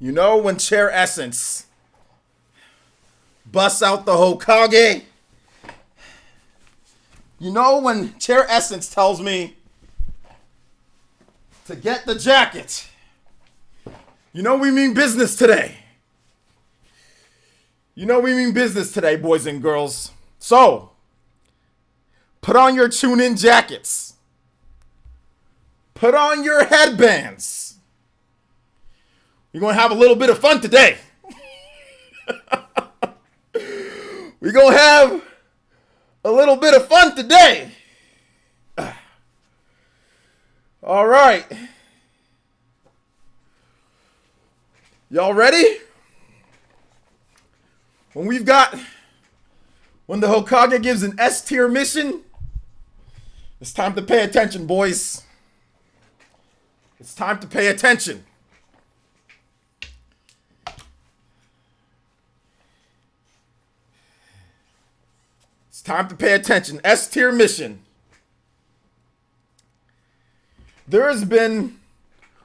You know when Chair Essence busts out the Hokage? You know when Chair Essence tells me to get the jacket? You know we mean business today. You know we mean business today, boys and girls. So, put on your tune-in jackets. Put on your headbands. We're going to have a little bit of fun today. We're going to have a little bit of fun today. All right. Y'all ready? When the Hokage gives an S tier mission, it's time to pay attention, boys. It's time to pay attention. It's time to pay attention. S tier mission. We're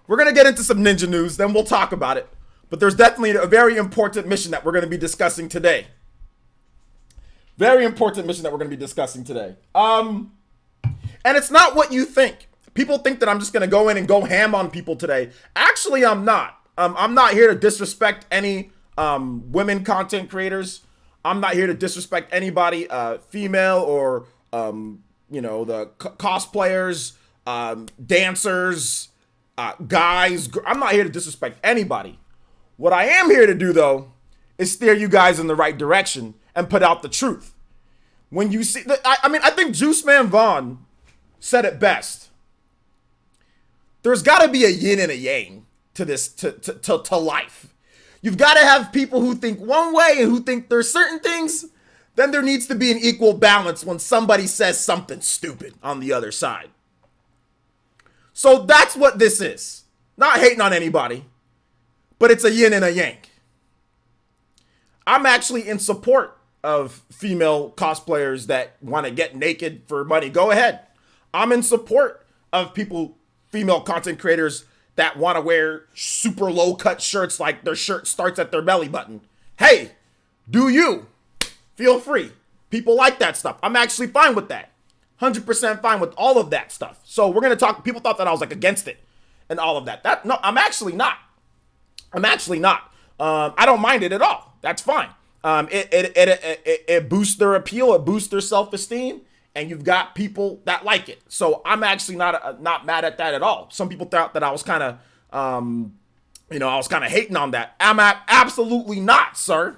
going to get into some ninja news, then we'll talk about it. But there's definitely a very important mission that we're going to be discussing today. Very important mission that we're going to be discussing today. And it's not what you think. People think that I'm just going to go in and go ham on people today. Actually, I'm not. I'm not here to disrespect any women content creators. I'm not here to disrespect anybody, female or, the cosplayers, dancers, guys. I'm not here to disrespect anybody. What I am here to do, though, is steer you guys in the right direction and put out the truth. When you see, I think Juice Man Vaughn said it best. There's got to be a yin and a yang to this, to life. You've got to have people who think one way and who think there's certain things. Then there needs to be an equal balance when somebody says something stupid on the other side. So that's what this is. Not hating on anybody, but it's a yin and a yang. I'm actually in support of female cosplayers that want to get naked for money. Go ahead. I'm in support of female content creators that want to wear super low cut shirts like their shirt starts at their belly button. Hey, do you? Feel free. People like that stuff. I'm actually fine with that. 100% fine with all of that stuff. So we're going to talk. People thought that I was like against it and all of that. No, I'm actually not. I don't mind it at all. That's fine. It boosts their appeal. It boosts their self-esteem. And you've got people that like it. So I'm actually not mad at that at all. Some people thought that I was kind of, I was kind of hating on that. I'm absolutely not, sir.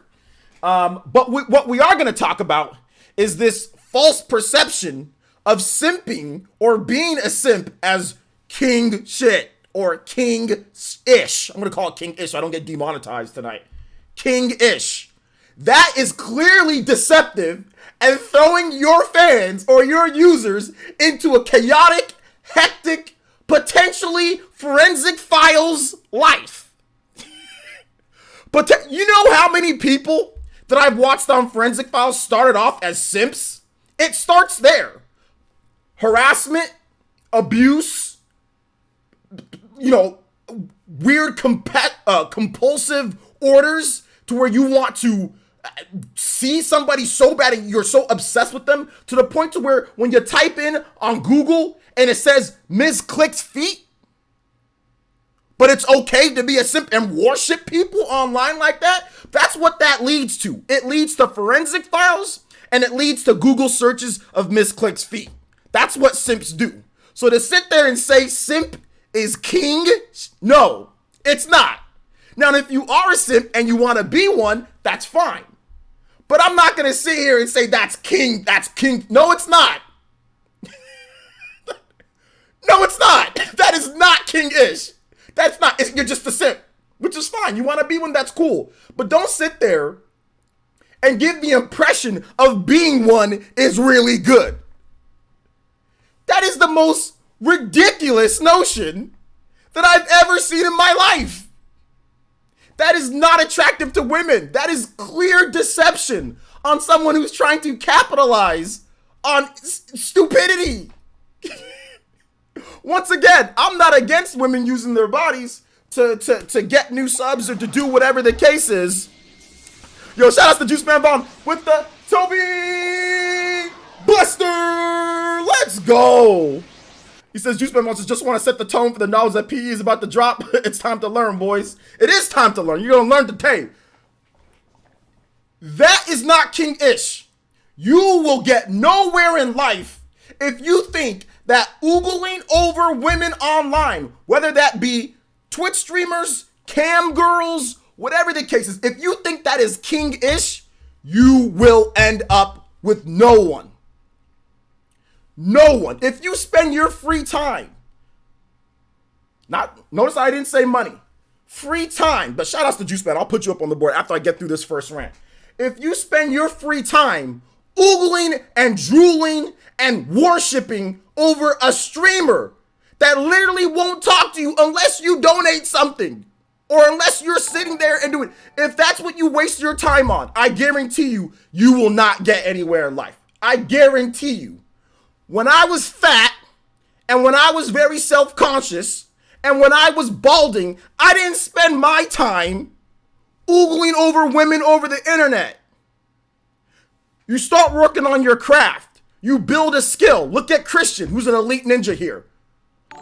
But what we are going to talk about is this false perception of simping or being a simp as king shit or king-ish. I'm going to call it king-ish so I don't get demonetized tonight. King-ish. That is clearly deceptive and throwing your fans or your users into a chaotic, hectic, potentially forensic files life. But you know how many people that I've watched on Forensic Files started off as simps? It starts there. Harassment, abuse, weird compulsive orders to where you want to see somebody so bad and you're so obsessed with them to the point to where when you type in on Google and it says Ms. Click's feet, but it's okay to be a simp and worship people online like that, that's what that leads to. It leads to Forensic Files and it leads to Google searches of Ms. Click's feet. That's what simps do. So to sit there and say simp is king, no, it's not. Now, if you are a simp and you want to be one, that's fine. But I'm not going to sit here and say that's king. No, it's not. No, it's not. That is not king-ish. That's not. You're just a simp, which is fine. You want to be one, that's cool. But don't sit there and give the impression of being one is really good. That is the most ridiculous notion that I've ever seen in my life. That is not attractive to women. That is clear deception on someone who's trying to capitalize on stupidity. Once again, I'm not against women using their bodies, to get new subs or to do whatever the case is. Yo, shout out to Juice Man Vaughn with the Toby Buster. Let's go. He says Juice Man Vaughn just want to set the tone for the knowledge that PE is about to drop. It's time to learn, boys. It is time to learn. You're gonna learn today. That is not king-ish. You will get nowhere in life if you think that oogling over women online, whether that be Twitch streamers, cam girls, whatever the case is, if you think that is king-ish, you will end up with no one. No one. If you spend your free time, notice I didn't say money, free time, but shout outs to Juice Man. I'll put you up on the board after I get through this first rant. If you spend your free time oogling and drooling and worshiping over a streamer that literally won't talk to you unless you donate something or unless you're sitting there and doing, if that's what you waste your time on, I guarantee you, you will not get anywhere in life. I guarantee you. When I was fat and when I was very self-conscious and when I was balding, I didn't spend my time oogling over women over the internet. You start working on your craft. You build a skill. Look at Christian, who's an elite ninja here.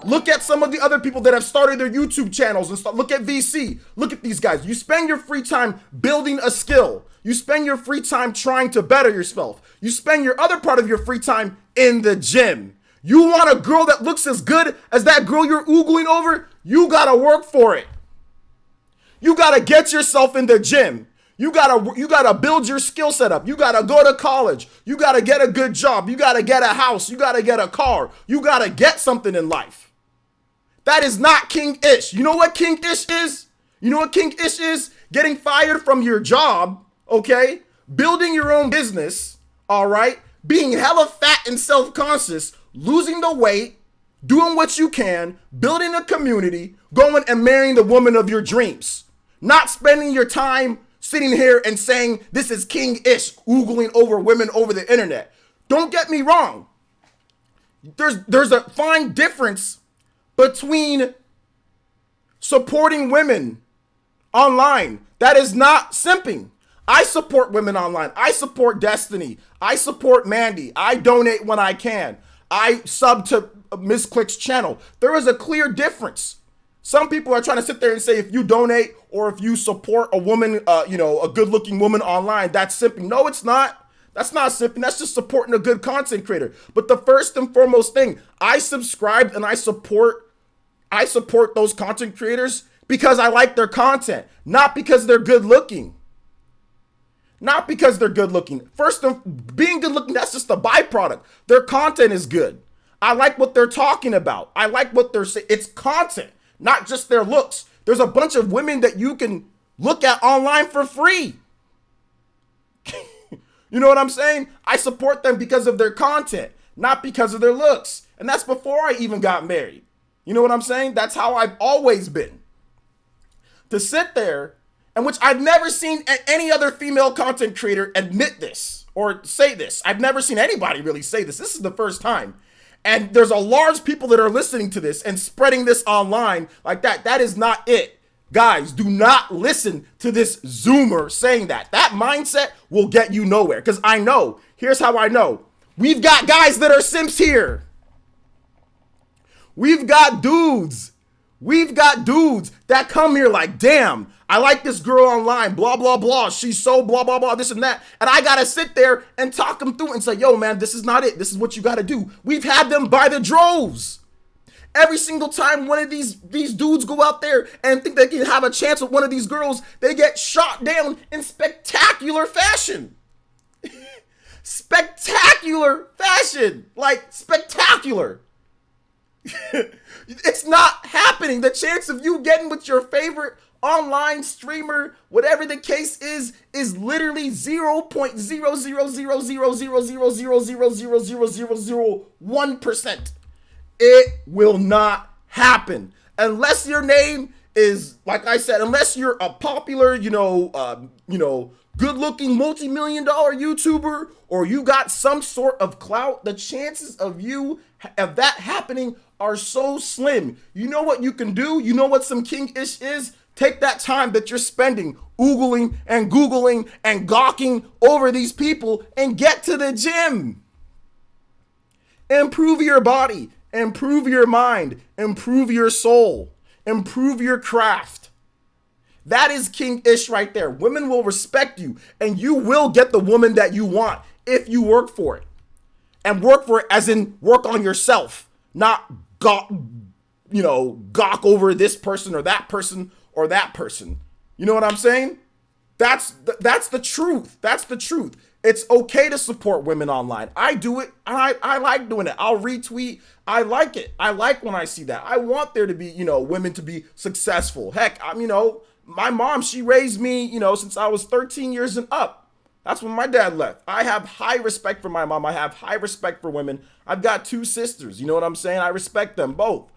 Look at some of the other people that have started their YouTube channels and look at VC. Look at these guys. You spend your free time building a skill. You spend your free time trying to better yourself. You spend your other part of your free time in the gym. You want a girl that looks as good as that girl you're oogling over? You gotta work for it. You gotta get yourself in the gym. You gotta build your skill set up. You gotta go to college. You gotta get a good job. You gotta get a house. You gotta get a car. You gotta get something in life. That is not king-ish. You know what king-ish is? You know what king-ish is? Getting fired from your job, okay? Building your own business, all right? Being hella fat and self-conscious, losing the weight, doing what you can, building a community, going and marrying the woman of your dreams. Not spending your time sitting here and saying this is king-ish, oogling over women over the internet. Don't get me wrong. There's a fine difference between supporting women online. That is not simping. I support women online. I support Destiny. I support Mandy. I donate when I can. I sub to Miss Click's channel. There is a clear difference. Some people are trying to sit there and say if you donate or if you support a woman, a good-looking woman online, that's simping. No, it's not. That's not simping. That's just supporting a good content creator. But the first and foremost thing, I subscribe and I support those content creators because I like their content, not because they're good looking. Not because they're good looking. First, being good looking, that's just a byproduct. Their content is good. I like what they're talking about. I like what they're saying. It's content, not just their looks. There's a bunch of women that you can look at online for free. You know what I'm saying? I support them because of their content, not because of their looks. And that's before I even got married. You know what I'm saying? That's how I've always been. To sit there, and which I've never seen any other female content creator admit this or say this. I've never seen anybody really say this. This is the first time. And there's a large people that are listening to this and spreading this online like that. That is not it. Guys, do not listen to this Zoomer saying that. That mindset will get you nowhere. Because I know, here's how I know. We've got guys that are simps here. We've got dudes that come here like, damn, I like this girl online, blah, blah, blah. She's so blah, blah, blah, this and that. And I got to sit there and talk them through and say, yo, man, this is not it. This is what you got to do. We've had them by the droves. Every single time one of these dudes go out there and think they can have a chance with one of these girls, they get shot down in spectacular fashion. Spectacular fashion. Like, spectacular. It's not happening. The chance of you getting with your favorite online streamer, whatever the case is literally 0.0000000000001%. It will not happen unless your name is, like I said, unless you're a popular, good-looking multi-million-dollar YouTuber or you got some sort of clout. The chances of that happening are so slim. You know what you can do? You know what some king-ish is? Take that time that you're spending oogling and googling and gawking over these people and get to the gym. Improve your body, improve your mind, improve your soul, improve your craft. That is king-ish right there. Women will respect you, and you will get the woman that you want if you work for it. And work for it as in work on yourself, not gawk over this person or that person or that person. You know what I'm saying? That's the truth. That's the truth. It's okay to support women online. I do it. I like doing it. I'll retweet. I like it. I like when I see that. I want there to be, women to be successful. Heck, my mom, she raised me, since I was 13 years and up. That's when my dad left. I have high respect for my mom. I have high respect for women. I've got 2 sisters. You know what I'm saying? I respect them both.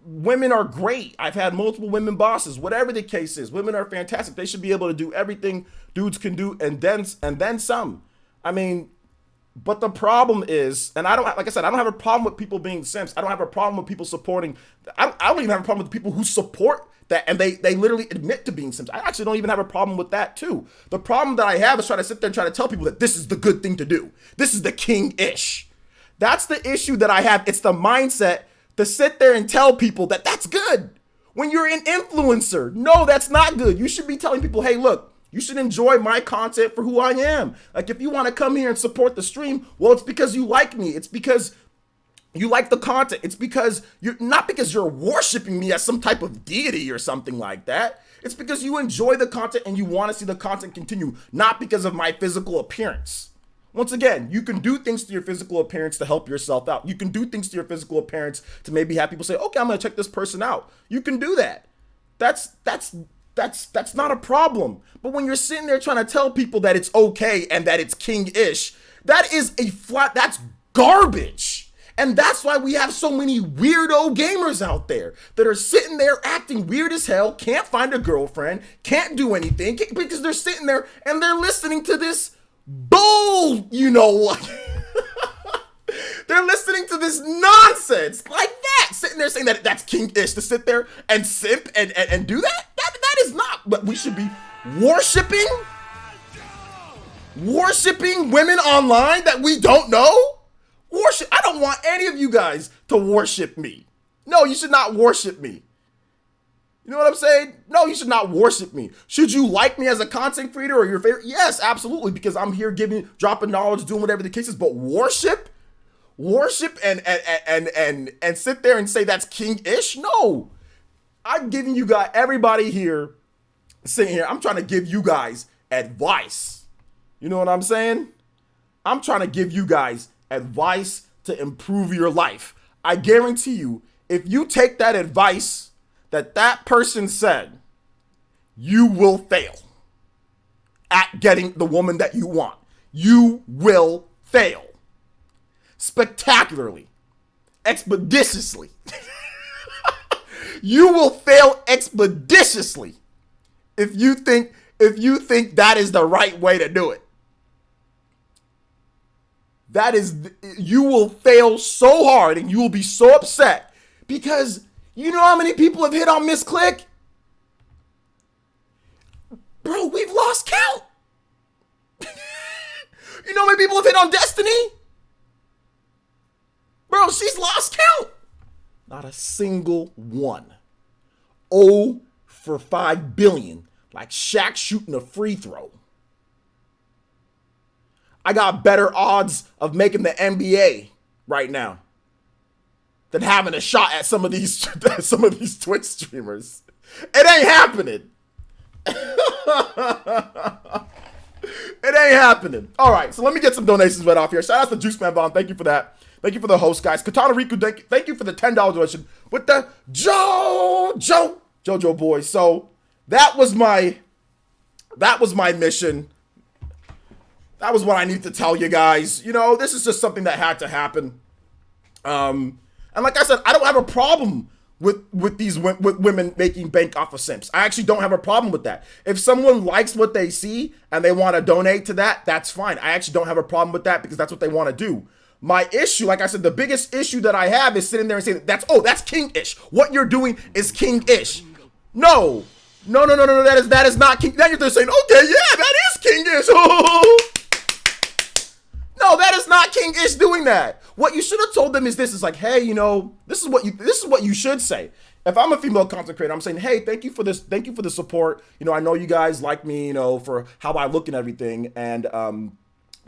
Women are great. I've had multiple women bosses. Whatever the case is, women are fantastic. They should be able to do everything dudes can do and then some. But the problem is, and I don't have a problem with people being simps. I don't have a problem with people supporting. I don't even have a problem with people who support that, and they literally admit to being simps. I actually don't even have a problem with that too. The problem that I have is trying to sit there and try to tell people that this is the good thing to do. This is the king-ish. That's the issue that I have. It's the mindset to sit there and tell people that that's good. When you're an influencer, no, that's not good. You should be telling people, hey, look, you should enjoy my content for who I am. Like, if you want to come here and support the stream, well, it's because you like me. It's because you like the content. It's because not because you're worshiping me as some type of deity or something like that. It's because you enjoy the content and you want to see the content continue, not because of my physical appearance. Once again, you can do things to your physical appearance to help yourself out. You can do things to your physical appearance to maybe have people say, okay, I'm going to check this person out. You can do that. That's not a problem. But when you're sitting there trying to tell people that it's okay and that it's king-ish, that's garbage. And that's why we have so many weirdo gamers out there that are sitting there acting weird as hell, can't find a girlfriend, can't do anything, because they're sitting there and they're listening to this bull, They're listening to this nonsense like that, sitting there saying that that's king-ish to sit there and simp and do that. That is not what we should be worshiping women online that we don't know. I don't want any of you guys to worship me. No, you should not worship me. You know what I'm saying? No, you should not worship me. Should you like me as a content creator or your favorite? Yes, absolutely, because I'm here dropping knowledge, doing whatever the case is. But worship and sit there and say that's king-ish? No. I'm giving you guys, everybody here, sitting here, I'm trying to give you guys advice. You know what I'm saying? I'm trying to give you guys advice to improve your life. I guarantee you, if you take that advice that person said, you will fail at getting the woman that you want. You will fail. Spectacularly. Expeditiously. You will fail expeditiously if you think that is the right way to do it. You will fail so hard and you will be so upset because you know how many people have hit on misclick? Bro, we've lost count. You know how many people have hit on Destiny? Bro, she's lost count. Not a single one. 0 for 5 billion, like Shaq shooting a free throw. I got better odds of making the NBA right now than having a shot at some of these Twitch streamers. It ain't happening. It ain't happening. All right, so let me get some donations right off here. Shout out to Juice Man Bond. Thank you for that. Thank you for the host, guys. Katana Riku, thank you for the $10 donation with the JoJo boys. So that was my mission. That was what I need to tell you guys. You know, this is just something that had to happen. And like I said, I don't have a problem with women making bank off of simps. I actually don't have a problem with that. If someone likes what they see and they want to donate to that, that's fine. I actually don't have a problem with that because that's what they want to do. My issue, like I said, the biggest issue that I have is sitting there and saying that's king-ish. What you're doing is king-ish. No, that is not king. Then you're saying, okay, yeah, that is king-ish. No, that is not king-ish doing that. What you should have told them is this: is like, hey, this is what you should say. If I'm a female content creator, I'm saying, hey, thank you for this, thank you for the support. I know you guys like me, for how I look and everything, and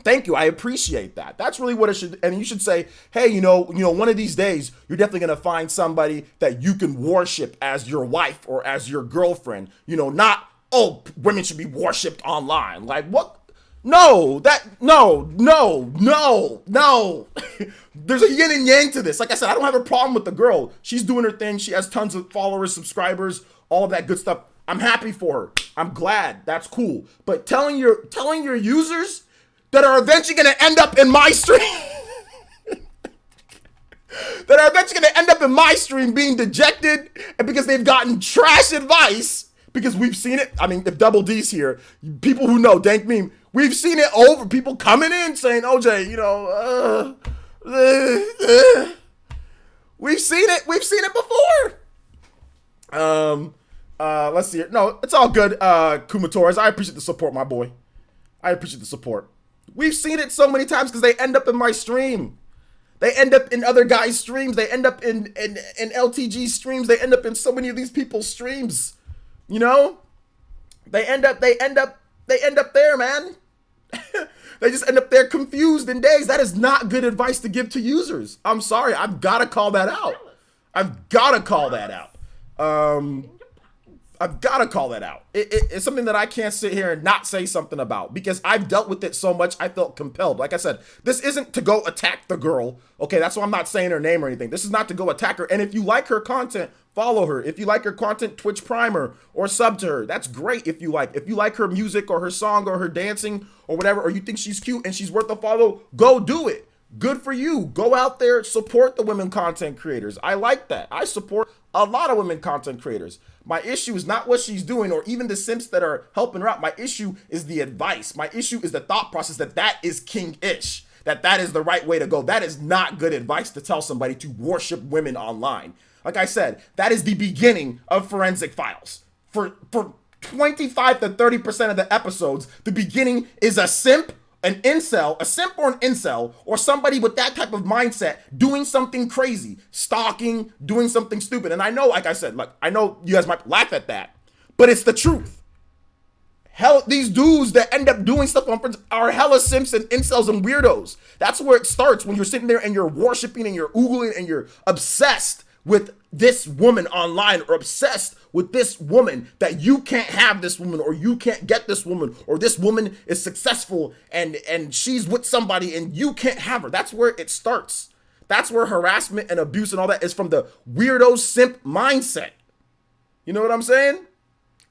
thank you, I appreciate that. That's really what it should. And you should say, hey, one of these days, you're definitely gonna find somebody that you can worship as your wife or as your girlfriend. Not women should be worshipped online. Like what? No. There's a yin and yang to this. Like I said, I don't have a problem with the girl. She's doing her thing. She has tons of followers, subscribers, all of that good stuff. I'm happy for her. I'm glad. That's cool. But telling your users that are eventually going to end up in my stream, being dejected, and because they've gotten trash advice, because we've seen it. I mean, if Double D's here, people who know Dank Meme, we've seen it over. People coming in saying, OJ, we've seen it before. Let's see it. No, it's all good. Kuma Torres, I appreciate the support, my boy. I appreciate the support. We've seen it so many times because they end up in my stream. They end up in other guys' streams. They end up in LTG streams. They end up in so many of these people's streams. They end up there, man. They just end up there confused in days. That is not good advice to give to users. I'm sorry. I've got to call that out. I've got to call that out. It's something that I can't sit here and not say something about because I've dealt with it so much. I felt compelled. Like I said, this isn't to go attack the girl. Okay, that's why I'm not saying her name or anything. This is not to go attack her. And if you like her content, follow her. If you like her content, Twitch Prime her or sub to her. That's great if you like. If you like her music or her song or her dancing or whatever, or you think she's cute and she's worth a follow, go do it. Good for you. Go out there, support the women content creators. I like that. I support a lot of women content creators. My issue is not what she's doing or even the simps that are helping her out. My issue is the advice. My issue is the thought process that is king-ish, that is the right way to go. That is not good advice to tell somebody to worship women online. Like I said, that is the beginning of Forensic Files. For 25 to 30% of the episodes, the beginning is a simp, a simp or an incel, or somebody with that type of mindset doing something crazy, stalking, doing something stupid. And I know, like I said, I know you guys might laugh at that, but it's the truth. Hell, these dudes that end up doing stuff on friends are hella simps and incels and weirdos. That's where it starts, when you're sitting there and you're worshiping and you're oogling and you're obsessed with this woman online, or obsessed with this woman, that you can't have this woman, or you can't get this woman, or this woman is successful and she's with somebody and you can't have her. That's where it starts. That's where harassment and abuse and all that is, from the weirdo simp mindset. You know what I'm saying?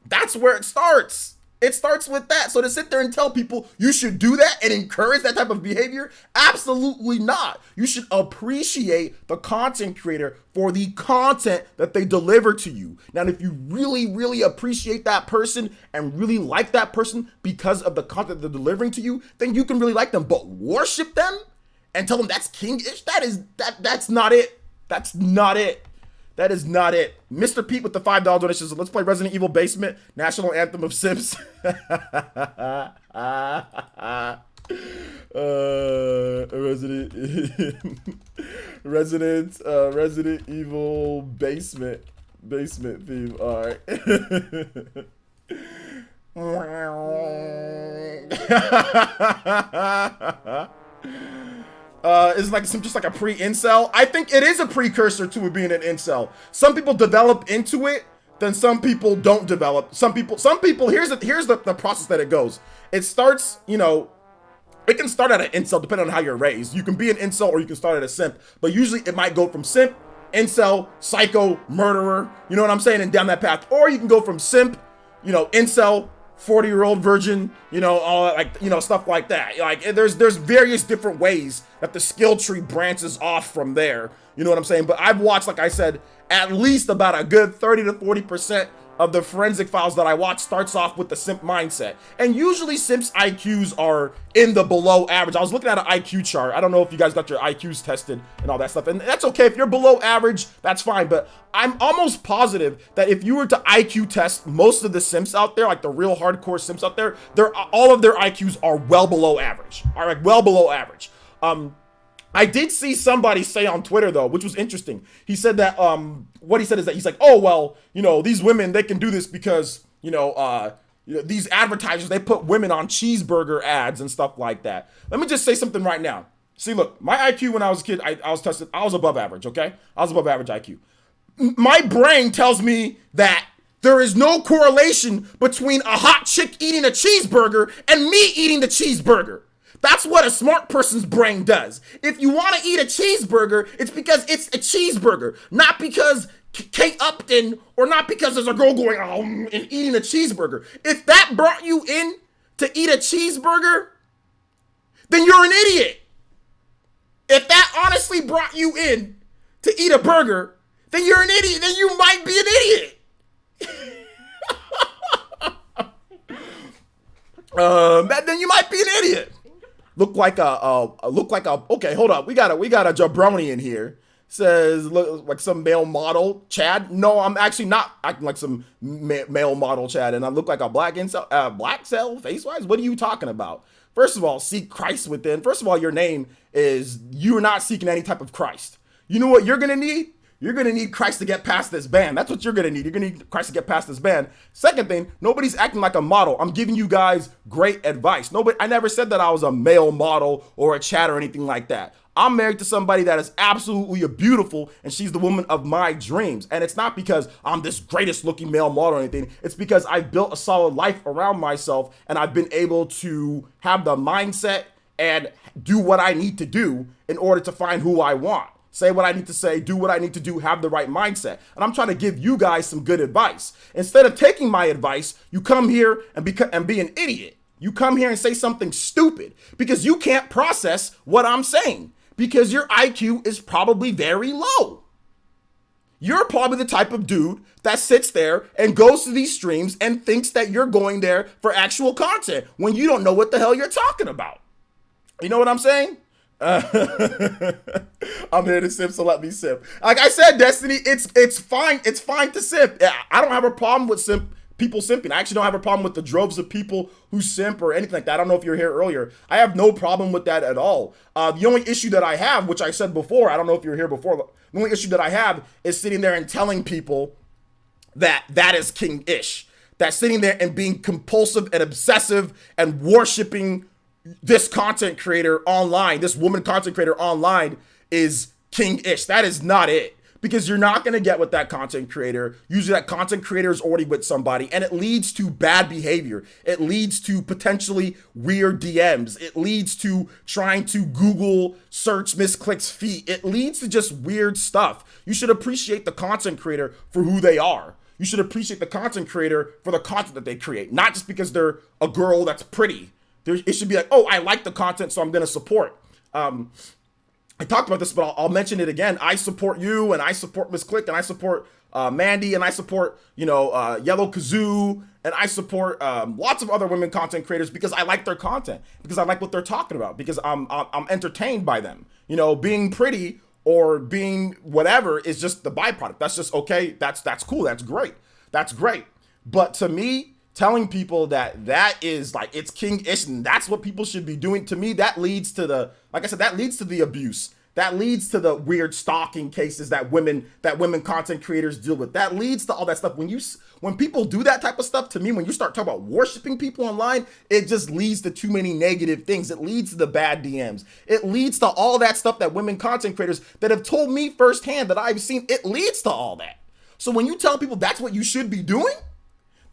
That's where it starts. It starts with that. So to sit there and tell people you should do that and encourage that type of behavior, absolutely not. You should appreciate the content creator for the content that they deliver to you. Now, if you really, really appreciate that person and really like that person because of the content they're delivering to you, then you can really like them. But worship them and tell them that's king-ish, that's not it. That's not it. That is not it. Mr. Pete with the $5 donation says, let's play Resident Evil Basement, National Anthem of Sims. Resident Evil Basement theme. All right. Is like just like a pre-incel. I think it is a precursor to it being an incel. Some people develop into it, then some people don't develop. Some people, here's the process that it goes. It starts, it can start at an incel depending on how you're raised. You can be an incel or you can start at a simp, but usually it might go from simp, incel, psycho, murderer, you know what I'm saying, and down that path. Or you can go from simp, incel, 40-year-old virgin, all like, stuff like that. Like there's various different ways that the skill tree branches off from there. You know what I'm saying? But I've watched, like I said, at least about a good 30 to 40% of the forensic files that I watch starts off with the simp mindset. And usually simps IQs are in the below average. I was looking at an IQ chart. I don't know if you guys got your IQs tested and all that stuff. And that's okay. If you're below average, that's fine. But I'm almost positive that if you were to IQ test most of the simps out there, like the real hardcore simps out there, all of their IQs are well below average. All right, well below average. I did see somebody say on Twitter though, which was interesting. He said that what he said is that he's like, oh well, you know, these women, they can do this because these advertisers, they put women on cheeseburger ads and stuff like that. Let me just say something right now. See, look, my IQ when I was a kid, I was tested, I was above average. Okay, I was above average IQ. My brain tells me that there is no correlation between a hot chick eating a cheeseburger and me eating the cheeseburger. That's what a smart person's brain does. If you want to eat a cheeseburger, it's because it's a cheeseburger, not because Kate Upton or not because there's a girl going and eating a cheeseburger. If that brought you in to eat a cheeseburger, then you're an idiot. If that honestly brought you in to eat a burger, then you're an idiot. Then you might be an idiot. Then you might be an idiot. Okay, hold up. We got a jabroni in here. Says, look like some male model, Chad. No, I'm actually not acting like some male model, Chad. And I look like a black cell face-wise? What are you talking about? First of all, seek Christ within. First of all, your name is, you're not seeking any type of Christ. You know what you're going to need? You're going to need Christ to get past this ban. That's what you're going to need. You're going to need Christ to get past this ban. Second thing, nobody's acting like a model. I'm giving you guys great advice. I never said that I was a male model or a Chad or anything like that. I'm married to somebody that is absolutely beautiful, and she's the woman of my dreams. And it's not because I'm this greatest looking male model or anything. It's because I've built a solid life around myself, and I've been able to have the mindset and do what I need to do in order to find who I want. Say what I need to say, do what I need to do, have the right mindset. And I'm trying to give you guys some good advice. Instead of taking my advice, you come here and be an idiot. You come here and say something stupid because you can't process what I'm saying because your IQ is probably very low. You're probably the type of dude that sits there and goes to these streams and thinks that you're going there for actual content when you don't know what the hell you're talking about. You know what I'm saying? I'm here to simp, so let me simp. Like I said, Destiny, it's fine. It's fine to simp. I don't have a problem with people simping. I actually don't have a problem with the droves of people who simp or anything like that. I don't know if you're here earlier. I have no problem with that at all. The only issue that I have, which I said before, I don't know if you were here before, the only issue that I have is sitting there and telling people that is king-ish. That sitting there and being compulsive and obsessive and worshiping this content creator online, this woman content creator online is king-ish. That is not it. Because you're not going to get with that content creator. Usually that content creator is already with somebody and it leads to bad behavior. It leads to potentially weird DMs. It leads to trying to Google search misclicks feet. It leads to just weird stuff. You should appreciate the content creator for who they are. You should appreciate the content creator for the content that they create, not just because they're a girl that's pretty. It should be like, oh, I like the content, so I'm going to support. I talked about this, but I'll mention it again. I support you, and I support Miss Click, and I support Mandy, and I support, Yellow Kazoo, and I support lots of other women content creators because I like their content, because I like what they're talking about, because I'm entertained by them. Being pretty or being whatever is just the byproduct. That's just okay. That's cool. That's great. That's great. But to me, telling people that is like, it's king-ish and that's what people should be doing, to me, that leads to that leads to the abuse. That leads to the weird stalking cases that women content creators deal with. That leads to all that stuff. When people do that type of stuff, to me, when you start talking about worshiping people online, it just leads to too many negative things. It leads to the bad DMs. It leads to all that stuff that women content creators that have told me firsthand that I've seen, it leads to all that. So when you tell people that's what you should be doing,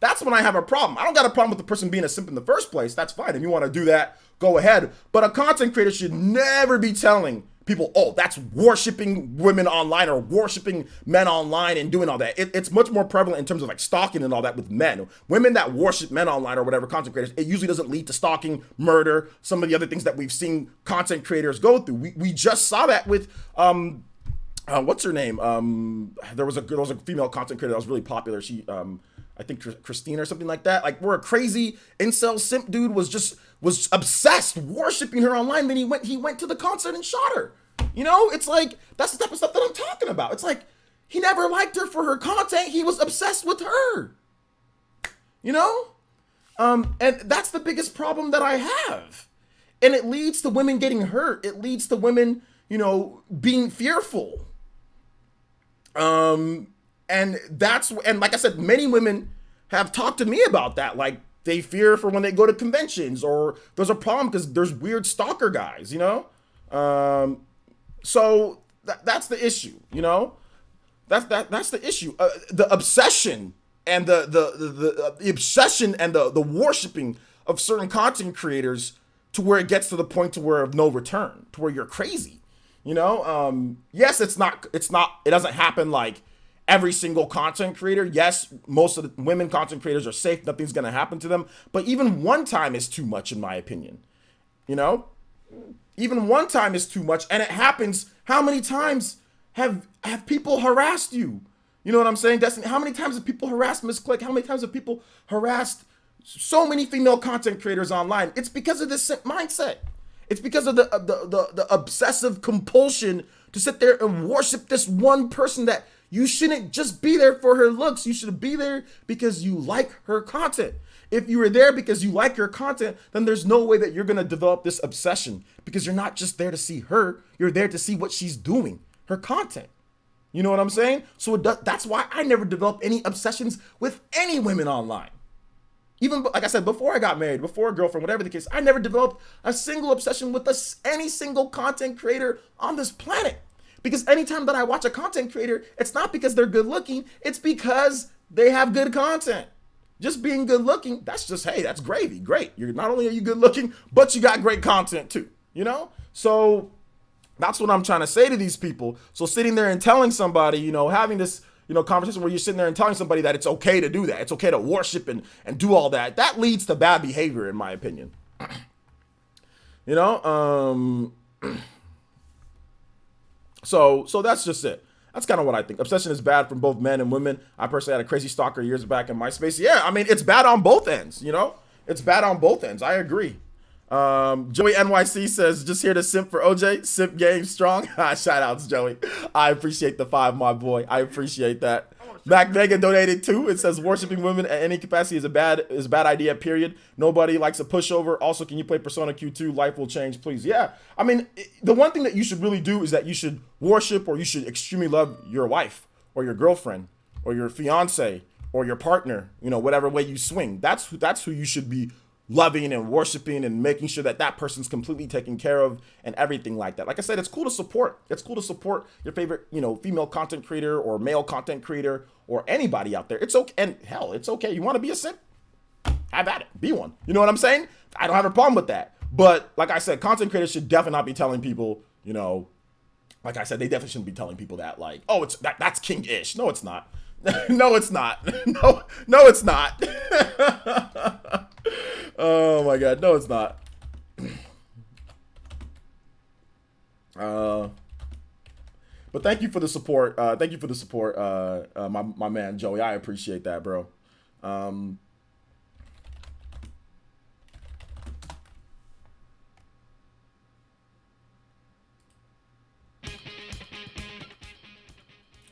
that's when I have a problem. I don't got a problem with the person being a simp in the first place. That's fine. If you want to do that, go ahead. But a content creator should never be telling people, oh, that's worshiping women online or worshiping men online and doing all that. It's much more prevalent in terms of like stalking and all that with men. Women that worship men online or whatever, content creators, it usually doesn't lead to stalking, murder, some of the other things that we've seen content creators go through. We just saw that with what's her name? There was a female content creator that was really popular. She I think Christine or something like that. Like, where a crazy incel simp dude was obsessed, worshiping her online. Then he went to the concert and shot her. You know, it's like, that's the type of stuff that I'm talking about. It's like, he never liked her for her content. He was obsessed with her. You know? And that's the biggest problem that I have. And it leads to women getting hurt. It leads to women, being fearful. And like I said, many women have talked to me about that. Like, they fear for when they go to conventions, or there's a problem because there's weird stalker guys, So that's the issue, That's the issue. The obsession and the obsession and the worshiping of certain content creators, to where it gets to the point to where of no return, to where you're crazy. Yes, it doesn't happen like every single content creator. Yes, most of the women content creators are safe. Nothing's going to happen to them. But even one time is too much, in my opinion. Even one time is too much. And it happens. How many times have people harassed you? You know what I'm saying, Destiny? How many times have people harassed Miss Click? How many times have people harassed so many female content creators online? It's because of this mindset. It's because of the obsessive compulsion to sit there and worship this one person that you shouldn't just be there for her looks. You should be there because you like her content. If you were there because you like her content, then there's no way that you're going to develop this obsession, because you're not just there to see her. You're there to see what she's doing, her content. You know what I'm saying? So that's why I never developed any obsessions with any women online. Even, like I said, before I got married, before a girlfriend, whatever the case, I never developed a single obsession with any single content creator on this planet. Because anytime that I watch a content creator, it's not because they're good looking, it's because they have good content. Just being good looking, that's just, hey, that's gravy. Great. Not only are you good looking, but you got great content too, So that's what I'm trying to say to these people. So sitting there and telling somebody, having this, conversation where you're sitting there and telling somebody that it's okay to do that, it's okay to worship and do all that, that leads to bad behavior, in my opinion. So that's just it. That's kind of what I think. Obsession is bad from both men and women. I personally had a crazy stalker years back in MySpace. Yeah, I mean, it's bad on both ends, It's bad on both ends. I agree. Joey NYC says, just here to simp for OJ. Simp game strong. Shout outs, Joey. I appreciate the 5, my boy. I appreciate that. Mac Vega donated 2. It says, worshiping women at any capacity is a bad idea, period. Nobody likes a pushover. Also, can you play Persona Q2? Life will change, please. Yeah. I mean, the one thing that you should really do is that you should worship, or you should extremely love your wife or your girlfriend or your fiance or your partner, whatever way you swing. That's who you should be loving and worshiping, and making sure that person's completely taken care of and everything like that. Like I said, it's cool to support. It's cool to support your favorite, female content creator or male content creator or anybody out there. It's okay. And hell, it's okay. You want to be a simp? Have at it. Be one. You know what I'm saying? I don't have a problem with that. But like I said, content creators should definitely not be telling people, like I said, they definitely shouldn't be telling people that, like, oh, that's king-ish. No, it's not. No, it's not. No, it's not. Oh my God, no, it's not. But thank you for the support. My man Joey. I appreciate that, bro. All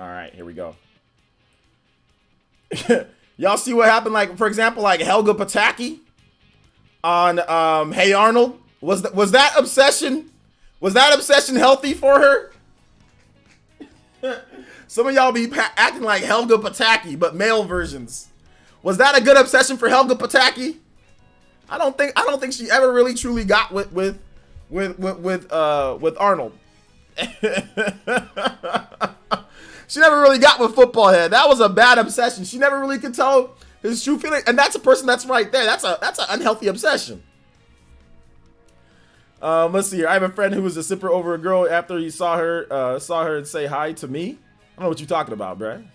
right, here we go. Y'all see what happened? Like, for example, like Helga Pataki on Hey Arnold. Was that obsession healthy for her? Some of y'all be acting like Helga Pataki, but male versions. Was that a good obsession for Helga Pataki? I don't think she ever really truly got with Arnold. She never really got with Football Head. That was a bad obsession. She never really could tell his true feeling, and that's a person that's right there. That's an unhealthy obsession. Let's see here. I have a friend who was a sipper over a girl after he saw her and say hi to me. I don't know what you're talking about, bruh.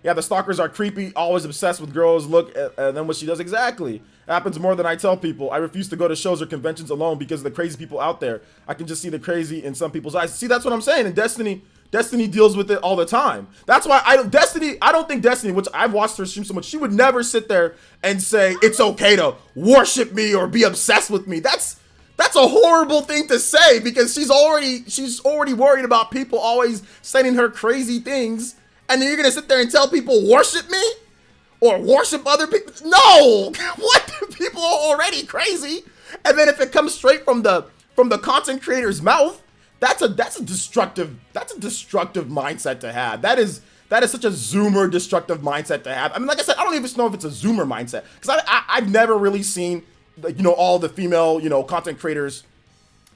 Yeah, the stalkers are creepy, always obsessed with girls' look, and then what she does exactly. It happens more than I tell people. I refuse to go to shows or conventions alone because of the crazy people out there. I can just see the crazy in some people's eyes. See, that's what I'm saying. In Destiny, Destiny deals with it all the time. That's why I don't think Destiny, which I've watched her stream so much, she would never sit there and say it's okay to worship me or be obsessed with me. That's a horrible thing to say, because she's already worried about people always sending her crazy things, and then you're gonna sit there and tell people worship me or worship other people. No, what? People are already crazy, and then if it comes straight from the content creator's mouth, that's a destructive mindset to have. That is such a Zoomer destructive mindset to have. I mean, like I said, I don't even know if it's a Zoomer mindset, because I've never really seen, you know, all the female, you know, content creators,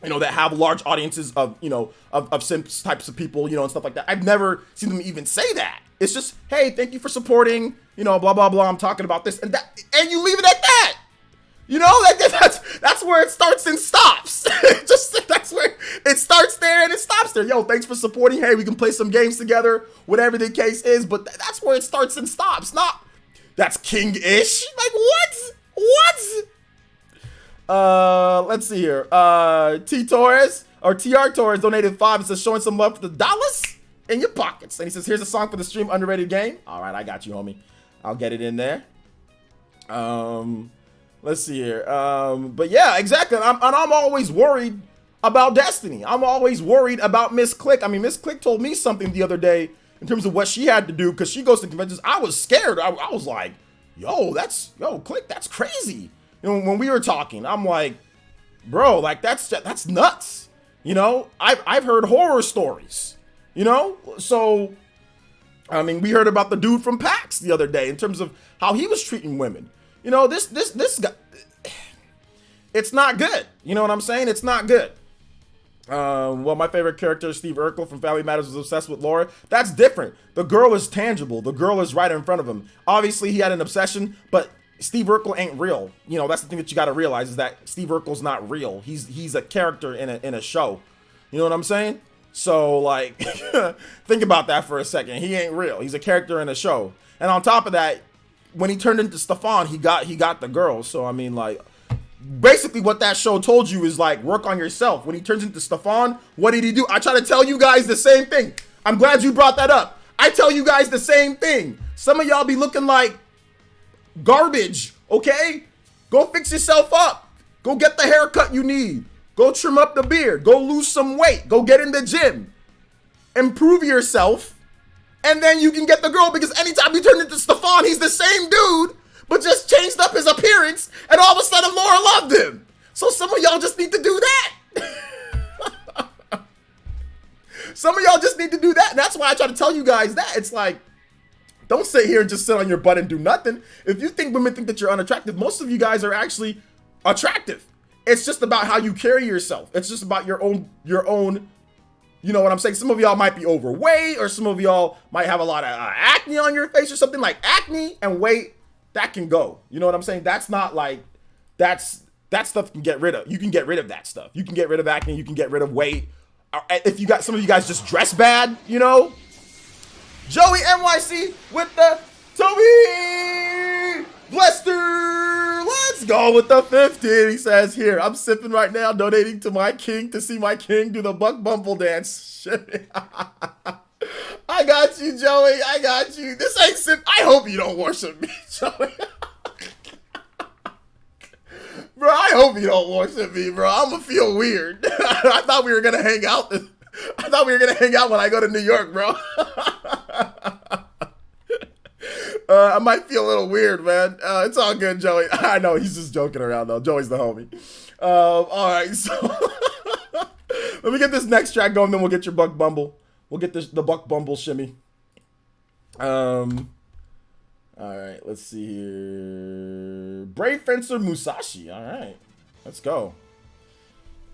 you know, that have large audiences of, you know, of simps types of people, you know, and stuff like that. I've never seen them even say that. It's just, hey, thank you for supporting, you know, blah blah blah. I'm talking about this and that, and you leave it at that. You know, like that's where it starts and stops. Just that's where it starts there and it stops there. Yo, thanks for supporting. Hey, we can play some games together, whatever the case is. But that's where it starts and stops. Not that's king-ish. Like what? Let's see here. T Torres or TR Torres donated $5 and says showing some love for the dollars in your pockets. And he says, here's a song for the stream, underrated game. All right, I got you, homie. I'll get it in there. Let's see here. But yeah, exactly. I'm always worried about Destiny. I'm always worried about Miss Click. I mean, Miss Click told me something the other day in terms of what she had to do, because she goes to conventions. I was scared. I was like, yo, Click, that's crazy. You know, when we were talking, I'm like, bro, like that's nuts. You know, I've heard horror stories, you know? So, I mean, we heard about the dude from PAX the other day in terms of how he was treating women. You know, this guy, it's not good. You know what I'm saying? It's not good. Well, my favorite character, Steve Urkel from Family Matters, was obsessed with Laura. That's different. The girl is tangible. The girl is right in front of him. Obviously, he had an obsession, but Steve Urkel ain't real. You know, that's the thing that you got to realize, is that Steve Urkel's not real. He's a character in a show. You know what I'm saying? So, like, think about that for a second. He ain't real. He's a character in a show. And on top of that, when he turned into Stefan, he got the girl. So, I mean, like, basically what that show told you is, like, work on yourself. When he turns into Stefan, what did he do? I try to tell you guys the same thing. I'm glad you brought that up. I tell you guys the same thing. Some of y'all be looking like garbage, okay? Go fix yourself up. Go get the haircut you need. Go trim up the beard. Go lose some weight. Go get in the gym. Improve yourself. And then you can get the girl, because anytime you turn into Stefan, he's the same dude, but just changed up his appearance, and all of a sudden Laura loved him. So some of y'all just need to do that. Some of y'all just need to do that. And that's why I try to tell you guys that. It's like, don't sit here and just sit on your butt and do nothing. If you think women think that you're unattractive, most of you guys are actually attractive. It's just about how you carry yourself. It's just about your own, you know what I'm saying? Some of y'all might be overweight, or some of y'all might have a lot of acne on your face or something. Like acne and weight, that can go. You know what I'm saying? That's not like, that stuff you can get rid of. You can get rid of that stuff. You can get rid of acne. You can get rid of weight. If you got, some of you guys just dress bad, you know? Joey NYC with the Toby Blester. Let's go with the 50. He says here, I'm sipping right now, donating to my king to see my king do the buck bumble dance. I got you, Joey. I got you. This ain't sip. I hope you don't worship me, Joey. Bro, I hope you don't worship me, bro. I'm gonna feel weird. I thought we were gonna hang out. I thought we were gonna hang out when I go to New York, bro. I might feel a little weird, man. It's all good, Joey. I know, he's just joking around, though. Joey's the homie. All right, so let me get this next track going, then we'll get your Buck Bumble. We'll get the Buck Bumble shimmy. All right, let's see here. Brave Fencer Musashi. All right, let's go.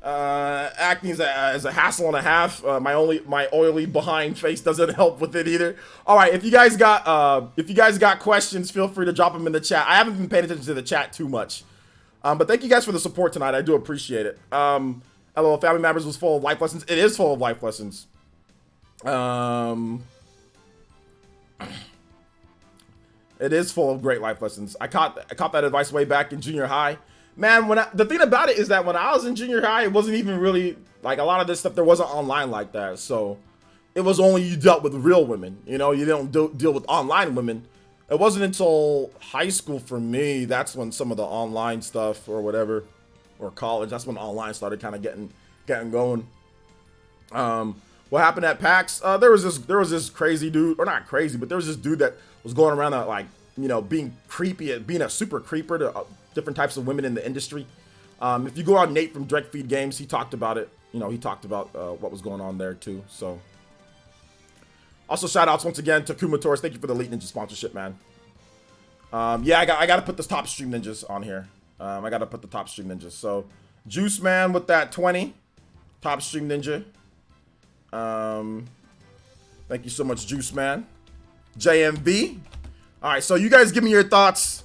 Acne is a hassle and a half. My oily behind face doesn't help with it either. All right, if you guys got questions, feel free to drop them in the chat. I haven't been paying attention to the chat too much, but thank you guys for the support tonight. I do appreciate it. LOL, Family Matters was full of life lessons. It is full of life lessons. It is full of great life lessons. I caught that advice way back in junior high. Man, the thing about it is that when I was in junior high, it wasn't even really, like, a lot of this stuff, there wasn't online like that. So it was only you dealt with real women. You know, you don't deal with online women. It wasn't until high school for me, that's when some of the online stuff or whatever, or college, that's when online started kind of getting going. What happened at PAX? There was this crazy dude, or not crazy, but there was this dude that was going around that, like, you know, being creepy, being a super creeper to different types of women in the industry. If you go on Nate from Direct Feed Games, he talked about it. You know, he talked about what was going on there too. So, also shout outs once again to Kumatoris. Thank you for the Elite Ninja sponsorship, man. Yeah, I got to put the top stream ninjas on here. I got to put the top stream ninjas. So, Juice Man with that 20, top stream ninja. Thank you so much, Juice Man. JMV. All right, so you guys give me your thoughts.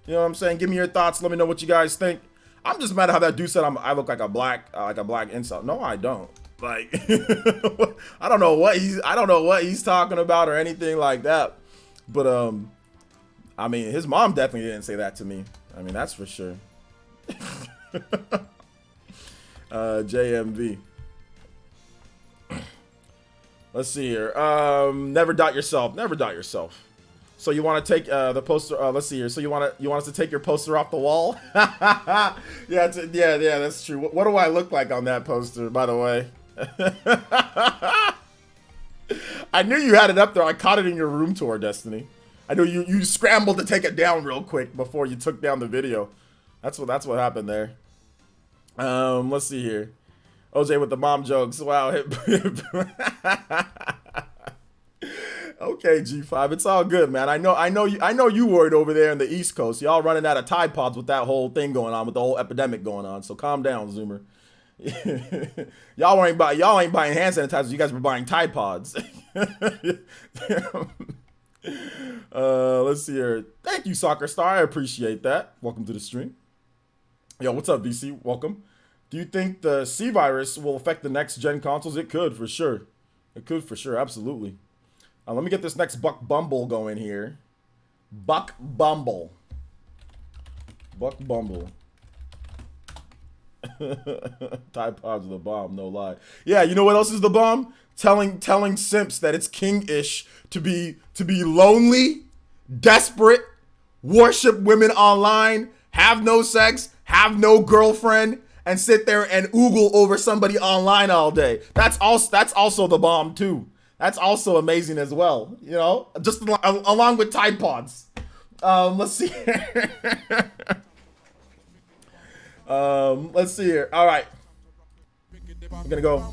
You know what I'm saying? Give me your thoughts. Let me know what you guys think. I'm just mad at how that dude said I look like a black incel. No, I don't. Like, I don't know what he's talking about or anything like that. But I mean, his mom definitely didn't say that to me. I mean, that's for sure. JMV. Let's see here. Never doubt yourself. Never doubt yourself. So you want to take the poster? Let's see here. So you want us to take your poster off the wall? Yeah, yeah, that's true. What do I look like on that poster, by the way? I knew you had it up there. I caught it in your room tour, Destiny. I know you scrambled to take it down real quick before you took down the video. That's what happened there. Let's see here. OJ with the mom jokes. Wow. Okay, G5, it's all good, man. I know you worried over there in the East Coast. Y'all running out of Tide Pods with that whole thing going on, with the whole epidemic going on. So calm down, Zoomer. y'all ain't buying hand sanitizers. You guys were buying Tide Pods. Let's see here. Thank you, Soccer Star. I appreciate that. Welcome to the stream. Yo, what's up, VC? Welcome. Do you think the C virus will affect the next gen consoles? It could, for sure. It could, for sure. Absolutely. Let me get this next Buck Bumble going here. Buck Bumble. Buck Bumble. Tide Pods are the bomb, no lie. Yeah, you know what else is the bomb? Telling simps that it's king-ish to be lonely, desperate, worship women online, have no sex, have no girlfriend, and sit there and oogle over somebody online all day. That's also the bomb too. That's also amazing as well, you know, just along with Tide Pods. Let's see here. Let's see here. All right. I'm going to go.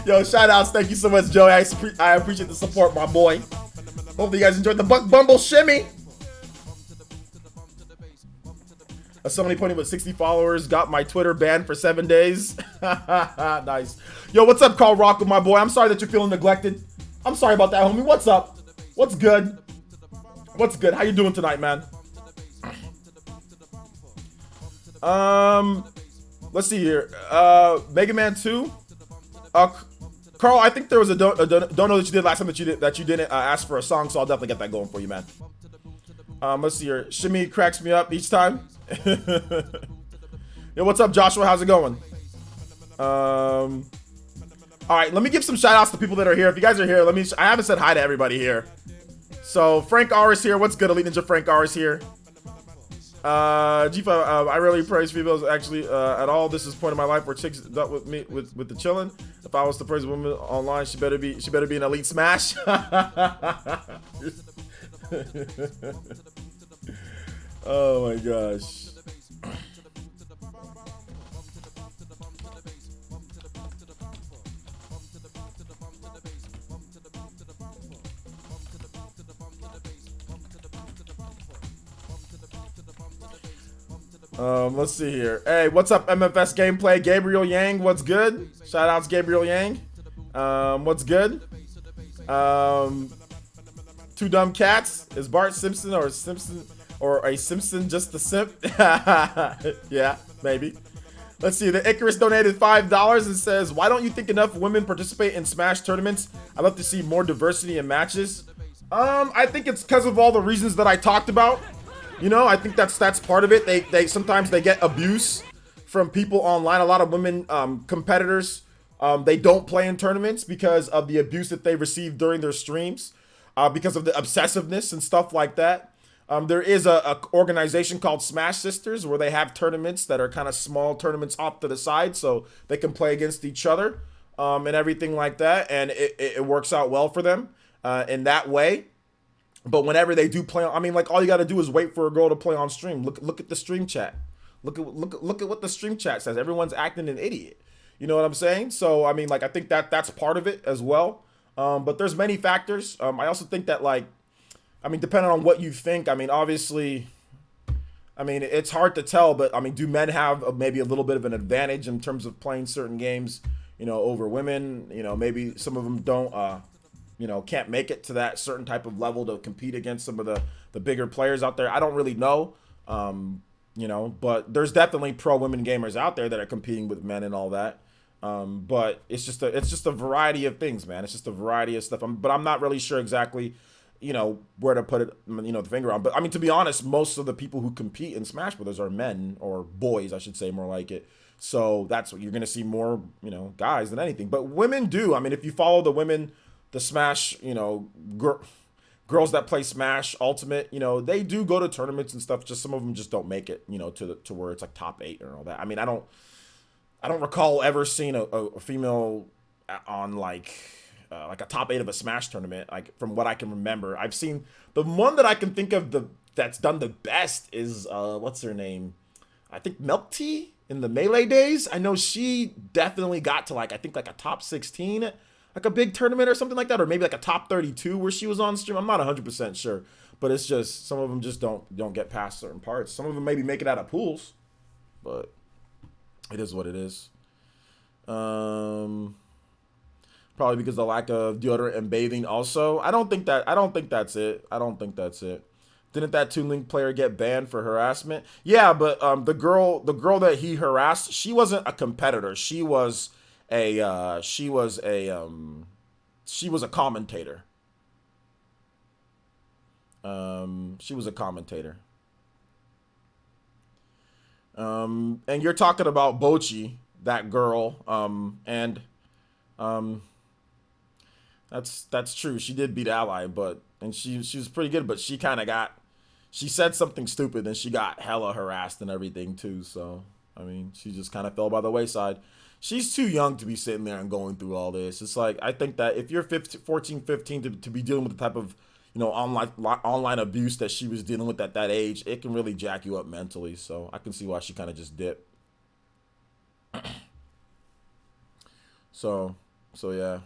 Yo, shout outs. Thank you so much, Joey. I appreciate the support, my boy. Hope you guys enjoyed the Buck Bumble shimmy. Somebody pointing with 60 followers got my Twitter banned for 7 days. Nice. Yo, what's up, Carl Rocco, my boy? I'm sorry that you're feeling neglected. I'm sorry about that, homie. What's up? What's good? What's good? How you doing tonight, man? Let's see here. Mega Man 2. Carl, I think there was a dono that you did last time that you didn't ask for a song, so I'll definitely get that going for you, man. Let's see here. Shimmy cracks me up each time. Yo, what's up, Joshua? How's it going? All right, let me give some shout outs to people that are here. If you guys are here, I haven't said hi to everybody here. So Frank R is here. What's good, Elite Ninja? Frank R is here. G5, I really praise females actually at all. This is point in my life where chicks dealt with me with the chilling. If I was to praise a woman online, she better be an elite smash. Oh my gosh. Let's see here. Hey, what's up, MFS Gameplay? Gabriel Yang, what's good? Shout outs, Gabriel Yang. What's good? Um, Two dumb cats. Is Bart Simpson or a Simpson just a simp? Yeah, maybe. Let's see. The Icarus donated $5 and says, "Why don't you think enough women participate in Smash tournaments? I'd love to see more diversity in matches." I think it's because of all the reasons that I talked about. You know, I think that's part of it. They sometimes they get abuse from people online. A lot of women competitors, they don't play in tournaments because of the abuse that they receive during their streams, because of the obsessiveness and stuff like that. There is a organization called Smash Sisters where they have tournaments that are kind of small tournaments off to the side so they can play against each other, and everything like that, and it works out well for them in that way. But whenever they do play, I mean, like, all you got to do is wait for a girl to play on stream. Look at the stream chat. Look at what the stream chat says. Everyone's acting an idiot. You know what I'm saying? So I mean, like, I think that's part of it as well. But there's many factors. I also think that, like, I mean, depending on what you think, I mean, obviously, I mean, it's hard to tell, but I mean, do men have maybe a little bit of an advantage in terms of playing certain games, you know, over women? You know, maybe some of them don't, you know, can't make it to that certain type of level to compete against some of the bigger players out there. I don't really know, you know, but there's definitely pro women gamers out there that are competing with men and all that. But it's just a variety of things, man. It's just a variety of stuff. But I'm not really sure exactly, you know, where to put it, you know, the finger on. But I mean, to be honest, most of the people who compete in Smash Brothers are men, or boys, I should say, more like it. So that's what you're gonna see more, you know, guys than anything. But women do. I mean, if you follow the women, the Smash, you know, girls that play Smash Ultimate, you know, they do go to tournaments and stuff. Just some of them just don't make it, you know, to where it's like top 8 and all that. I mean, I don't recall ever seeing a female on like a top 8 of a Smash tournament. Like, from what I can remember, I've seen the one that I can think of that's done the best is what's her name? I think Milk Tea in the Melee days. I know she definitely got to, like, I think like a top 16, like a big tournament or something like that, or maybe like a top 32 where she was on stream. I'm not 100% sure, but it's just some of them just don't get past certain parts. Some of them maybe make it out of pools, but it is what it is. Probably because the lack of deodorant and bathing also. I don't think that's it. Didn't that Toon Link player get banned for harassment? Yeah, but the girl that he harassed, she wasn't a competitor. She was a commentator. She was a commentator. And you're talking about Bochi, that girl. That's true. She did beat Ally, and she was pretty good, but she said something stupid and she got hella harassed and everything too. So, I mean, she just kind of fell by the wayside. She's too young to be sitting there and going through all this. It's like, I think that if you're 14, 15 to be dealing with the type of, you know, online abuse that she was dealing with at that age, it can really jack you up mentally. So I can see why she kind of just dipped. So yeah.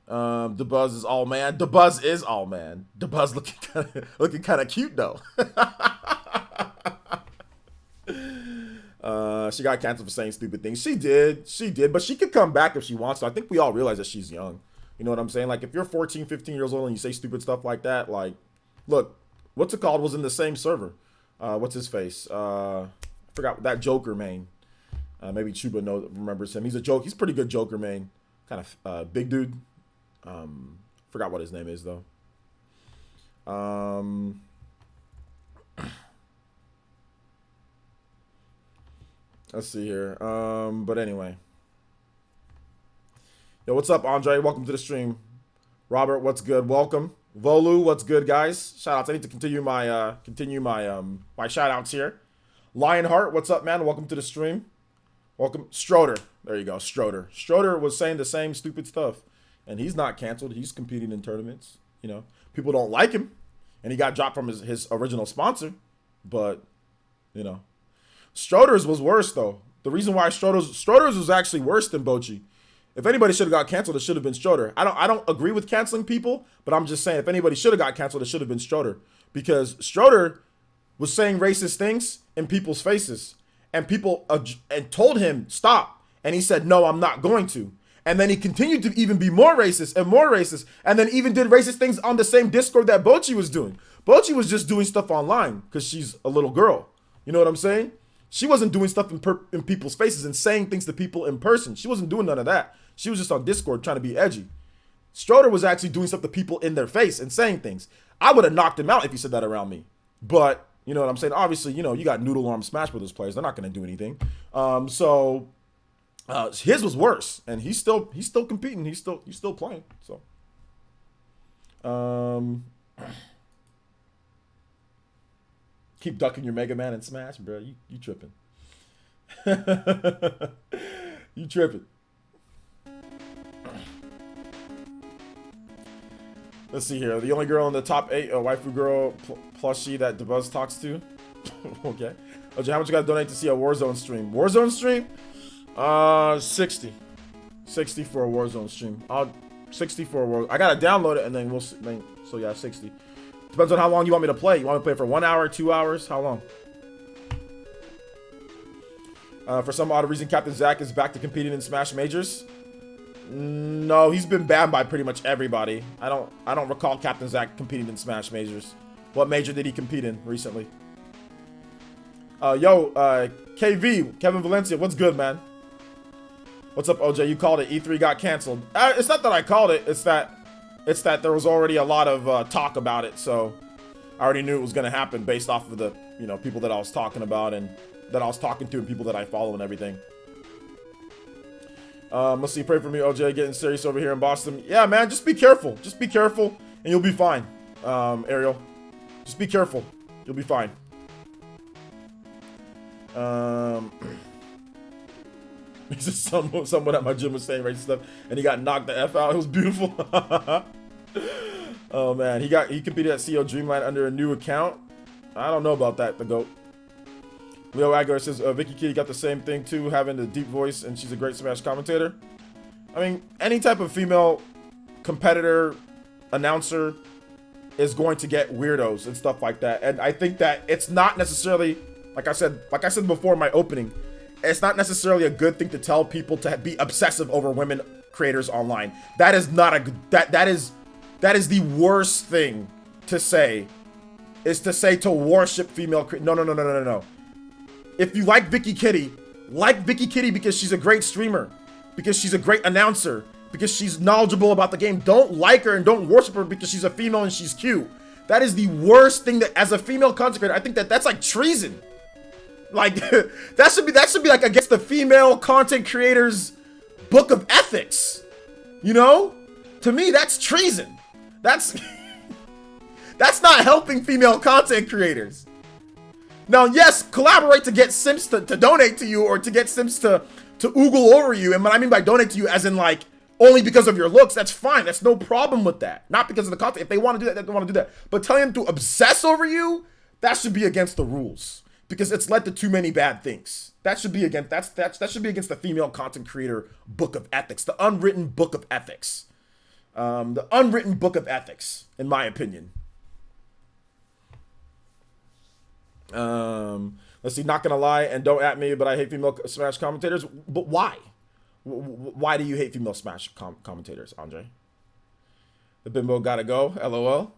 The Buzz is all man. The Buzz is all man. The Buzz looking kind of cute though. She got canceled for saying stupid things. She did, but she could come back if she wants to. I think we all realize that she's young. You know what I'm saying? Like, if you're 14, 15 years old and you say stupid stuff like that, like, look, what's it called was in the same server. What's his face? I forgot that Joker main. Maybe Chuba remembers him. He's a joke. He's pretty good Joker main. Kind of big dude. Forgot what his name is though. Let's see here. But anyway. Yo, what's up, Andre? Welcome to the stream. Robert, what's good? Welcome. Volu, what's good, guys? Shout outs. I need to continue my my shout outs here. Lionheart, what's up, man? Welcome to the stream. Welcome. Stroder. There you go. Stroder. Stroder was saying the same stupid stuff. And he's not canceled. He's competing in tournaments. You know, people don't like him. And he got dropped from his original sponsor. But, you know. Stroder's was worse, though. The reason why Stroder's was actually worse than Bochi. If anybody should have got canceled, it should have been Stroder. I don't agree with canceling people, but I'm just saying if anybody should have got canceled, it should have been Stroder. Because Stroder was saying racist things in people's faces. And people and told him, stop. And he said, no, I'm not going to. And then he continued to even be more racist and more racist. And then even did racist things on the same Discord that Bochi was doing. Bochi was just doing stuff online because she's a little girl. You know what I'm saying? She wasn't doing stuff in people's faces and saying things to people in person. She wasn't doing none of that. She was just on Discord trying to be edgy. Stroder was actually doing stuff to people in their face and saying things. I would have knocked him out if he said that around me. But, you know what I'm saying? Obviously, you know, you got noodle arm Smash Brothers players. They're not going to do anything. His was worse. And he's still competing. He's still playing. So, keep ducking your Mega Man and Smash, bro. You tripping. You tripping. Let's see here. The only girl in the top 8, a waifu girl plushie that DeBuzz talks to. Okay. OJ, how much you gotta donate to see a Warzone stream? Warzone stream? 60. 60 for a Warzone stream. 60 for a Warzone. I gotta download it and then we'll see. So yeah, 60. Depends on how long you want me to play. You want me to play for 1 hour, 2 hours? How long? For some odd reason, Captain Zack is back to competing in Smash Majors. No, he's been banned by pretty much everybody. I don't recall Captain Zack competing in Smash Majors. What major did he compete in recently? KV, Kevin Valencia, what's good, man? What's up, OJ? You called it. E3 got canceled. It's not that I called it. It's that there was already a lot of talk about it, so I already knew it was gonna happen based off of the people that I was talking about and that I was talking to and people that I follow and everything. Let's see. Pray for me, OJ. Getting serious over here in Boston. Yeah, man. Just be careful. Just be careful, and you'll be fine. Ariel, just be careful. You'll be fine. He's just someone at my gym was saying racist stuff, and he got knocked the F out. It was beautiful. Oh man, he competed at CO Dreamland under a new account. I don't know about that. The GOAT. Leo Aguilar says, Vicky Kitty got the same thing too, having the deep voice, and she's a great Smash commentator. I mean, any type of female competitor, announcer is going to get weirdos and stuff like that. And I think that it's not necessarily, like I said before in my opening, it's not necessarily a good thing to tell people to be obsessive over women creators online. That is not a good, that is the worst thing to say, is to say to worship female no. If you like Vicky Kitty because she's a great streamer, because she's a great announcer, because she's knowledgeable about the game. Don't like her and don't worship her because she's a female and she's cute. That is the worst thing that, as a female content creator, I think that's like treason. Like, that should be like against the female content creators' book of ethics. You know? To me, that's treason. That's not helping female content creators. Now, yes, collaborate to get simps to donate to you, or to get simps to oogle over you. And what I mean by donate to you, as in like only because of your looks, that's fine. That's no problem with that. Not because of the content. If they want to do that, they want to do that. But telling them to obsess over you, that should be against the rules, because it's led to too many bad things. That should be against that should be against the female content creator book of ethics, the unwritten book of ethics, the unwritten book of ethics, in my opinion. Let's see. Not gonna lie, and don't at me, but I hate female Smash commentators. But why? Why do you hate female Smash commentators, Andre? The bimbo gotta go. LOL.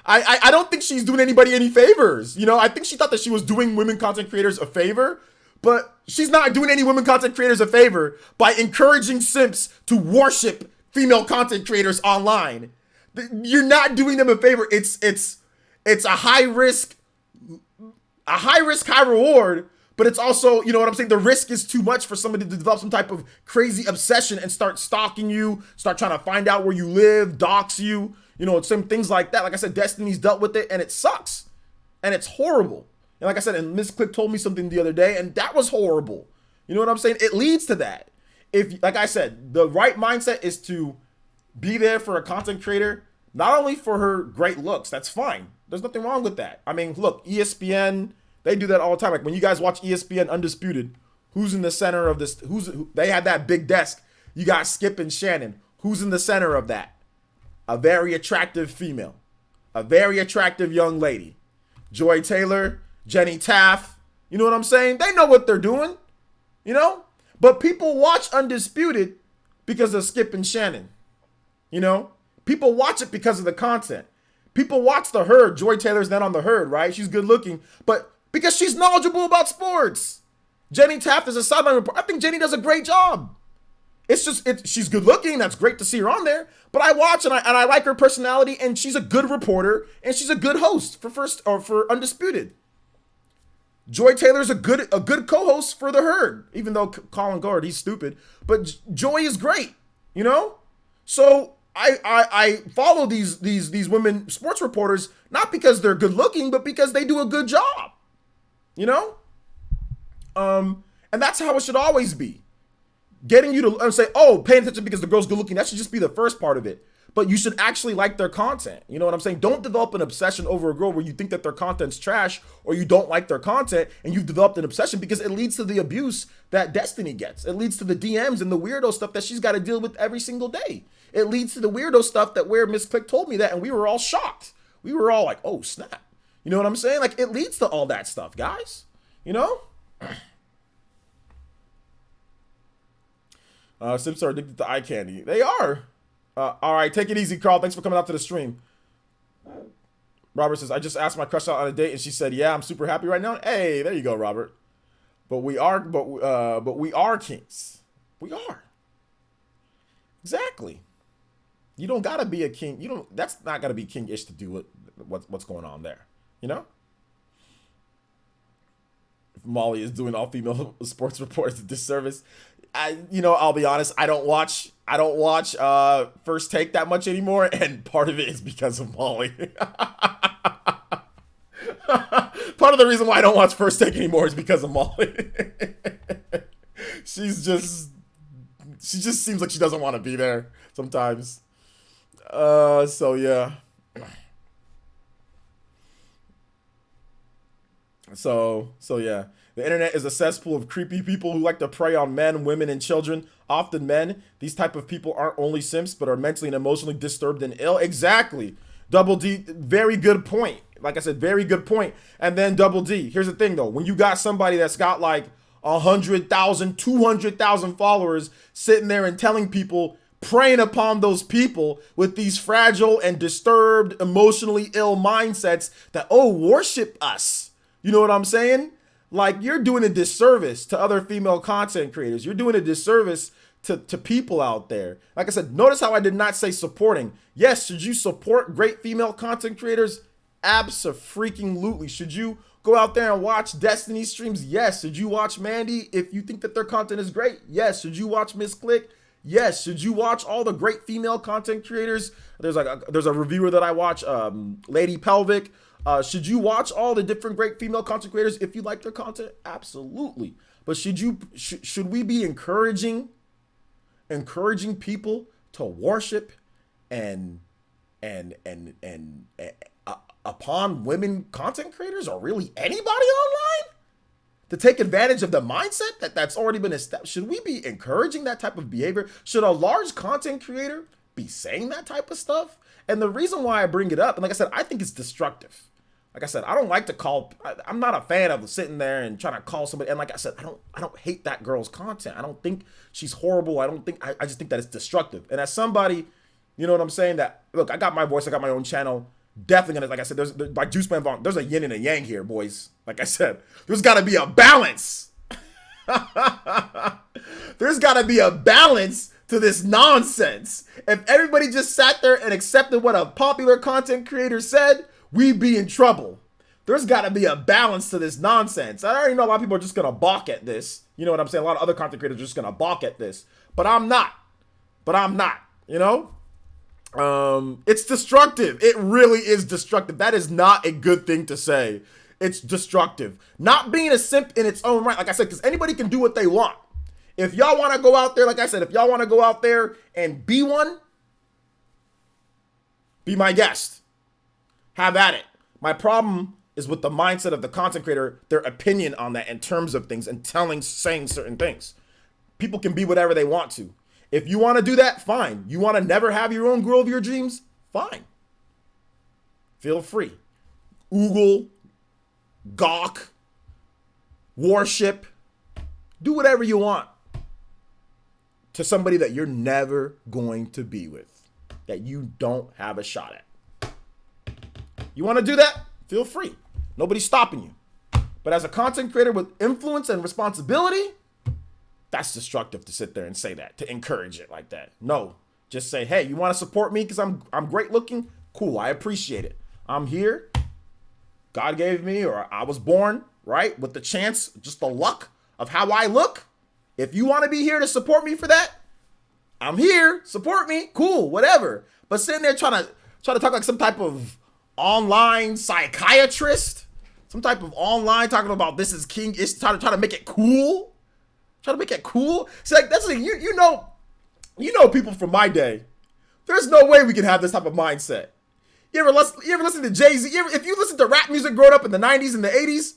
I don't think she's doing anybody any favors. You know, I think she thought that she was doing women content creators a favor, but she's not doing any women content creators a favor by encouraging simps to worship female content creators online. You're not doing them a favor. It's a high risk, high reward, but it's also, you know what I'm saying? The risk is too much for somebody to develop some type of crazy obsession and start stalking you, start trying to find out where you live, dox you, you know, some things like that. Like I said, Destiny's dealt with it, and it sucks, and it's horrible. And like I said, and Miss Click told me something the other day, and that was horrible. You know what I'm saying? It leads to that. If, like I said, the right mindset is to be there for a content creator, not only for her great looks, that's fine. There's nothing wrong with that. I mean, look, ESPN, they do that all the time. Like when you guys watch ESPN Undisputed, who's in the center of this? They had that big desk. You got Skip and Shannon. Who's in the center of that? A very attractive female. A very attractive young lady. Joy Taylor, Jenny Taft. You know what I'm saying? They know what they're doing. You know? But people watch Undisputed because of Skip and Shannon. You know, people watch it because of the content. People watch The Herd. Joy Taylor's then on The Herd, right? She's good looking, but because she's knowledgeable about sports. Jenny Taft is a sideline reporter. I think Jenny does a great job. It's just, she's good looking. That's great to see her on there. But I watch and I like her personality, and she's a good reporter, and she's a good host for Undisputed. Joy Taylor's a good co-host for The Herd, even though Colin Gard, he's stupid. But Joy is great, you know? So I follow these women sports reporters not because they're good looking, but because they do a good job, you know? And that's how it should always be. Getting you to say, oh, paying attention because the girl's good looking, that should just be the first part of it. But you should actually like their content. You know what I'm saying? Don't develop an obsession over a girl where you think that their content's trash or you don't like their content and you've developed an obsession, because it leads to the abuse that Destiny gets. It leads to the DMs and the weirdo stuff that she's got to deal with every single day. It leads to the weirdo stuff that where Miss Click told me that, and we were all shocked. We were all like, oh, snap. You know what I'm saying? Like, it leads to all that stuff, guys. You know? Simps are addicted to eye candy. They are. All right, take it easy, Carl. Thanks for coming out to the stream. Robert says, I just asked my crush out on a date and she said, yeah, I'm super happy right now. Hey, there you go, Robert. But we are kings. We are. Exactly. You don't gotta be a king. That's not gotta be king-ish to do what's going on there. You know? If Molly is doing all female sports reports a disservice. I'll be honest, I don't watch First Take that much anymore, and part of it is because of Molly. Part of the reason why I don't watch First Take anymore is because of Molly. She just seems like she doesn't want to be there sometimes. So yeah. So yeah. The internet is a cesspool of creepy people who like to prey on men, women, and children. Often men. These type of people aren't only simps, but are mentally and emotionally disturbed and ill. Exactly. Double D, very good point. Like I said, very good point. And then Double D, here's the thing though. When you got somebody that's got like 100,000, 200,000 followers sitting there and telling people, preying upon those people with these fragile and disturbed, emotionally ill mindsets that, oh, worship us. You know what I'm saying? Like, you're doing a disservice to other female content creators. You're doing a disservice to people out there. Like I said, notice how I did not say supporting. Yes, should you support great female content creators? Abso-freaking-lutely. Should you go out there and watch Destiny streams? Yes. Should you watch Mandy if you think that their content is great? Yes. Should you watch Miss Click? Yes. Should you watch all the great female content creators? There's a reviewer that I watch, Lady Pelvic. Should you watch all the different great female content creators if you like their content? Absolutely. But should we be encouraging people to worship and upon women content creators, or really anybody online, to take advantage of the mindset that's already been established? Should we be encouraging that type of behavior? Should a large content creator be saying that type of stuff? And the reason why I bring it up, and like I said, I think it's destructive. Like I said, I don't like to call, I'm not a fan of sitting there and trying to call somebody. And like I said, I don't hate that girl's content. I don't think she's horrible. I just think that it's destructive. And as somebody, you know what I'm saying, that, look, I got my voice, I got my own channel. Definitely gonna, like I said, there's by Juice Man Vaughn, there's a yin and a yang here, boys. Like I said, there's gotta be a balance. There's gotta be a balance to this nonsense. If everybody just sat there and accepted what a popular content creator said, we'd be in trouble. There's got to be a balance to this nonsense. I already know a lot of people are just going to balk at this. You know what I'm saying? A lot of other content creators are just going to balk at this. But I'm not. You know? It's destructive. It really is destructive. That is not a good thing to say. It's destructive. Not being a simp in its own right. Like I said, because anybody can do what they want. If y'all want to go out there, like I said, if y'all want to go out there and be one, be my guest. Have at it. My problem is with the mindset of the content creator, their opinion on that in terms of things and saying certain things. People can be whatever they want to. If you want to do that, fine. You want to never have your own girl of your dreams? Fine. Feel free. Oogle, gawk, worship, do whatever you want. to somebody that you're never going to be with, that you don't have a shot at. You want to do that? Feel free. Nobody's stopping you. But as a content creator with influence and responsibility, that's destructive to sit there and say that, to encourage it like that. No, just say, hey, you want to support me because I'm great looking? Cool, I appreciate it. I'm here. God gave me, or I was born, right, with the chance, just the luck of how I look. If you want to be here to support me for that, I'm here. Support me. Cool, whatever. But sitting there trying to talk like some type of online psychiatrist, some type of online talking about this is king, it's trying to make it cool. Trying to make it cool. See, like that's the thing. You know people from my day. There's no way we can have this type of mindset. You ever listen to Jay-Z? If you listen to rap music growing up in the 90s and the 80s,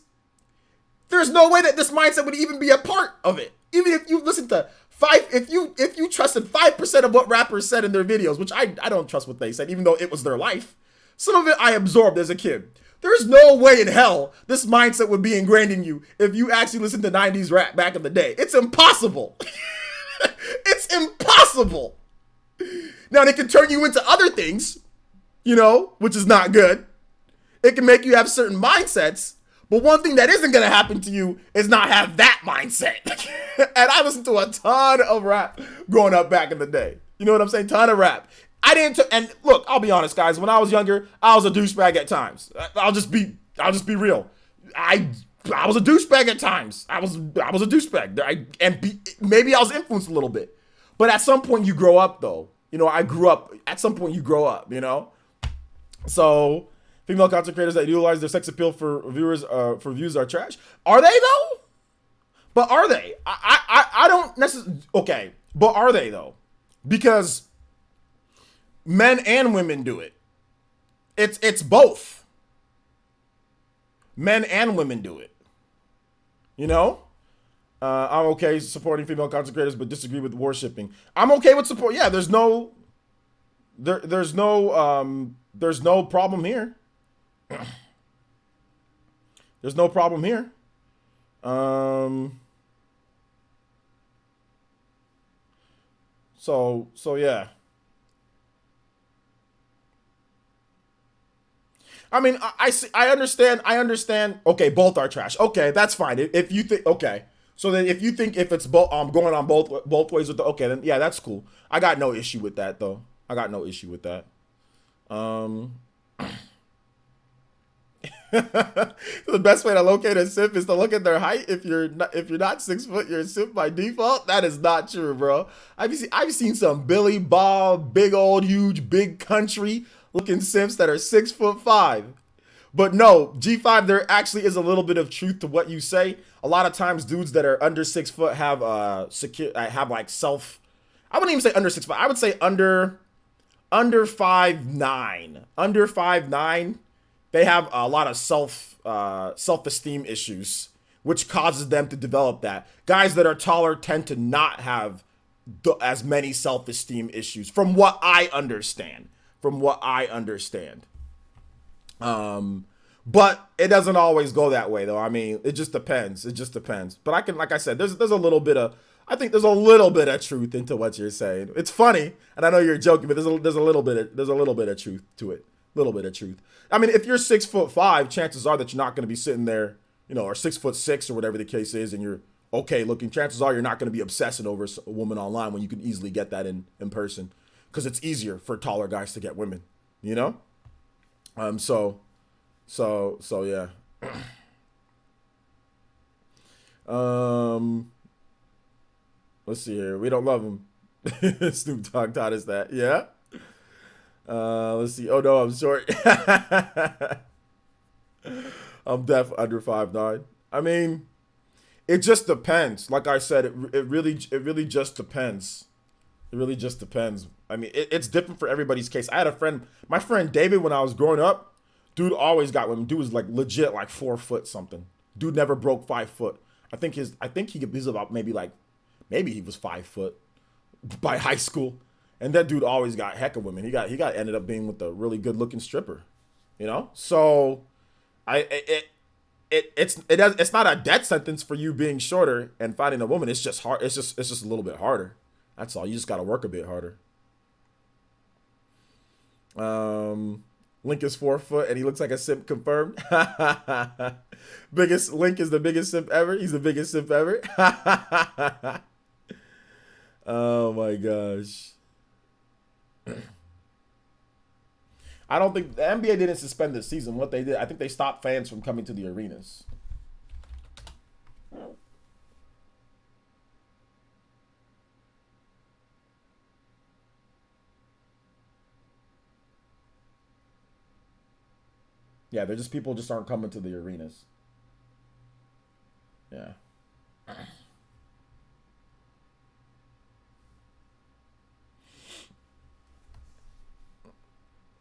there's no way that this mindset would even be a part of it. Even if you listen to if you trusted 5% of what rappers said in their videos, which I don't trust what they said, even though it was their life. Some of it I absorbed as a kid. There's no way in hell this mindset would be ingrained in you if you actually listened to 90s rap back in the day. It's impossible. It's impossible. Now, they can turn you into other things, which is not good. It can make you have certain mindsets. But one thing that isn't going to happen to you is not have that mindset. And I listened to a ton of rap growing up back in the day. You know what I'm saying? Ton of rap. And look, I'll be honest, guys. When I was younger, I was a douchebag at times. I'll just be real. I was a douchebag at times. I was a douchebag. Maybe I was influenced a little bit. But at some point you grow up, though. I grew up. At some point you grow up. So female content creators that utilize their sex appeal for views are trash. Are they though? But are they? I don't necessarily. Okay, but are they though? Because men and women do it. It's both. Men and women do it. I'm okay supporting female content creators, but disagree with worshiping. I'm okay with support. Yeah, there's no problem here. There's no problem here. So yeah. I mean, I understand. Okay, both are trash. Okay, that's fine. If you think, okay. So then if you think if it's both, going on both ways with okay, then yeah, that's cool. I got no issue with that though. I got no issue with that. The best way to locate a simp is to look at their height. If you're not 6 foot, you're a simp by default. That is not true, bro. I've seen some Billy Bob, big old huge big country looking simps that are 6'5". But no, G5, there actually is a little bit of truth to what you say. A lot of times dudes that are under 6 foot have like self, I wouldn't even say under 6 foot. I would say under 5'9". Under 5'9", they have a lot of self-esteem issues, which causes them to develop that. Guys that are taller tend to not have as many self-esteem issues, from what I understand. But it doesn't always go that way, though. I mean, it just depends. But like I said, there's a little bit of, I think there's a little bit of truth into what you're saying. It's funny, and I know you're joking, but there's a little bit of truth to it. Little bit of truth. I mean, if you're 6'5", chances are that you're not going to be sitting there, or 6'6" or whatever the case is, and you're okay looking. Chances are you're not going to be obsessing over a woman online when you can easily get that in person, because it's easier for taller guys to get women. So yeah. Let's see here. We don't love him. Snoop Dogg taught us that. Yeah. Let's see. Oh no, I'm short. I'm deaf under 5'9". I mean, it just depends. Like I said, it really just depends. It really just depends. I mean, it's different for everybody's case. I had a friend, my friend David, when I was growing up, dude always got women. Dude was like legit like 4 foot something. Dude never broke 5 foot. I think he's about maybe he was 5 foot by high school. And that dude always got heck of women. He ended up being with a really good looking stripper, So it's not a death sentence for you being shorter and finding a woman. It's just hard. It's just a little bit harder. That's all. You just got to work a bit harder. Link is 4 foot and he looks like a simp confirmed. Biggest Link is the biggest simp ever. He's the biggest simp ever. Oh my gosh. I don't think the NBA didn't suspend this season. What they did, I think they stopped fans from coming to the arenas. Yeah, they're just people just aren't coming to the arenas. Yeah.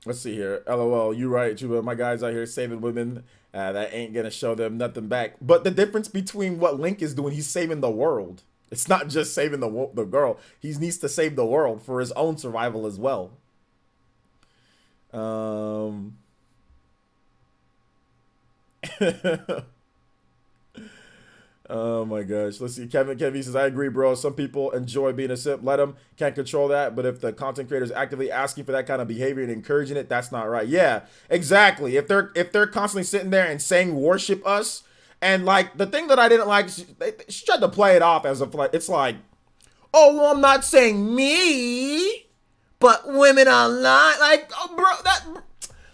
Let's see here. LOL, you right, Juba. My guys out here saving women. That ain't gonna show them nothing back. But the difference between what Link is doing, he's saving the world. It's not just saving the girl. He needs to save the world for his own survival as well. Oh my gosh. Let's see. Kevin says, I agree, bro. Some people enjoy being a simp. Let them. Can't control that. But if the content creator is actively asking for that kind of behavior and encouraging it, that's not right. Yeah, exactly. If they're constantly sitting there and saying worship us, and like the thing that I didn't like, she tried to play it off as if like it's like, oh, well, I'm not saying me, but women online. Like, oh, bro,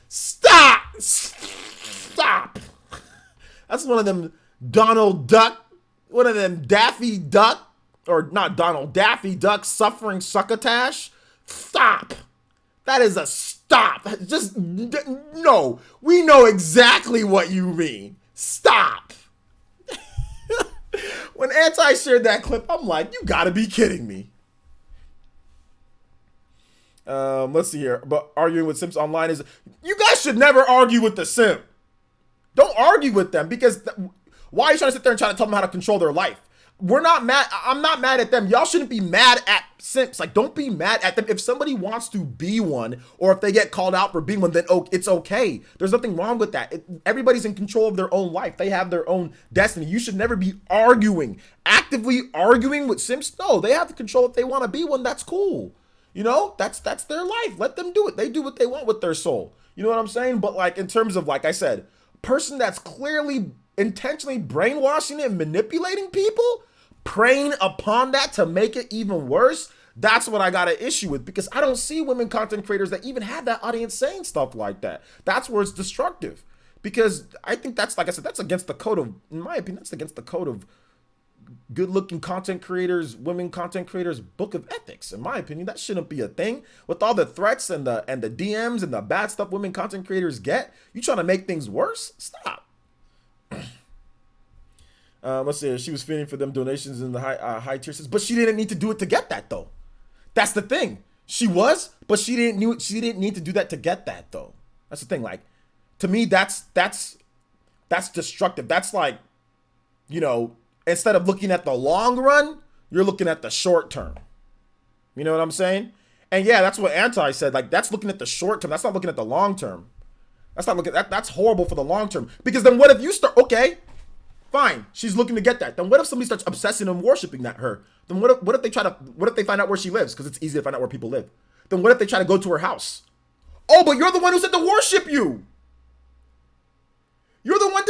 stop. That's one of them Donald Duck, one of them Daffy Duck, or not Donald, Daffy Duck suffering succotash. Stop. That is a stop. Just, no. We know exactly what you mean. Stop. When Anti shared that clip, I'm like, you gotta be kidding me. Let's see here. But arguing with simps online is, you guys should never argue with the simp. Don't argue with them because why are you trying to sit there and try to tell them how to control their life? We're not mad. I'm not mad at them. Y'all shouldn't be mad at simps. Like, don't be mad at them. If somebody wants to be one, or if they get called out for being one, then it's okay. There's nothing wrong with that. Everybody's in control of their own life. They have their own destiny. You should never be actively arguing with simps. No, they have the control. If they want to be one, that's cool. You know, that's their life. Let them do it. They do what they want with their soul. You know what I'm saying? But like, in terms of, like I said, person that's clearly intentionally brainwashing and manipulating people, preying upon that to make it even worse, that's what I got an issue with, because I don't see women content creators that even have that audience saying stuff like that. That's where it's destructive, because I think that's, like I said, that's against the code of, in my opinion, that's against the code of good-looking content creators, women content creators book of ethics. In my opinion, that shouldn't be a thing. With all the threats and the DMs and the bad stuff women content creators get, you trying to make things worse? Stop. Let's see. She was feeding for them donations in the high tier systems, but she didn't need to do it to get that though. That's the thing. She was, but she didn't need to do that to get that though. That's the thing. Like, to me, that's destructive. That's like, you know, instead of looking at the long run, you're looking at the short term. You know what I'm saying? And yeah, that's what Anti said. Like, that's looking at the short term. That's not looking at the long term. That's not looking at that's horrible for the long term. Because then what if you start, okay, fine, she's looking to get that. Then what if somebody starts obsessing and worshiping her? Then what if they find out where she lives? Because it's easy to find out where people live. Then what if they try to go to her house? Oh, but you're the one who said to worship you. You're the one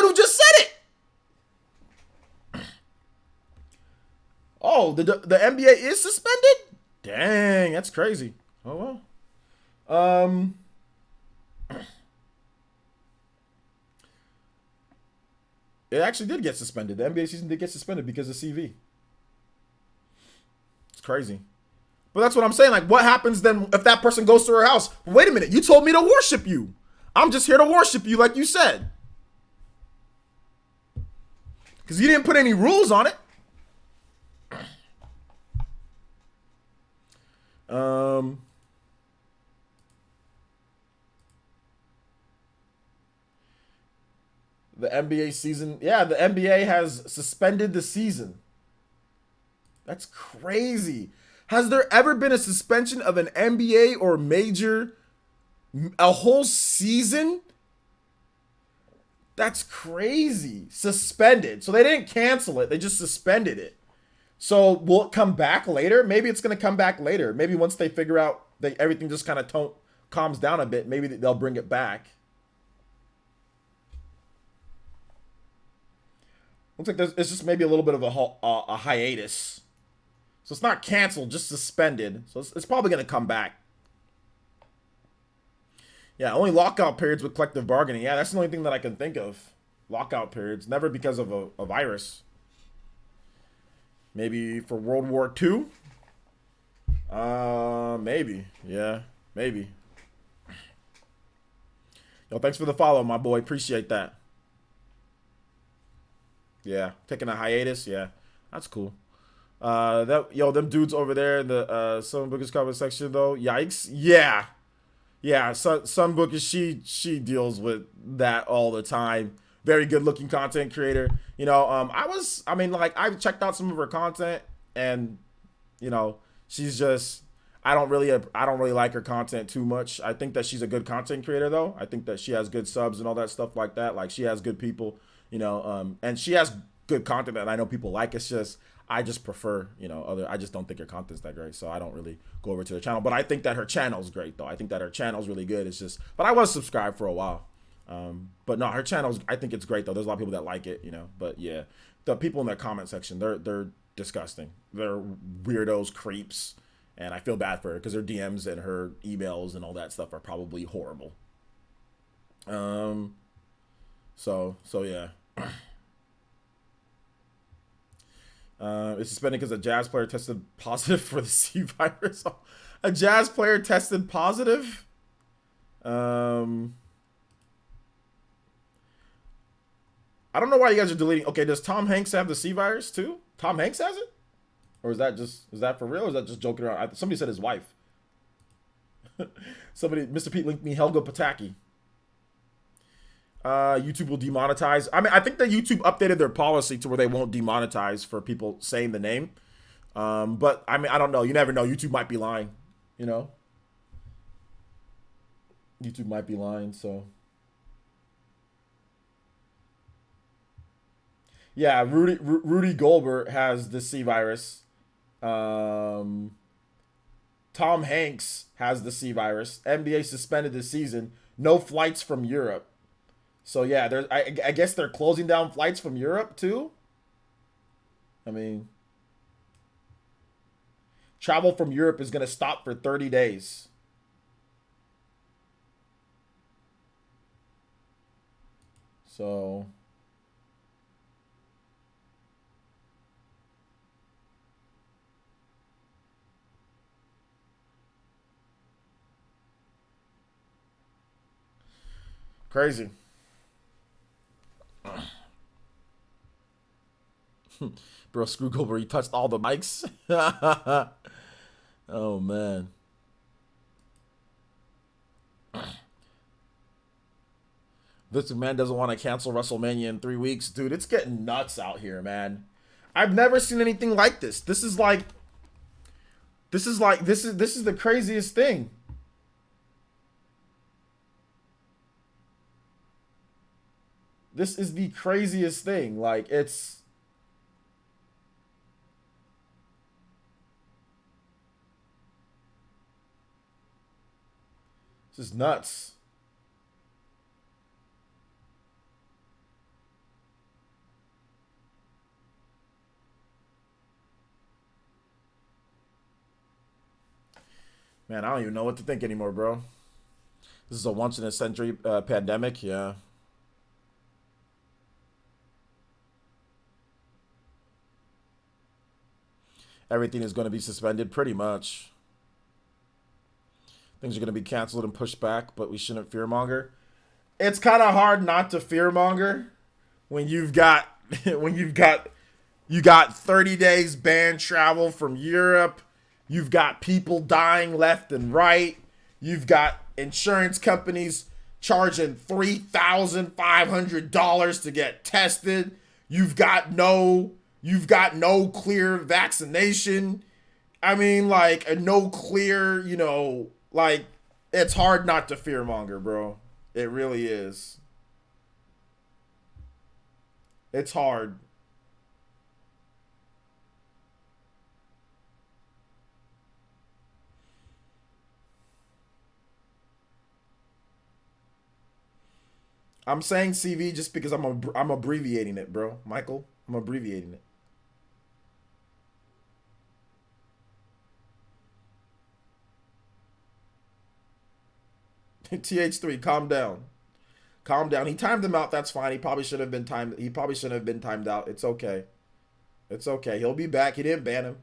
who just said it. Oh, the NBA is suspended? Dang, that's crazy. Oh well. It actually did get suspended. The NBA season did get suspended because of CV. It's crazy. But that's what I'm saying. Like, what happens then if that person goes to her house? Wait a minute, you told me to worship you. I'm just here to worship you, like you said. Because you didn't put any rules on it. The NBA season, yeah, the NBA has suspended the season. That's crazy. Has there ever been a suspension of an NBA or major, a whole season? That's crazy. Suspended. So they didn't cancel it. They just suspended it. So will it come back later? Maybe it's gonna come back later. Maybe once they figure out that everything just kind of calms down a bit, maybe they'll bring it back. Looks like it's just maybe a little bit of a hiatus. So it's not canceled, just suspended. So it's probably gonna come back. Yeah, only lockout periods with collective bargaining. Yeah, that's the only thing that I can think of. Lockout periods, never because of a virus. Maybe for World War II? Maybe. Yeah, maybe. Yo, thanks for the follow, my boy. Appreciate that. Yeah, taking a hiatus. Yeah, that's cool. Them dudes over there in the Sun Bookers comment section though. Yikes. Yeah, yeah. Sun Bookers, she deals with that all the time. Very good looking content creator. You know, I checked out some of her content, and you know, she's just. I don't really like her content too much. I think that she's a good content creator though. I think that she has good subs and all that stuff like that. Like she has good people, you know, and she has good content that I know people like. It's just I just prefer, you know, I just don't think her content's that great, so I don't really go over to her channel. But I think that her channel's great though. I think that her channel's really good. It's just, but I was subscribed for a while. But no, her channel's, I think it's great though. There's a lot of people that like it, you know. But yeah, the people in the comment section, they're disgusting. They're weirdos, creeps, and I feel bad for her because her DMs and her emails and all that stuff are probably horrible. So yeah. It's suspended because a jazz player tested positive for the C virus. A jazz player tested positive? I don't know why you guys are deleting. Okay, does Tom Hanks have the C virus too? Tom Hanks has it? Or is that for real? Or is that just joking around? Somebody said his wife. Mr. Pete linked me Helga Pataki. YouTube will demonetize. I mean, I think that YouTube updated their policy to where they won't demonetize for people saying the name. But I mean, I don't know. You never know. YouTube might be lying. You know, YouTube might be lying. So yeah, Rudy Goldberg has the C virus. Tom Hanks has the C virus. NBA suspended this season. No flights from Europe. So yeah, I guess they're closing down flights from Europe too. I mean, travel from Europe is going to stop for 30 days. So crazy. Bro, screw Goldberg, he touched all the mics. Oh man. Vince McMahon doesn't want to cancel WrestleMania in 3 weeks. Dude, it's getting nuts out here, man. I've never seen anything like this. This is the craziest thing. This is the craziest thing. Like, it's just nuts. Man, I don't even know what to think anymore, bro. This is a once-in-a-century pandemic, yeah. Everything is going to be suspended, pretty much. Things are going to be canceled and pushed back, but we shouldn't fearmonger. It's kind of hard not to fearmonger when you've got you got 30 days banned travel from Europe. You've got people dying left and right. You've got insurance companies charging $3,500 to get tested. You've got no clear vaccination. I mean, like, a no clear, you know, like, it's hard not to fearmonger, bro. It really is. It's hard. I'm saying CV just because I'm abbreviating it, bro. Michael, I'm abbreviating it. TH3, calm down. Calm down. He timed him out. That's fine. He probably should have been timed. He probably shouldn't have been timed out. It's okay. It's okay. He'll be back. He didn't ban him.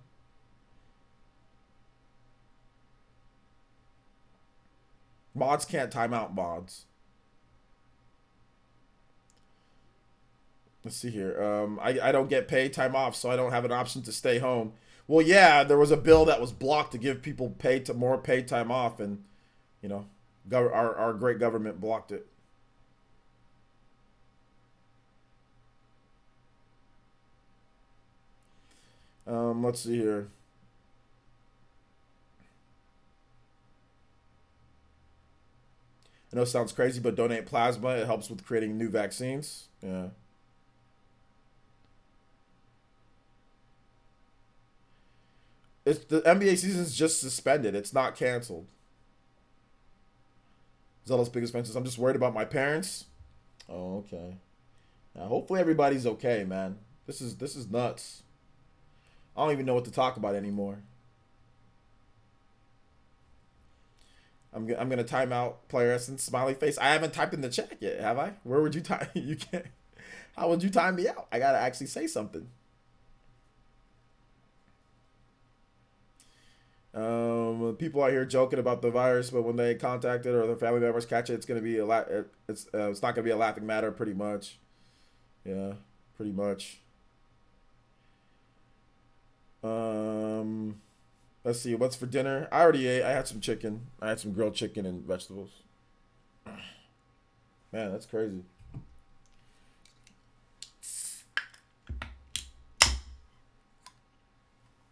Mods can't time out mods. Let's see here. I don't get paid time off, so I don't have an option to stay home. Well, yeah, there was a bill that was blocked to give people more paid time off, and you know, our great government blocked it. Let's see here. I know it sounds crazy, but donate plasma. It helps with creating new vaccines. Yeah. It's the NBA season's just suspended. It's not canceled. Zealous biggest fences. I'm just worried about my parents. Oh, okay. Now, hopefully everybody's okay, man. This is nuts. I don't even know what to talk about anymore. I'm gonna time out player essence smiley face. I haven't typed in the chat yet, have I? Where would you time? You can't. How would you time me out? I gotta actually say something. People out here joking about the virus, but when they contact it or their family members catch it, it's gonna be a lot. It's not gonna be a laughing matter, pretty much. Yeah, pretty much. Um, let's see. What's for dinner? I already ate. I had some chicken. I had some grilled chicken and vegetables. Man, that's crazy.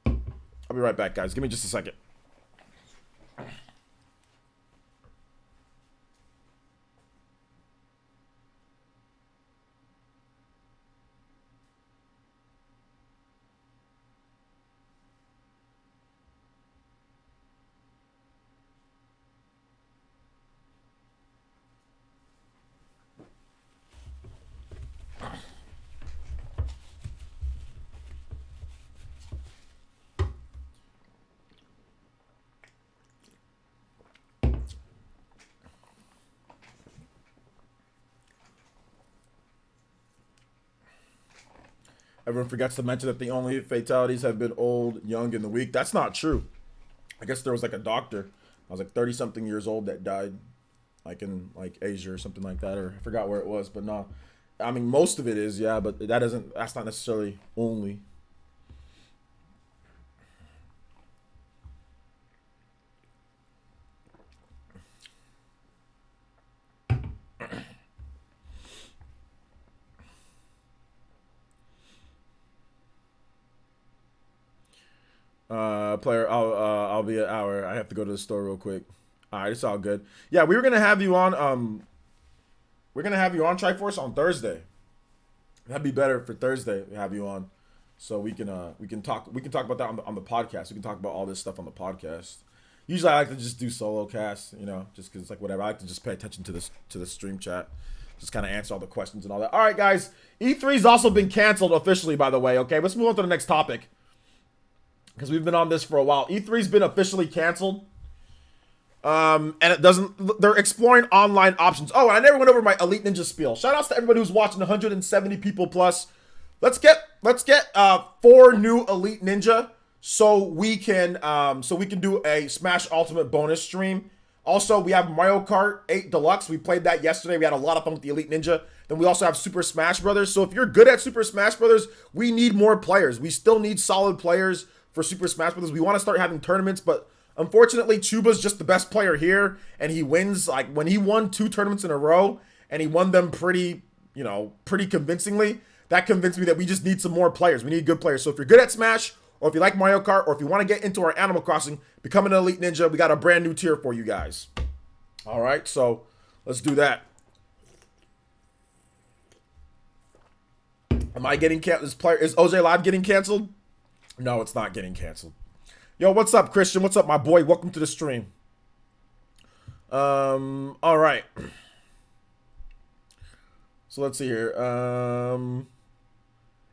I'll be right back, guys. Give me just a second. Everyone forgets to mention that the only fatalities have been old, young, and the weak. That's not true. I guess there was like a doctor. I was like 30 something years old that died, like in like Asia or something like that, or I forgot where it was. But no, I mean most of it is, yeah, but that doesn't. That's not necessarily only. Player, I'll be an hour. I have to go to the store real quick. All right, it's all good. Yeah, we were gonna have you on. We're gonna have you on Triforce on Thursday. That'd be better for Thursday to have you on, so we can talk about that on the podcast. We can talk about all this stuff on the podcast. Usually, I like to just do solo casts, just because like whatever. I like to just pay attention to the stream chat, just kind of answer all the questions and all that. All right, guys. E3's also been canceled officially, by the way. Okay, let's move on to the next topic because we've been on this for a while. E3's been officially canceled. And it doesn't. They're exploring online options. Oh, I never went over my Elite Ninja spiel. Shout outs to everybody who's watching. 170 people plus. Let's get 4 new Elite Ninja so we can do a Smash Ultimate bonus stream. Also, we have Mario Kart 8 Deluxe. We played that yesterday. We had a lot of fun with the Elite Ninja. Then we also have Super Smash Brothers. So if you're good at Super Smash Brothers, we need more players. We still need solid players for Super Smash Brothers. We want to start having tournaments, but unfortunately, Chuba's just the best player here, and he wins. Like when he won 2 tournaments in a row, and he won them pretty convincingly. That convinced me that we just need some more players. We need good players. So if you're good at Smash, or if you like Mario Kart, or if you want to get into our Animal Crossing, become an Elite Ninja, we got a brand new tier for you guys. All right, so let's do that. Am I getting canceled? Is OJ Live getting canceled? No, it's not getting canceled. Yo, what's up, Christian? What's up, my boy? Welcome to the stream. All right. So let's see here.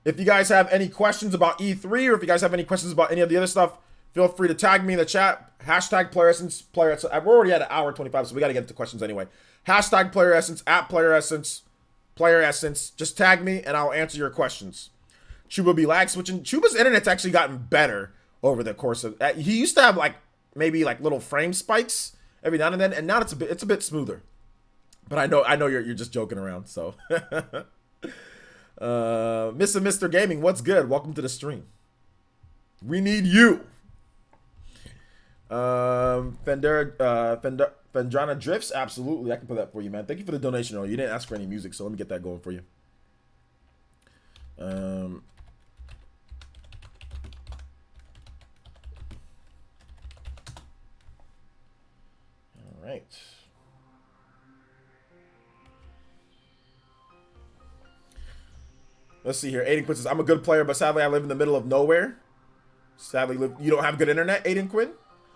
If you guys have any questions about E3, or if you guys have any questions about any of the other stuff, feel free to tag me in the chat. Hashtag Player Essence. We're already at an hour 25, so we got to get into questions anyway. Hashtag Player Essence, at Player Essence, Player Essence. Just tag me and I'll answer your questions. Chuba be lag switching. Chuba's internet's actually gotten better over the course of. He used to have like maybe like little frame spikes every now and then, and now it's a bit smoother. But I know you're just joking around. So, Mr. Gaming, what's good? Welcome to the stream. We need you. Fendrana Drifts, absolutely. I can put that for you, man. Thank you for the donation. You didn't ask for any music, so let me get that going for you. All right. Let's see here. Aiden Quinn says, I'm a good player, but sadly I live in the middle of nowhere. Sadly, you don't have good internet, Aiden Quinn.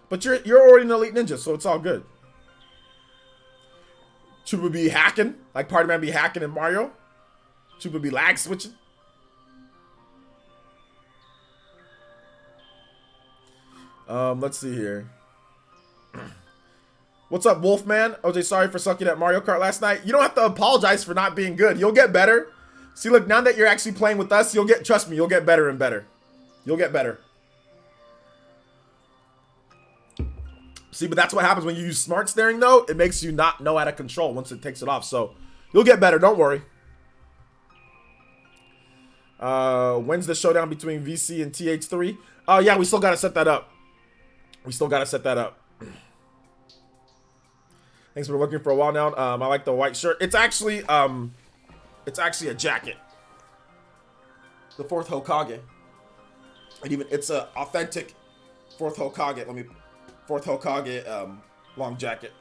But you're already an elite ninja, so it's all good. Chuba be hacking, like Party Man be hacking in Mario. Chuba be lag switching. Let's see here. What's up, Wolfman? OJ, sorry for sucking at Mario Kart last night. You don't have to apologize for not being good. You'll get better. See, look, now that you're actually playing with us, trust me, you'll get better and better. You'll get better. See, but that's what happens when you use smart steering, though. It makes you not know how to control once it takes it off. So you'll get better. Don't worry. When's the showdown between VC and TH3? Oh, yeah, we still got to set that up. Thanks for looking for a while now. I like the white shirt. It's actually a jacket. The fourth Hokage. And even it's a authentic fourth Hokage. Fourth Hokage long jacket.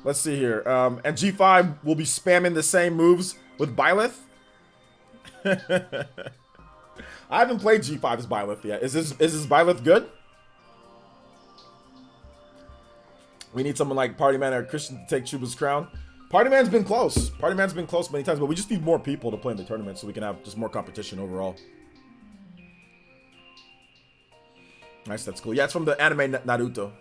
Let's see here. And G5 will be spamming the same moves with Byleth. I haven't played G5's Byleth yet. Is this Byleth good? We need someone like Party Man or Christian to take Chuba's crown. Party Man's been close. Party Man's been close many times, but we just need more people to play in the tournament so we can have just more competition overall. Nice, that's cool. Yeah, it's from the anime Naruto.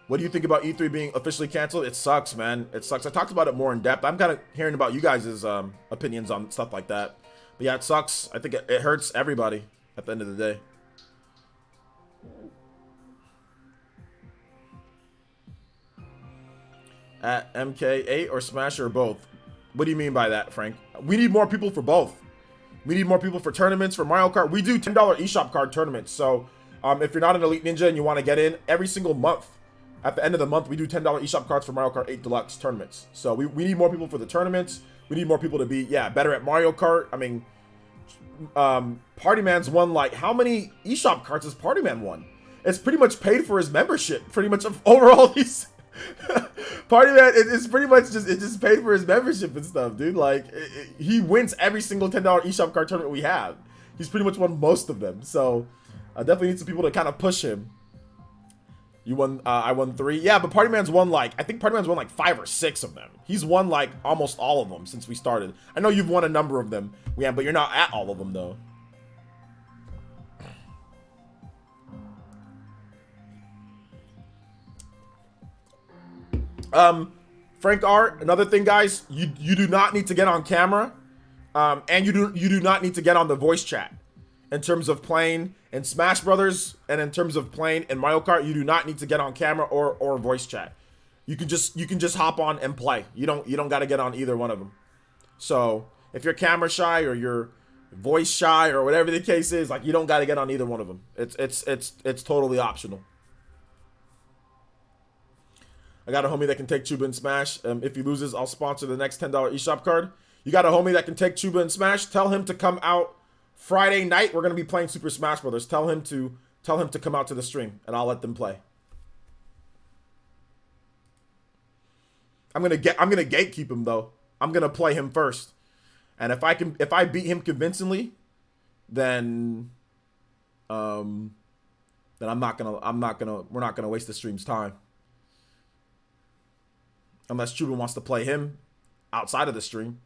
What do you think about E3 being officially canceled? It sucks, man. It sucks. I talked about it more in depth. I'm kind of hearing about you guys' opinions on stuff like that. But yeah, it sucks. I think it hurts everybody at the end of the day. At MK8 or Smash or both? What do you mean by that, Frank? We need more people for both. We need more people for tournaments, for Mario Kart. We do $10 eShop card tournaments. So if you're not an Elite Ninja and you want to get in, every single month, at the end of the month, we do $10 eShop cards for Mario Kart 8 Deluxe tournaments. So we need more people for the tournaments. We need more people to be, better at Mario Kart. I mean, Party Man's won, like, how many eShop cards has Party Man won? It's pretty much paid for his membership. Pretty much overall, he's... Party Man, it's pretty much just paid for his membership and stuff, dude. Like, he wins every single $10 eShop card tournament we have. He's pretty much won most of them. So, I definitely need some people to kind of push him. You won, I won 3. Yeah, but Party Man's won, like, I think Party Man's won, like, 5 or 6 of them. He's won, like, almost all of them since we started. I know you've won a number of them, but you're not at all of them, though. Frank R, another thing, guys, you do not need to get on camera, and you do not need to get on the voice chat. In terms of playing in Smash Brothers and in terms of playing in Mario Kart, you do not need to get on camera or voice chat. You can just hop on and play. You don't got to get on either one of them. So if you're camera shy or you're voice shy or whatever the case is, like, you don't got to get on either one of them. It's totally optional. I got a homie that can take Chuba and Smash. If he loses, I'll sponsor the next $10 eShop card. You got a homie that can take Chuba and Smash. Tell him to come out Friday night. We're gonna be playing Super Smash Brothers. Tell him to come out to the stream, and I'll let them play. I'm gonna gatekeep him though. I'm gonna play him first, and if I beat him convincingly, then then we're not gonna waste the stream's time. Unless Chuba wants to play him outside of the stream.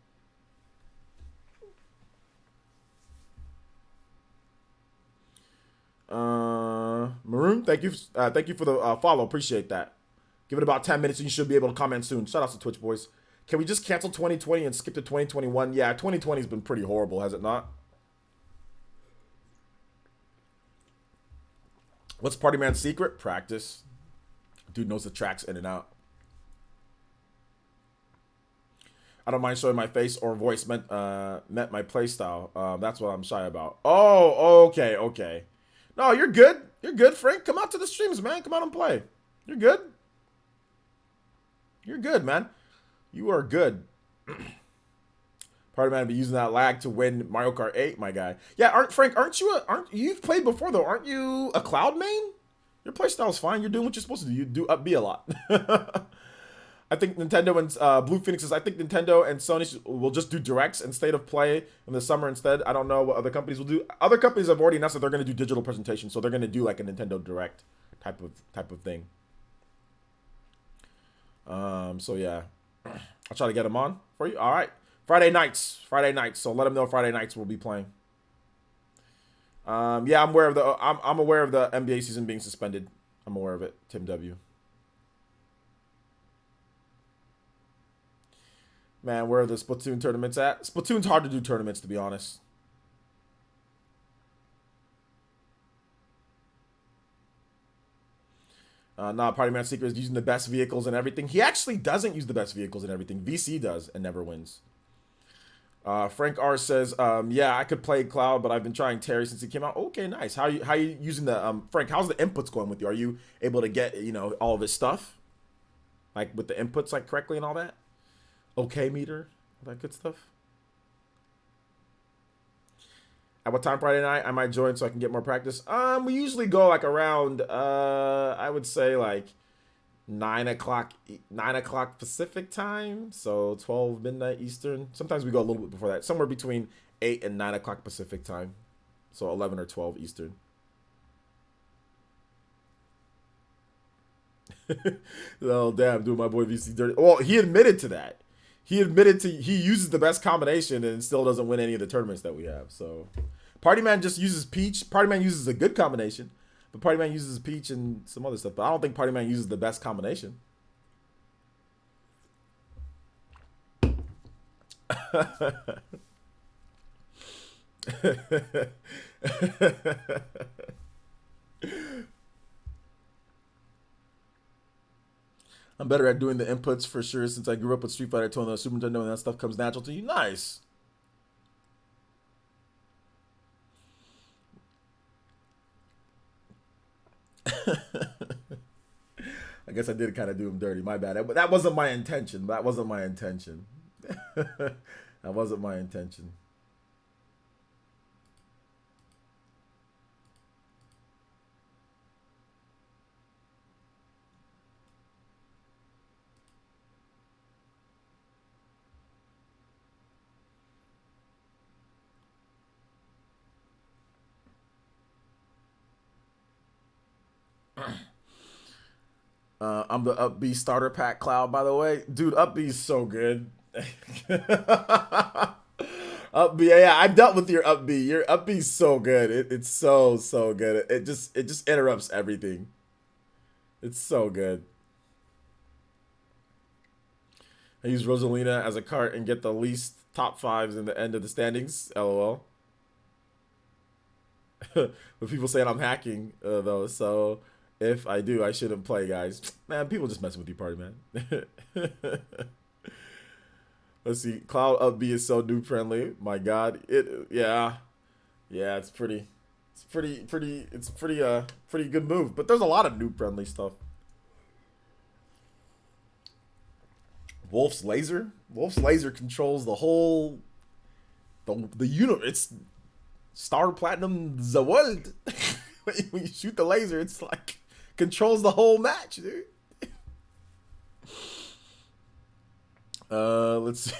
Maroon, thank you for the follow. Appreciate that. Give it about 10 minutes and you should be able to comment soon. Shout out to Twitch boys. Can we just cancel 2020 and skip to 2021? Yeah, 2020 has been pretty horrible, has it not? What's Party Man's secret? Practice. Dude knows the tracks in and out. I don't mind showing my face or voice met my playstyle. That's what I'm shy about. Oh, okay. No, you're good. You're good, Frank. Come out to the streams, man. Come out and play. You're good. You're good, man. You are good. Party Man be using that lag to win Mario Kart 8, my guy. Yeah, aren't you've played before though? Aren't you a Cloud main? Your playstyle's fine. You're doing what you're supposed to do. You do up B a lot. I think Nintendo and Blue Phoenix I think Nintendo and Sony will just do directs in state of play in the summer instead. I don't know what other companies will do. Other companies have already announced that they're going to do digital presentations, so they're going to do like a Nintendo Direct type of thing. So yeah, I'll try to get them on for you. All right, Friday nights. So let them know Friday nights we'll be playing. Yeah, I'm aware of the NBA season being suspended. I'm aware of it. Tim W. Man, where are the Splatoon tournaments at? Splatoon's hard to do tournaments, to be honest. Nah, Party Man Secret is using the best vehicles and everything. He actually doesn't use the best vehicles and everything. VC does and never wins. Frank R says, yeah, I could play Cloud, but I've been trying Terry since he came out. Okay, nice. How you using the Frank? How's the inputs going with you? Are you able to get all of his stuff, like with the inputs like correctly and all that? Okay meter, all that good stuff. At what time Friday night I might join so I can get more practice? We usually go like around I would say like 9 o'clock Pacific time, so 12 midnight Eastern. Sometimes we go a little bit before that, somewhere between 8 and 9 o'clock Pacific time, so 11 or 12 Eastern. Oh damn, dude, my boy VC dirty. Well, he admitted to that. He uses the best combination and still doesn't win any of the tournaments that we have. So Party Man just uses Peach. Party Man uses a good combination, but Party Man uses Peach and some other stuff. But I don't think Party Man uses the best combination. I'm better at doing the inputs for sure since I grew up with Street Fighter 2 and the Super Nintendo and that stuff comes natural to you. Nice. I guess I did kind of do him dirty. My bad. But that wasn't my intention. That wasn't my intention. I'm the Up B starter pack Cloud, by the way. Dude, Up B is so good. Up B, yeah, I've dealt with your Up B. Your Up B is so good. It's so good. It just interrupts everything. It's so good. I use Rosalina as a cart and get the least top fives in the end of the standings. LOL. But people saying I'm hacking though, so if I do, I shouldn't play, guys. Man, people just messing with you, Party Man. Let's see. Cloud Up B is so noob friendly. My God, yeah, it's pretty good move. But there's a lot of noob friendly stuff. Wolf's laser controls the whole the universe. It's Star Platinum the world. When you shoot the laser, it's like controls the whole match, dude. Let's see.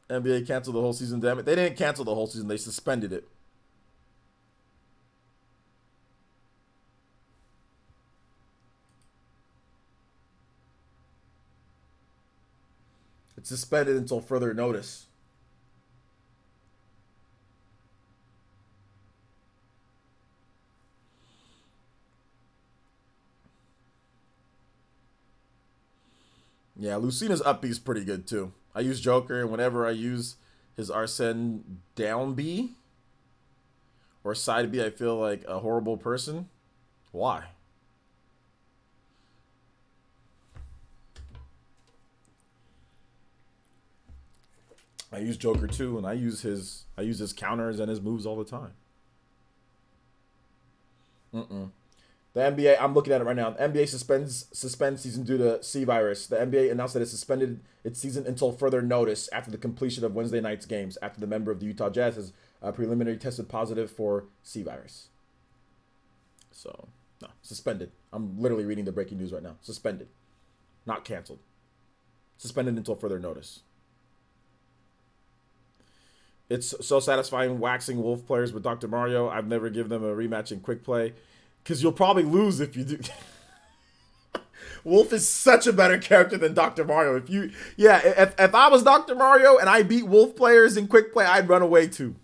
NBA canceled the whole season, damn it. They didn't cancel the whole season, they suspended it. It's suspended until further notice. Yeah, Lucina's up B is pretty good too. I use Joker, and whenever I use his Arsene down B or side B, I feel like a horrible person. Why? I use Joker too, and I use his counters and his moves all the time. The NBA, I'm looking at it right now. The NBA suspends season due to C virus. The NBA announced that it suspended its season until further notice after the completion of Wednesday night's games, after the member of the Utah Jazz has preliminary tested positive for C virus. So, no, suspended. I'm literally reading the breaking news right now. Suspended. Not canceled. Suspended until further notice. It's so satisfying waxing Wolf players with Dr. Mario. I've never given them a rematch in quick play. Because you'll probably lose if you do. Wolf is such a better character than Dr. Mario. If I was Dr. Mario and I beat Wolf players in quick play, I'd run away too.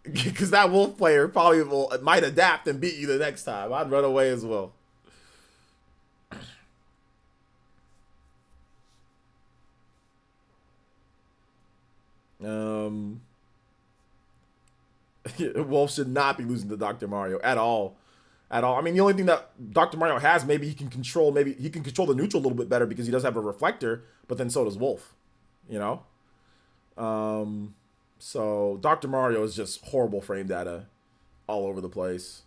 Because that Wolf player probably might adapt and beat you the next time. I'd run away as well. Wolf should not be losing to Dr. Mario at all. At all. I mean, the only thing that Dr. Mario has, maybe he can control the neutral a little bit better because he does have a reflector, but then so does Wolf. You know? So Dr. Mario is just horrible frame data all over the place.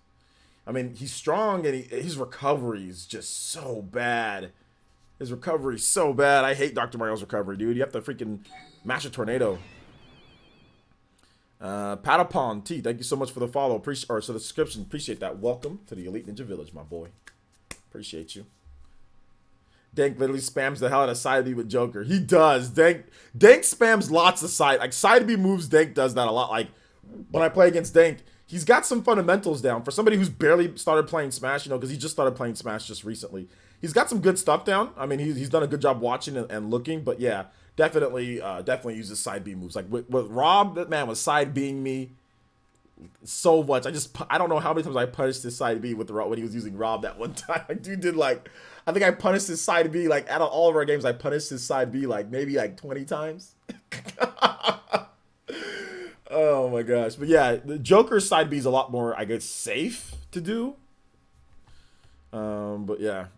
I mean, he's strong and his recovery is just so bad. His recovery is so bad. I hate Dr. Mario's recovery, dude. You have to freaking mash a tornado. Patapon T, thank you so much for the follow. The subscription. Appreciate that. Welcome to the Elite Ninja Village, my boy. Appreciate you. Dank literally spams the hell out of side B with Joker. He does. Dank spams lots of side B moves. Dank does that a lot. Like when I play against Dank, he's got some fundamentals down for somebody who's barely started playing Smash. You know, because he just started playing Smash just recently. He's got some good stuff down. I mean, he's done a good job watching and looking. But yeah. Definitely uses side B moves. Like with Rob, that man was side Bing me so much. I don't know how many times I punished his side B with Rob when he was using Rob that one time. Like, dude did I think I punished his side B out of all of our games. I punished his side B maybe 20 times. Oh my gosh! But yeah, the Joker's side B is a lot more, I guess, safe to do. But yeah.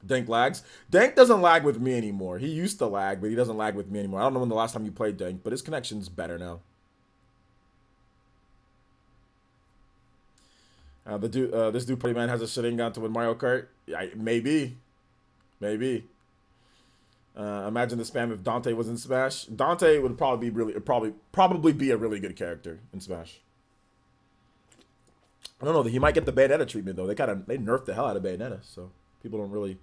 Dank lags. Dank doesn't lag with me anymore. He used to lag, but he doesn't lag with me anymore. I don't know when the last time you played Dank, but his connection's better now. This dude Putty Man has a Sharingan to win Mario Kart. Maybe. Imagine the spam if Dante was in Smash. Dante would probably be a really good character in Smash. I don't know. He might get the Bayonetta treatment though. They nerfed the hell out of Bayonetta, so people don't really.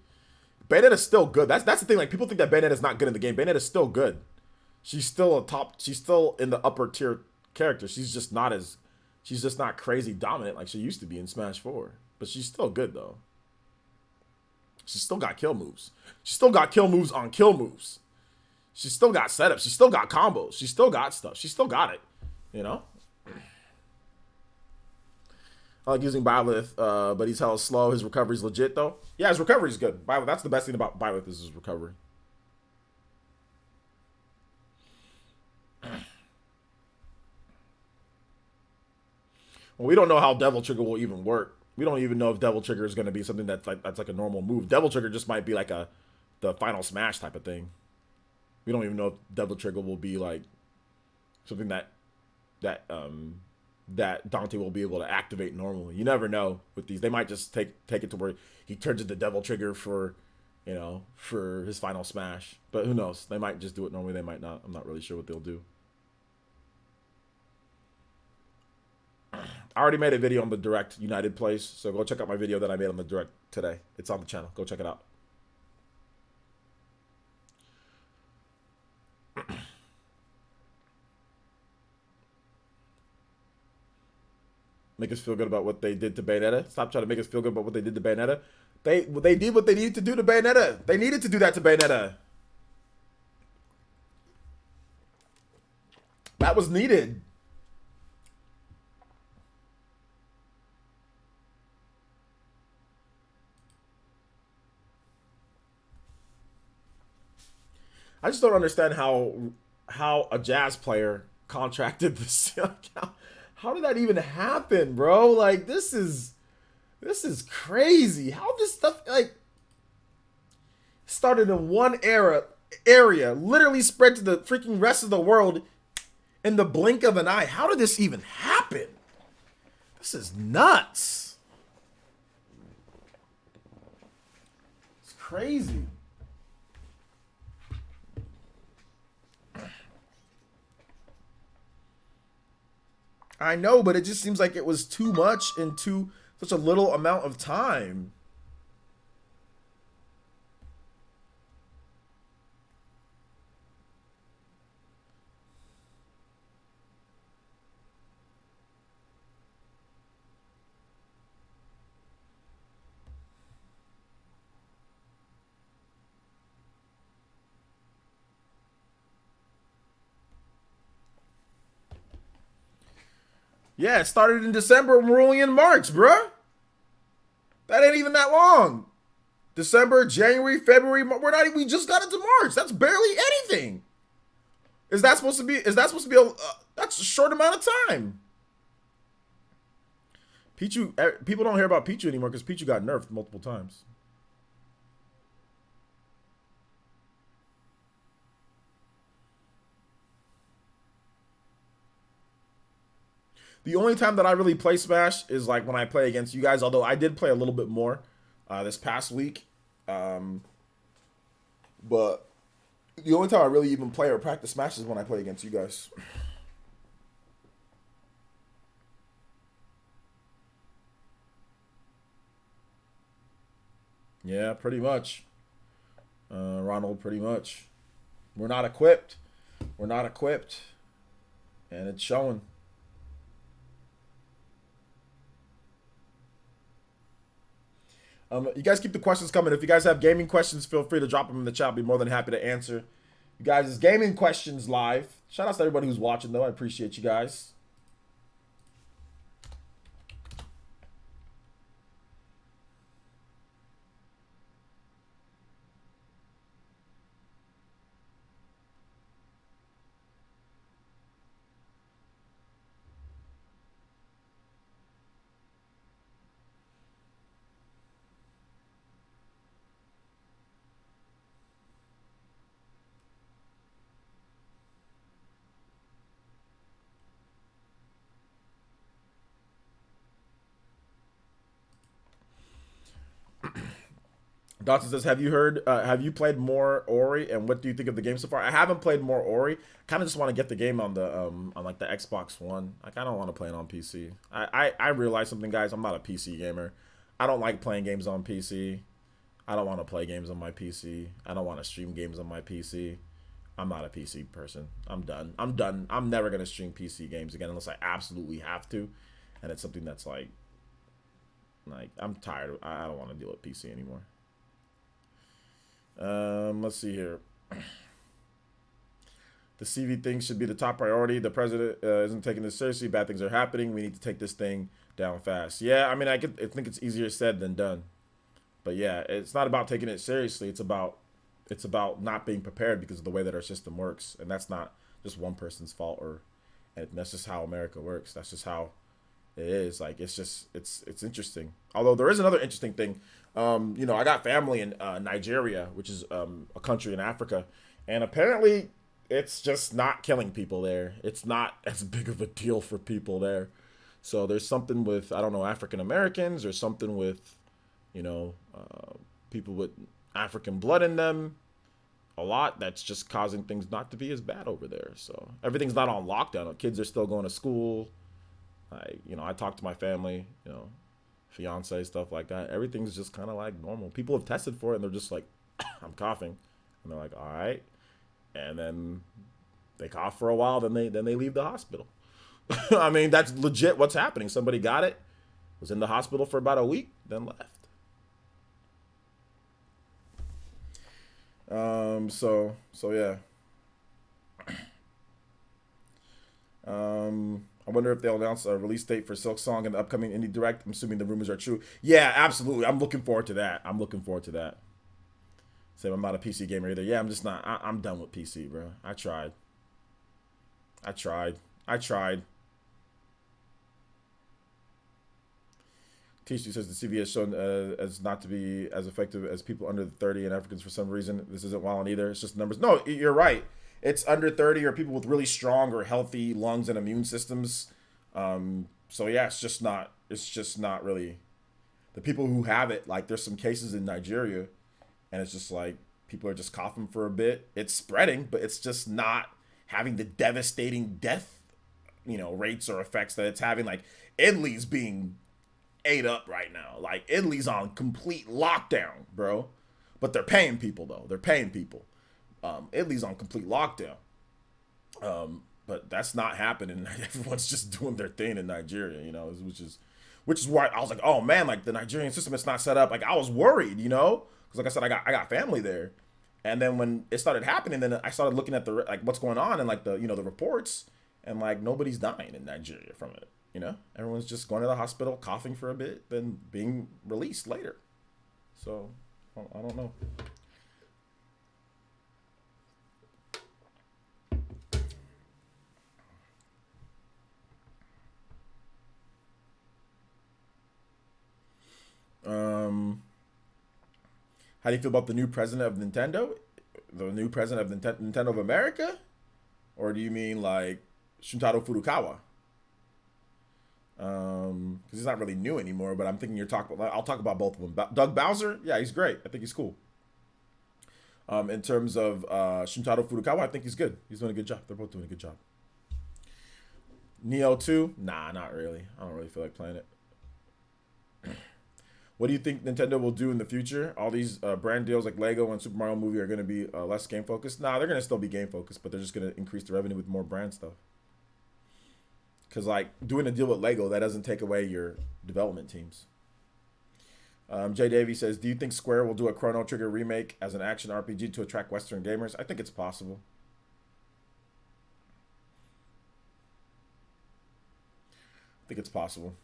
Bayonetta's still good. That's the thing. Like, people think that Bayonetta's not good in the game. Bayonetta's still good. She's still she's still in the upper tier character. She's just not crazy dominant like she used to be in Smash 4. But she's still good though. She's still got kill moves. She's still got kill moves on kill moves. She's still got setups. She's still got combos. She's still got stuff. She's still got it. You know? I like using Byleth, but he's hella slow. His recovery's legit, though. Yeah, his recovery's good. Byleth, that's the best thing about Byleth is his recovery. Well, we don't know how Devil Trigger will even work. We don't even know if Devil Trigger is going to be something that's like a normal move. Devil Trigger just might be like the final smash type of thing. We don't even know if Devil Trigger will be like something that Dante will be able to activate normally. You never know with these. They might just take it to where he turns into Devil Trigger for his final smash. But who knows? They might just do it normally. They might not. I'm not really sure what they'll do. I already made a video on the Direct United Place, so go check out my video that I made on the Direct today. It's on the channel. Go check it out. make us feel good about what they did to Bayonetta. Stop trying to make us feel good about what they did to Bayonetta. They did what they needed to do to Bayonetta. They needed to do that to Bayonetta. That was needed. I just don't understand how a jazz player contracted this. How did that even happen, bro? Like this is crazy. How this stuff like started in one area, literally spread to the freaking rest of the world in the blink of an eye. How did this even happen? This is nuts. It's crazy. I know, but it just seems like it was too much in such a little amount of time. Yeah, it started in December and we're only in March, bruh. That ain't even that long. December, January, February, we just got into March. That's barely anything. Is that supposed to be that's a short amount of time. Pichu, people don't hear about Pichu anymore because Pichu got nerfed multiple times. The only time that I really play Smash is like when I play against you guys, although I did play a little bit more this past week. But the only time I really even play or practice Smash is when I play against you guys. Yeah, pretty much. Ronald, pretty much. We're not equipped. We're not equipped. And it's showing. You guys keep the questions coming. If you guys have gaming questions, feel free to drop them in the chat. I'll be more than happy to answer you guys' gaming questions live. Shout out to everybody who's watching, though. I appreciate you guys. Dawson says, "Have you played more Ori, and what do you think of the game so far?" I haven't played more Ori. Kind of just want to get the game on the on like the Xbox One. I kind of want to play it on PC. I realize something, guys. I'm not a PC gamer. I don't like playing games on PC. I don't want to play games on my PC. I don't want to stream games on my PC. I'm not a PC person. I'm done. I'm done. I'm never gonna stream PC games again unless I absolutely have to, and it's something that's like I'm tired. I don't want to deal with PC anymore. Let's see here. The CV thing should be the top priority. The president isn't taking this seriously. Bad things are happening. We need to take this thing down fast. Yeah, I mean, I think it's easier said than done. But yeah, it's not about taking it seriously. It's about not being prepared because of the way that our system works, and that's not just one person's fault, and that's just how America works. That's just how it is. Like it's interesting. Although there is another interesting thing. I got family in Nigeria, which is a country in Africa, and apparently it's just not killing people there. It's not as big of a deal for people there. So there's something with, I don't know, African Americans, or something with, people with African blood in them, a lot, that's just causing things not to be as bad over there. So everything's not on lockdown. Kids are still going to school. I talk to my family, fiance, stuff like that. Everything's just kind of like normal. People have tested for it and they're just like, I'm coughing, and they're like, all right, and then they cough for a while, then they leave the hospital. I mean, that's legit what's happening. Somebody got it, was in the hospital for about a week, then left. So yeah. I wonder if they'll announce a release date for Silk Song in the upcoming Indie Direct. I'm assuming the rumors are true. Yeah, absolutely. I'm looking forward to that. I'm looking forward to that. Same, I'm not a PC gamer either. Yeah, I'm just not. I'm done with PC, bro. I tried. I tried. I tried. Tishu says the CV has shown as not to be as effective as people under 30 and Africans for some reason. This isn't wild either. It's just numbers. No, you're right. It's under 30 or people with really strong or healthy lungs and immune systems. So yeah, it's just not. It's just not really the people who have it. Like there's some cases in Nigeria, and it's just like people are just coughing for a bit. It's spreading, but it's just not having the devastating death, rates or effects that it's having. Like Italy's being ate up right now. Like Italy's on complete lockdown, bro. But they're paying people though. They're paying people. Italy's on complete lockdown. But that's not happening. Everyone's just doing their thing in Nigeria, which is why I was like, oh man, like the Nigerian system is not set up. Like I was worried, because like I said, I got family there. And then when it started happening, then I started looking at the like what's going on and like the the reports, and like nobody's dying in Nigeria from it. Everyone's just going to the hospital, coughing for a bit, then being released later. So I don't know. How do you feel about the new president of Nintendo? The new president of Nintendo of America? Or do you mean like Shuntaro Furukawa? Because he's not really new anymore, but I'm thinking I'll talk about both of them. Doug Bowser, yeah, he's great. I think he's cool. In terms of Shuntaro Furukawa, I think he's good. He's doing a good job. They're both doing a good job. Neo 2? Nah, not really. I don't really feel like playing it. What do you think Nintendo will do in the future? All these brand deals like Lego and Super Mario Movie are going to be less game focused? Nah, they're going to still be game focused, but they're just going to increase the revenue with more brand stuff. Because like doing a deal with Lego, that doesn't take away your development teams. Jay Davey says, do you think Square will do a Chrono Trigger remake as an action RPG to attract Western gamers? I think it's possible. I think it's possible.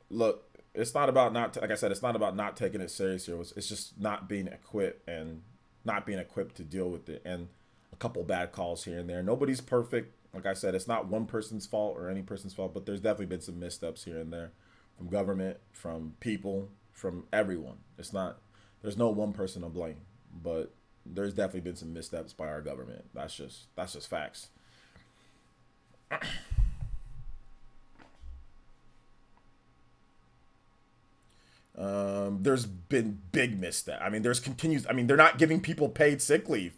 Look, it's not about not like I said, it's not about not taking it seriously. It's just not being equipped to deal with it, and a couple bad calls here and there. Nobody's perfect. Like I said, it's not one person's fault or any person's fault, but there's definitely been some missteps here and there from government, from people, from everyone. There's no one person to blame, but there's definitely been some missteps by our government. That's just facts. There's been big missteps. I mean, they're not giving people paid sick leave.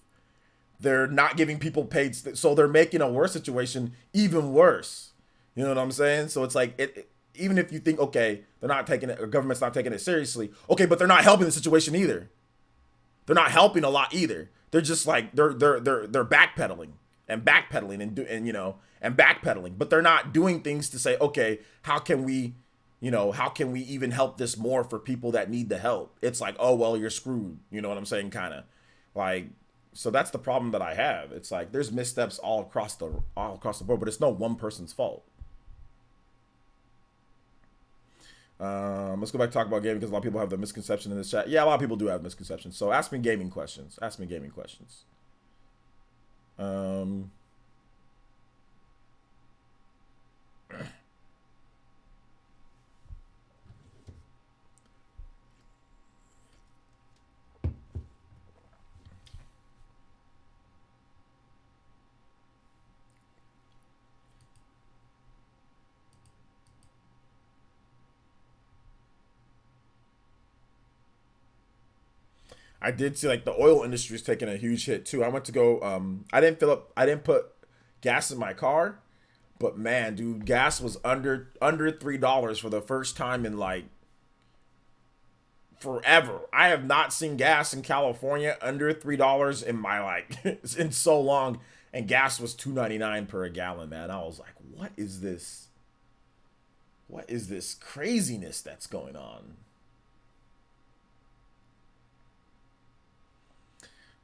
They're not giving people paid, so they're making a worse situation even worse. You know what I'm saying? So it's like even if you think, okay, they're not taking it, or government's not taking it seriously, okay, but they're not helping the situation either. They're not helping a lot either. They're just like they're backpedaling and backpedaling and backpedaling, but they're not doing things to say, okay, how can we even help this more for people that need the help? It's like, oh well, you're screwed. You know what I'm saying? Kind of like, so that's the problem that I have. It's like there's missteps all across the board, but it's no one person's fault. Let's go back and talk about gaming because a lot of people have the misconception in this chat. Yeah, a lot of people do have misconceptions. So ask me gaming questions. I did see like the oil industry is taking a huge hit too. I went to go. I didn't put gas in my car, but man, dude, gas was under $3 for the first time in like forever. I have not seen gas in California under $3 in my in so long, and gas was $2.99 per gallon, man. I was like, what is this? What is this craziness that's going on?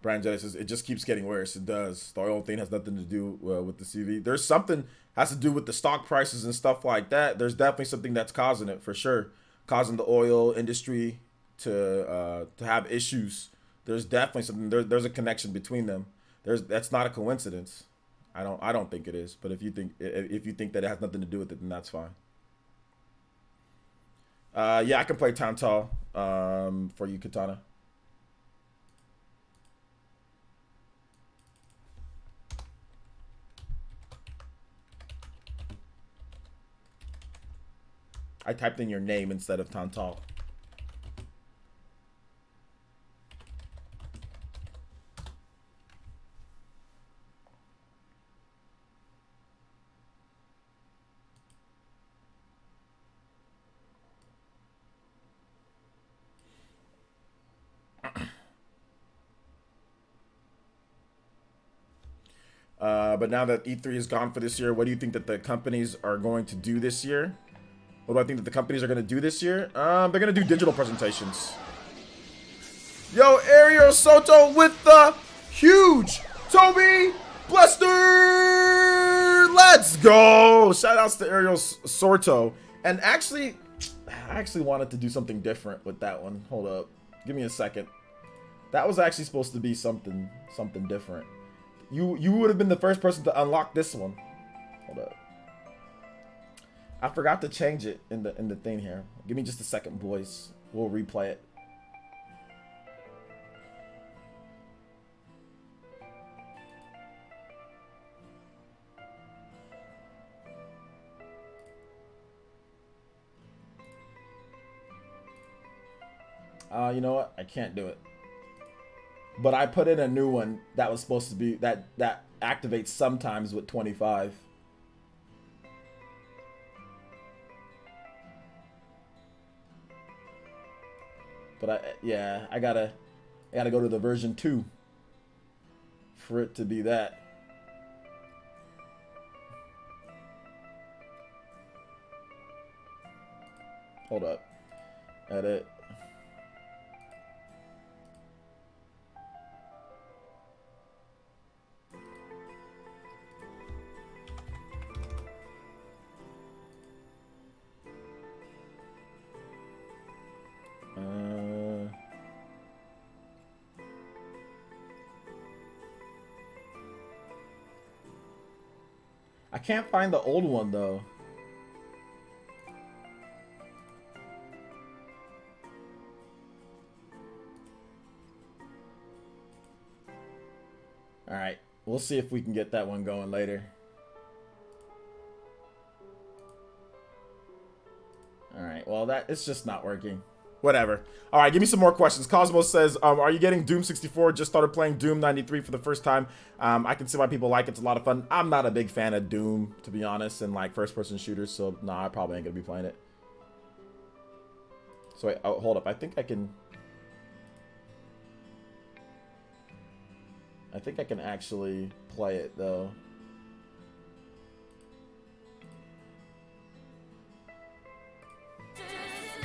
Brian Jedi says, it just keeps getting worse. It does. The oil thing has nothing to do with the CV. There's something has to do with the stock prices and stuff like that. There's definitely something that's causing it for sure. Causing the oil industry to have issues. There's definitely something. There's a connection between them. That's not a coincidence. I don't think it is. But if you think that it has nothing to do with it, then that's fine. Yeah, I can play Tantal for you, Katana. I typed in your name instead of Tantal. But now that E3 is gone for this year, what do you think that the companies are going to do this year? What do I think that the companies are going to do this year? They're going to do digital presentations. Yo, Ariel Soto with the huge Toby Blaster! Let's go! Shout outs to Ariel Soto. And actually, I actually wanted to do something different with that one. Hold up. Give me a second. That was actually supposed to be something different. You would have been the first person to unlock this one. Hold up. I forgot to change it in the thing here. Give me just a second, boys. We'll replay it. You know what? I can't do it. But I put in a new one that was supposed to be that activates sometimes with 25. But I gotta go to the version 2 for it to be that. Hold up. Edit. I can't find the old one though. All right, we'll see if we can get that one going later. All right, well it's just not working. Whatever. All right, give me some more questions. Cosmos says, are you getting Doom 64? Just started playing Doom 93 for the first time. I can see why people like it. It's a lot of fun. I'm not a big fan of Doom, to be honest, and like first-person shooters, so nah, I probably ain't gonna be playing it. So wait, oh, hold up. I think I can actually play it, though.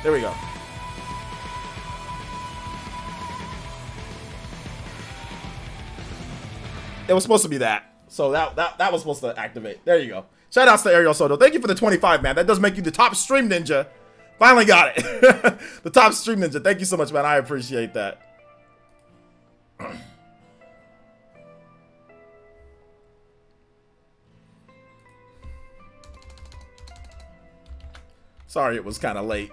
There we go. It was supposed to be that. So that was supposed to activate. There you go. Shout outs to Ariel Soto. Thank you for the 25, man. That does make you the top stream ninja. Finally got it. The top stream ninja. Thank you so much, man. I appreciate that. Sorry it was kind of late.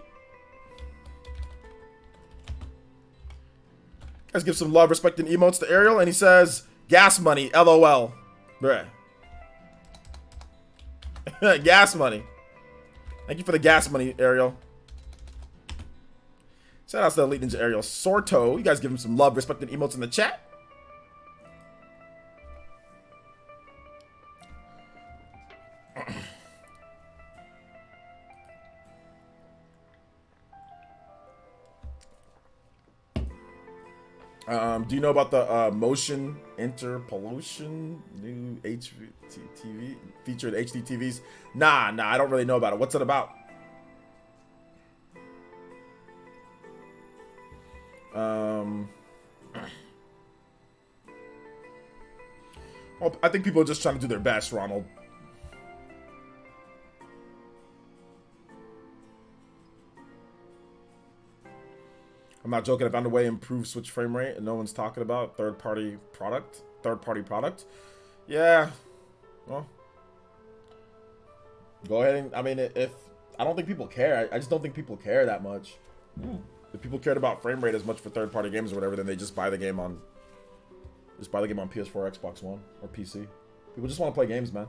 Let's give some love, respect, and emotes to Ariel. And he says, gas money, LOL. Bruh. Gas money. Thank you for the gas money, Ariel. Shout out to the Elite Ninja Ariel Sorto. You guys give him some love, respect, and emotes in the chat. Do you know about the motion interpolation new HDTV featured HD TVs? Nah, I don't really know about it. What's it about? Well, I think people are just trying to do their best, Ronald. I'm not joking. I found a way to improve Switch frame rate, and no one's talking about third-party product. Yeah. Well, go ahead and. I mean, if I don't think people care. I just don't think people care that much. If people cared about frame rate as much for third-party games or whatever, then they just buy the game on. Just buy the game on PS4, Xbox One, or PC. People just want to play games, man.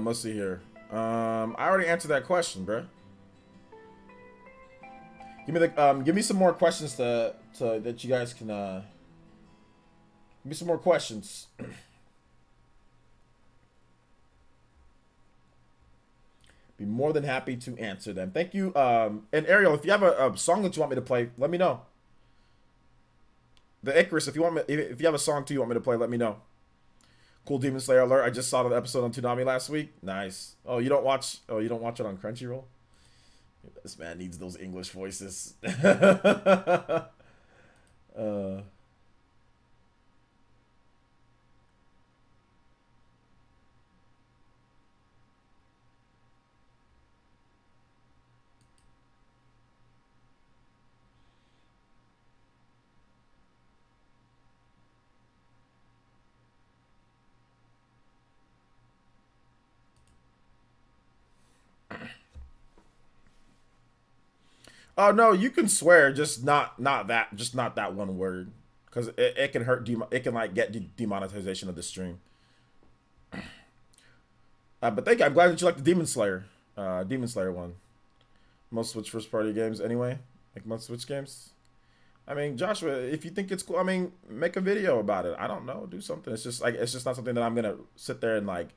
Let's see here. I already answered that question, bro. Give me some more questions to that you guys can give me some more questions. Be more than happy to answer them. Thank you. And Ariel, if you have a song that you want me to play, let me know. The Icarus, if you have a song too you want me to play, let me know. Cool Demon Slayer alert! I just saw the episode on Toonami last week. Nice. Oh, you don't watch it on Crunchyroll? This man needs those English voices. Oh no, you can swear, just not that one word, because it can hurt. It can like get demonetization of the stream. But thank you. I'm glad that you like the Demon Slayer one. Most Switch first party games anyway. Like most Switch games. I mean, Joshua, if you think it's cool, I mean, make a video about it. I don't know, do something. It's just not something that I'm gonna sit there and like.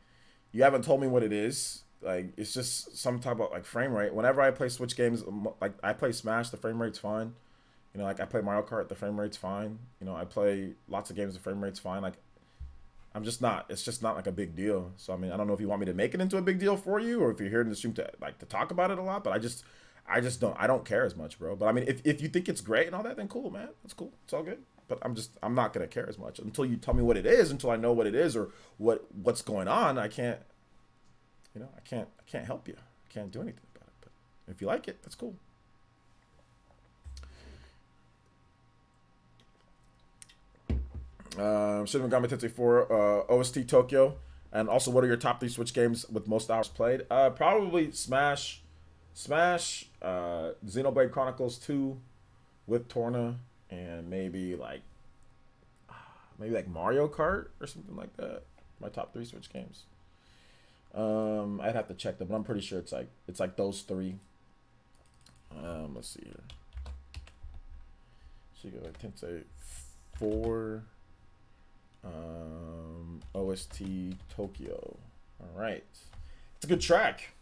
You haven't told me what it is. Like, it's just some type of like frame rate. Whenever I play Switch games, like I play Smash, the frame rate's fine. You know, like I play Mario Kart, the frame rate's fine. You know, I play lots of games, the frame rate's fine. Like, it's just not like a big deal. So I mean, I don't know if you want me to make it into a big deal for you, or if you're here in the stream to talk about it a lot. But I don't care as much, bro. But I mean, if you think it's great and all that, then cool, man. That's cool. It's all good. But I'm not gonna care as much until you tell me what it is. Until I know what it is or what's going on. I can't. You know, I can't help you. I can't do anything about it. But if you like it, that's cool. Shin Megami Tensei 4 OST Tokyo, and also what are your top 3 Switch games with most hours played? Probably Smash, Xenoblade Chronicles 2 with Torna, and maybe like Mario Kart or something like that. My top 3 Switch games. I'd have to check them, but I'm pretty sure it's like those 3. Let's see here. Shigeru Tensei 4, OST Tokyo. All right, it's a good track.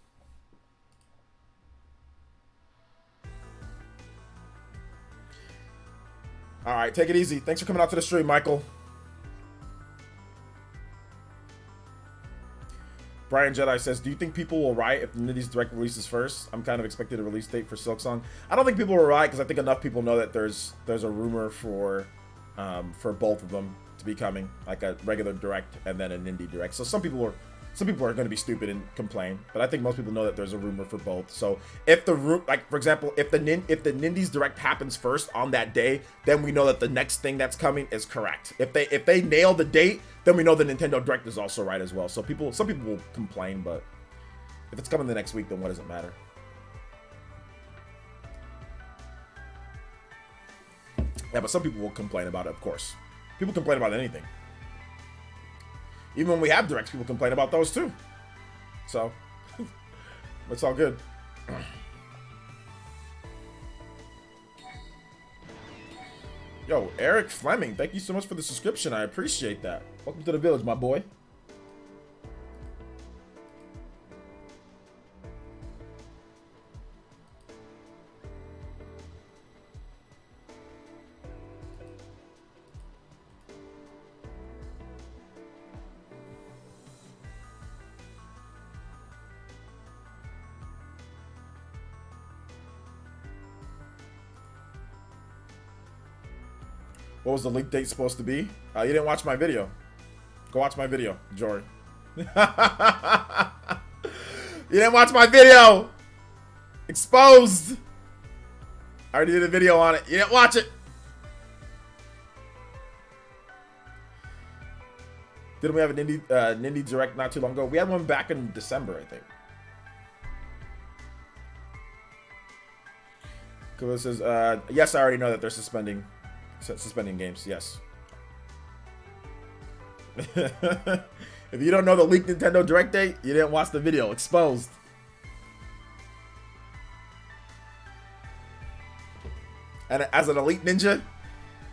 All right, take it easy. Thanks for coming out to the stream, Michael. Brian Jedi says, do you think people will riot if the Nindies Direct releases first? I'm kind of expecting a release date for Silksong. I don't think people will riot because I think enough people know that there's a rumor for both of them to be coming, like a regular Direct and then an Indie Direct. So some people are going to be stupid and complain, but I think most people know that there's a rumor for both. So if like for example, if the Nindies Direct happens first on that day, then we know that the next thing that's coming is correct. If they nail the date, then we know the Nintendo Direct is also right as well. So some people will complain, but if it's coming the next week, then what does it matter? Yeah, but some people will complain about it, of course. People complain about anything. Even when we have directs, people complain about those too. So, it's all good. Yo, Eric Fleming, thank you so much for the subscription. I appreciate that. Welcome to the village, my boy. What was the leak date supposed to be? You didn't watch my video. Go watch my video, Jory. You didn't watch my video. Exposed. I already did a video on it. You didn't watch it. Didn't we have an indie direct not too long ago? We had one back in December, I think. Because it says, yes, I already know that they're suspending games. Yes. If you don't know the leaked Nintendo Direct date, you didn't watch the video. Exposed. And as an elite ninja,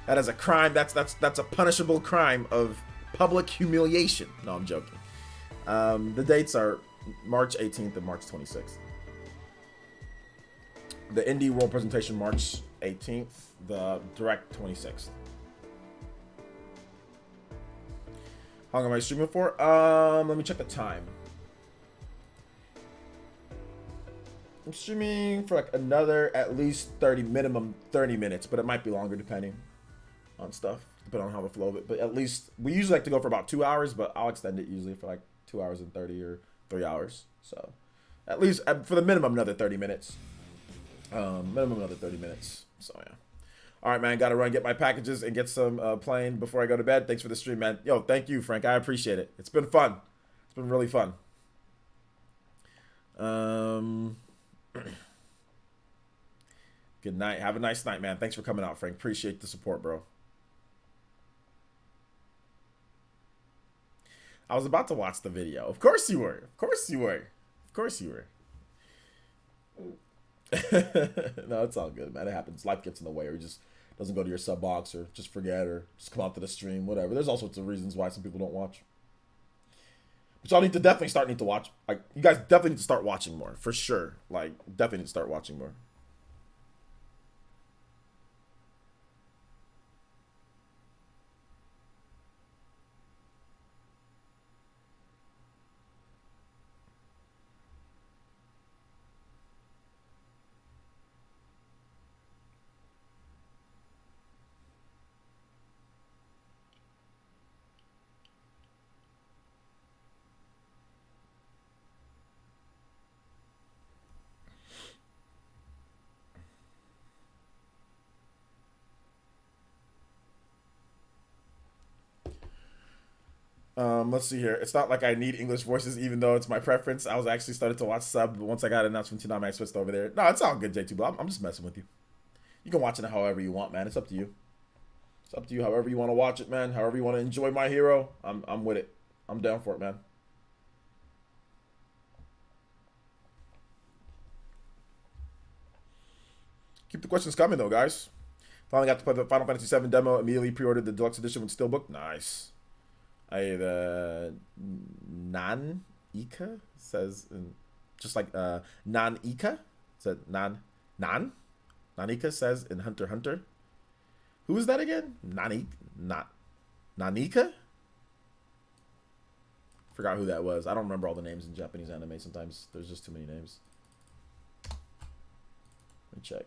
that is a crime. That's a punishable crime of public humiliation. No, I'm joking. The dates are March 18th and March 26th. The Indie World presentation March 18th. The Direct 26th. How long am I streaming for? Let me check the time. I'm streaming for like another at least minimum 30 minutes, but it might be longer depending on stuff, depending on how the flow of it. But at least we usually like to go for about 2 hours, but I'll extend it usually for like 2 hours and 30 or 3 hours. So at least for the minimum another 30 minutes. Minimum another 30 minutes. So yeah. All right, man. Got to run, get my packages, and get some playing before I go to bed. Thanks for the stream, man. Yo, thank you, Frank. I appreciate it. It's been fun. It's been really fun. Good night. Have a nice night, man. Thanks for coming out, Frank. Appreciate the support, bro. I was about to watch the video. Of course you were. Of course you were. Of course you were. No, it's all good, man. It happens. Life gets in the way, or just doesn't go to your sub box, or just forget, or just come out to the stream, whatever. There's all sorts of reasons why some people don't watch. But y'all definitely need to watch. Like, you guys definitely need to start watching more, for sure. Like, definitely need to start watching more. Let's see here. It's not like I need English voices, even though it's my preference. I was actually started to watch sub, but once I got an announcement from Toonami, I switched over there. No, it's all good, J2, but I'm just messing with you. You can watch it however you want, man. It's up to you. It's up to you however you want to watch it, man. However you want to enjoy My Hero, I'm with it. I'm down for it, man. Keep the questions coming, though, guys. Finally got to play the Final Fantasy VII demo. Immediately pre-ordered the deluxe edition with Steelbook. Nice. Nan-Ika says, just like Nan-Ika said, Nanika says in Hunter x Hunter. Who is that again? Nanika? Forgot who that was. I don't remember all the names in Japanese anime. Sometimes there's just too many names. Let me check.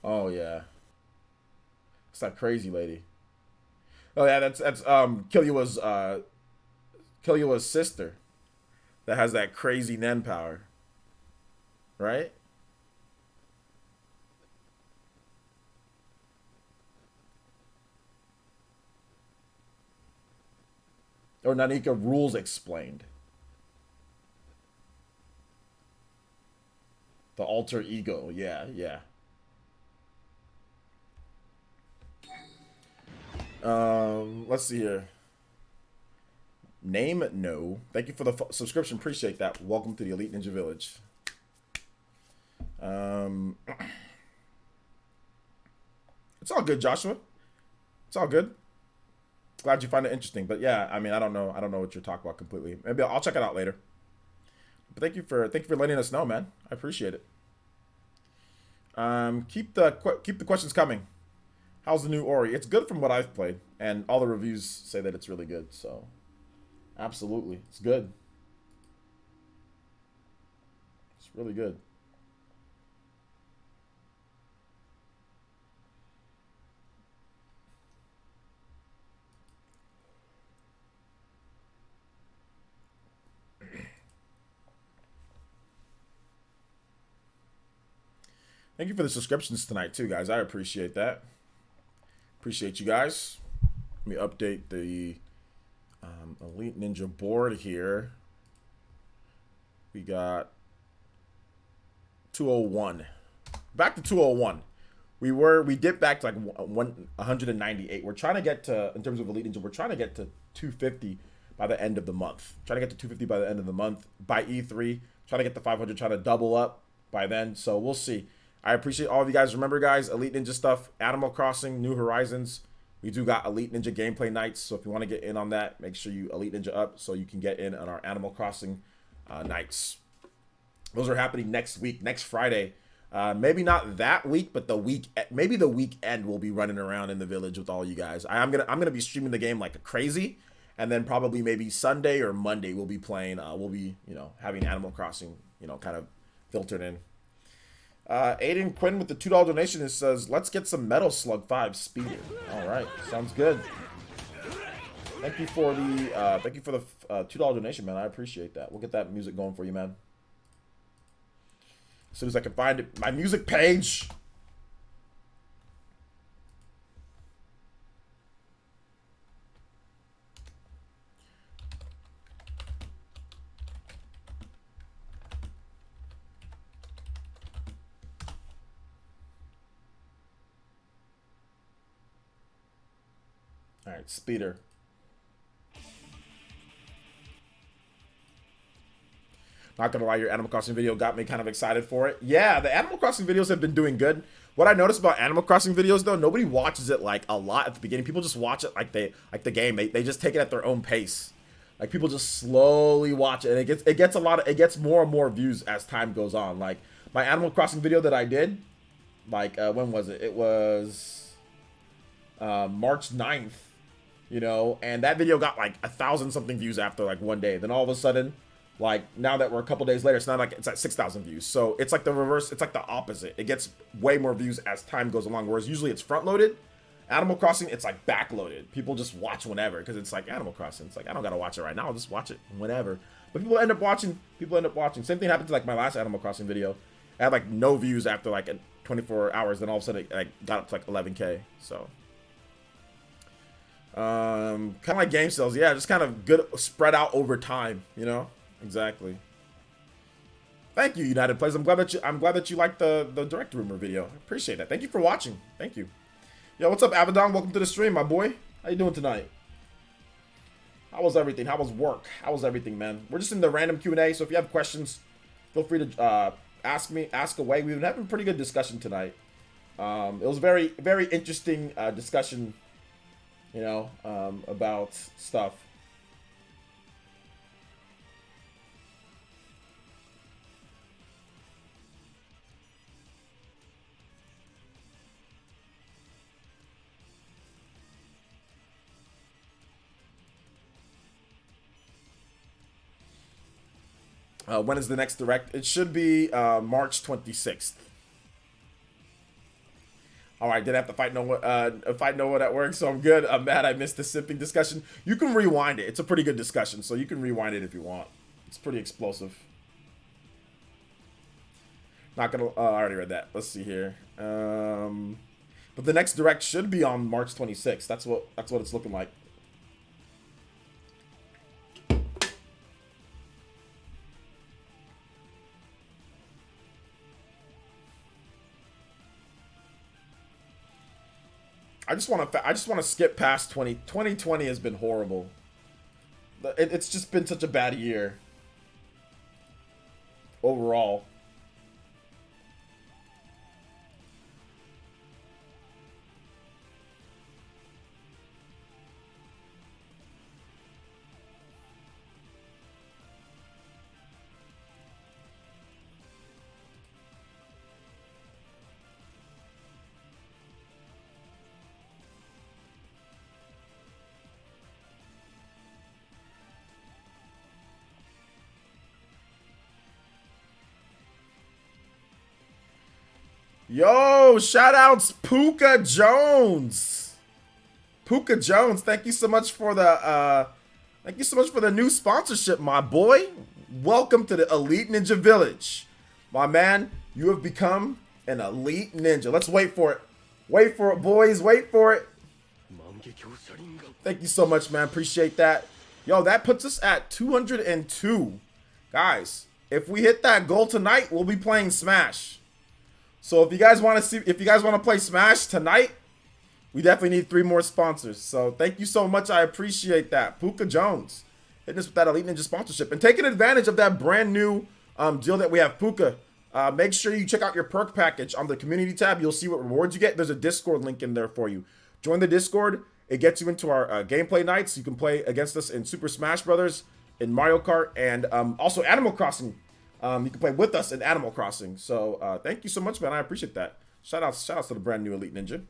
Oh yeah, it's that crazy lady. Oh yeah, that's Killua's sister that has that crazy Nen power, right? Or Nanika rules explained. The alter ego. Yeah, yeah. Let's see here. Name no. Thank you for the subscription. Appreciate that. Welcome to the Elite Ninja Village. It's all good, Joshua. It's all good. Glad you find it interesting. But yeah, I mean, I don't know what you're talking about completely. Maybe I'll check it out later. But thank you for letting us know, man. I appreciate it. Keep the questions coming. How's the new Ori? It's good from what I've played, and all the reviews say that it's really good. So, absolutely, it's good. It's really good. Thank you for the subscriptions tonight too, guys. I appreciate that. Appreciate you guys. Let me update the Elite Ninja board here. We got 201. Back to 201. We dipped back to like 198. We're trying to get to, in terms of Elite Ninja, we're trying to get to 250 by the end of the month. Trying to get to 250 by the end of the month. By E3, trying to get to 500, trying to double up by then. So we'll see. I appreciate all of you guys. Remember, guys, Elite Ninja stuff, Animal Crossing, New Horizons. We do got Elite Ninja gameplay nights. So if you want to get in on that, make sure you Elite Ninja up so you can get in on our Animal Crossing nights. Those are happening next week, next Friday. Maybe not that week, but maybe the weekend we'll be running around in the village with all you guys. I'm gonna be streaming the game like a crazy, and then probably maybe Sunday or Monday we'll be playing. We'll be having Animal Crossing kind of filtered in. Aiden Quinn with the $2 donation. It says, "Let's get some Metal Slug 5 speeder." All right, sounds good. Thank you for the $2 donation, man. I appreciate that. We'll get that music going for you, man. As soon as I can find it, my music page. All right, speeder. Not gonna lie, your Animal Crossing video got me kind of excited for it. Yeah, the Animal Crossing videos have been doing good. What I noticed about Animal Crossing videos though, nobody watches it like a lot at the beginning. People just watch it like the game. They just take it at their own pace. Like people just slowly watch it, and it gets more and more views as time goes on. Like my Animal Crossing video that I did, like when was it? It was March 9th, and that video got like 1,000 something views after like one day. Then all of a sudden, like now that we're a couple days later, it's not like it's at 6,000 views. So it's like the reverse. It's like the opposite. It gets way more views as time goes along. Whereas usually it's front loaded. Animal Crossing, it's like back loaded. People just watch whenever because it's like Animal Crossing. It's like I don't gotta watch it right now. I'll just watch it whenever. But people end up watching. Same thing happened to like my last Animal Crossing video. I had like no views after like 24 hours. Then all of a sudden it got up to like 11K. So. Kind of like game sales, yeah, just kind of good spread out over time, Exactly. Thank you, United Players. I'm glad that you liked the direct rumor video. I appreciate that. Thank you for watching. Thank you. Yo, what's up, Abaddon? Welcome to the stream, my boy. How you doing tonight? How was everything? How was work? How was everything, man? We're just in the random Q&A, so if you have questions, feel free to ask away. We've been having a pretty good discussion tonight. It was very, very interesting discussion, about stuff. When is the next direct? It should be March 26th. All right, did I have to fight Noah at work, so I'm good. I'm mad I missed the sipping discussion. You can rewind it. It's a pretty good discussion, so you can rewind it if you want. It's pretty explosive. Not gonna. I already read that. Let's see here. But the next direct should be on March 26th. That's what it's looking like. I just want to skip past 2020 has been horrible. It's just been such a bad year overall. Yo, shout outs Puka Jones. Puka Jones, thank you so much for the new sponsorship, my boy. Welcome to the Elite Ninja Village. My man, you have become an elite ninja. Let's wait for it. Wait for it, boys. Wait for it. Thank you so much, man. Appreciate that. Yo, that puts us at 202. Guys, if we hit that goal tonight, we'll be playing Smash. So if you guys want to play Smash tonight, we definitely need 3 more sponsors. So thank you so much. I appreciate that. Puka Jones hitting us with that Elite Ninja sponsorship and taking advantage of that brand new deal that we have. Puka, make sure you check out your perk package on the community tab. You'll see what rewards you get. There's a Discord link in there for you. Join the Discord. It gets you into our gameplay nights. You can play against us in Super Smash Brothers, in Mario Kart, and also Animal Crossing. You can play with us in Animal Crossing. So thank you so much, man. I appreciate that. Shout outs to the brand new Elite Ninja.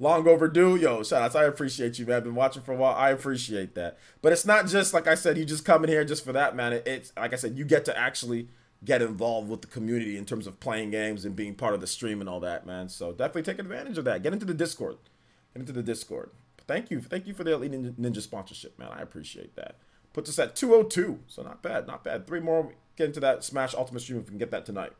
Long overdue. Yo, shout outs. I appreciate you, man. I've been watching for a while. I appreciate that. But it's not just, like I said, you just come in here just for that, man. It's like I said, you get to actually get involved with the community in terms of playing games and being part of the stream and all that, man. So definitely take advantage of that. Get into the Discord. Get into the Discord. Thank you for the Elite Ninja sponsorship, man. I appreciate that. Puts us at 202. So not bad, not bad. 3 more. Get into that Smash Ultimate stream if we can get that tonight.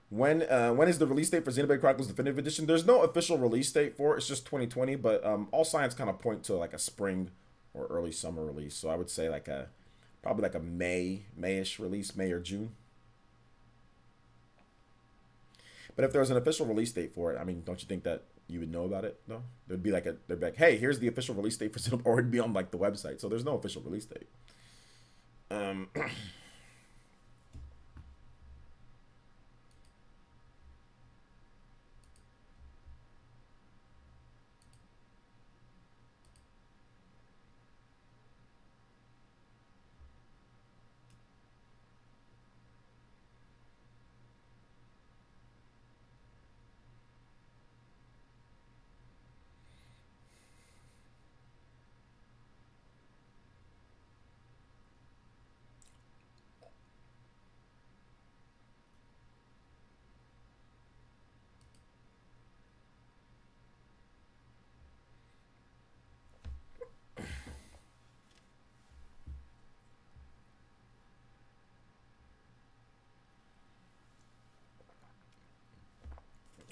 When is the release date for Xenoblade Chronicles Definitive Edition? There's no official release date for it. It's just 2020, but all signs kind of point to like a spring or early summer release. So I would say probably like a May-ish release, May or June. But if there was an official release date for it, I mean, don't you think that you would know about it? No, they'd be like, hey, here's the official release date for Xenoblade, or it'd be on like the website. So there's no official release date.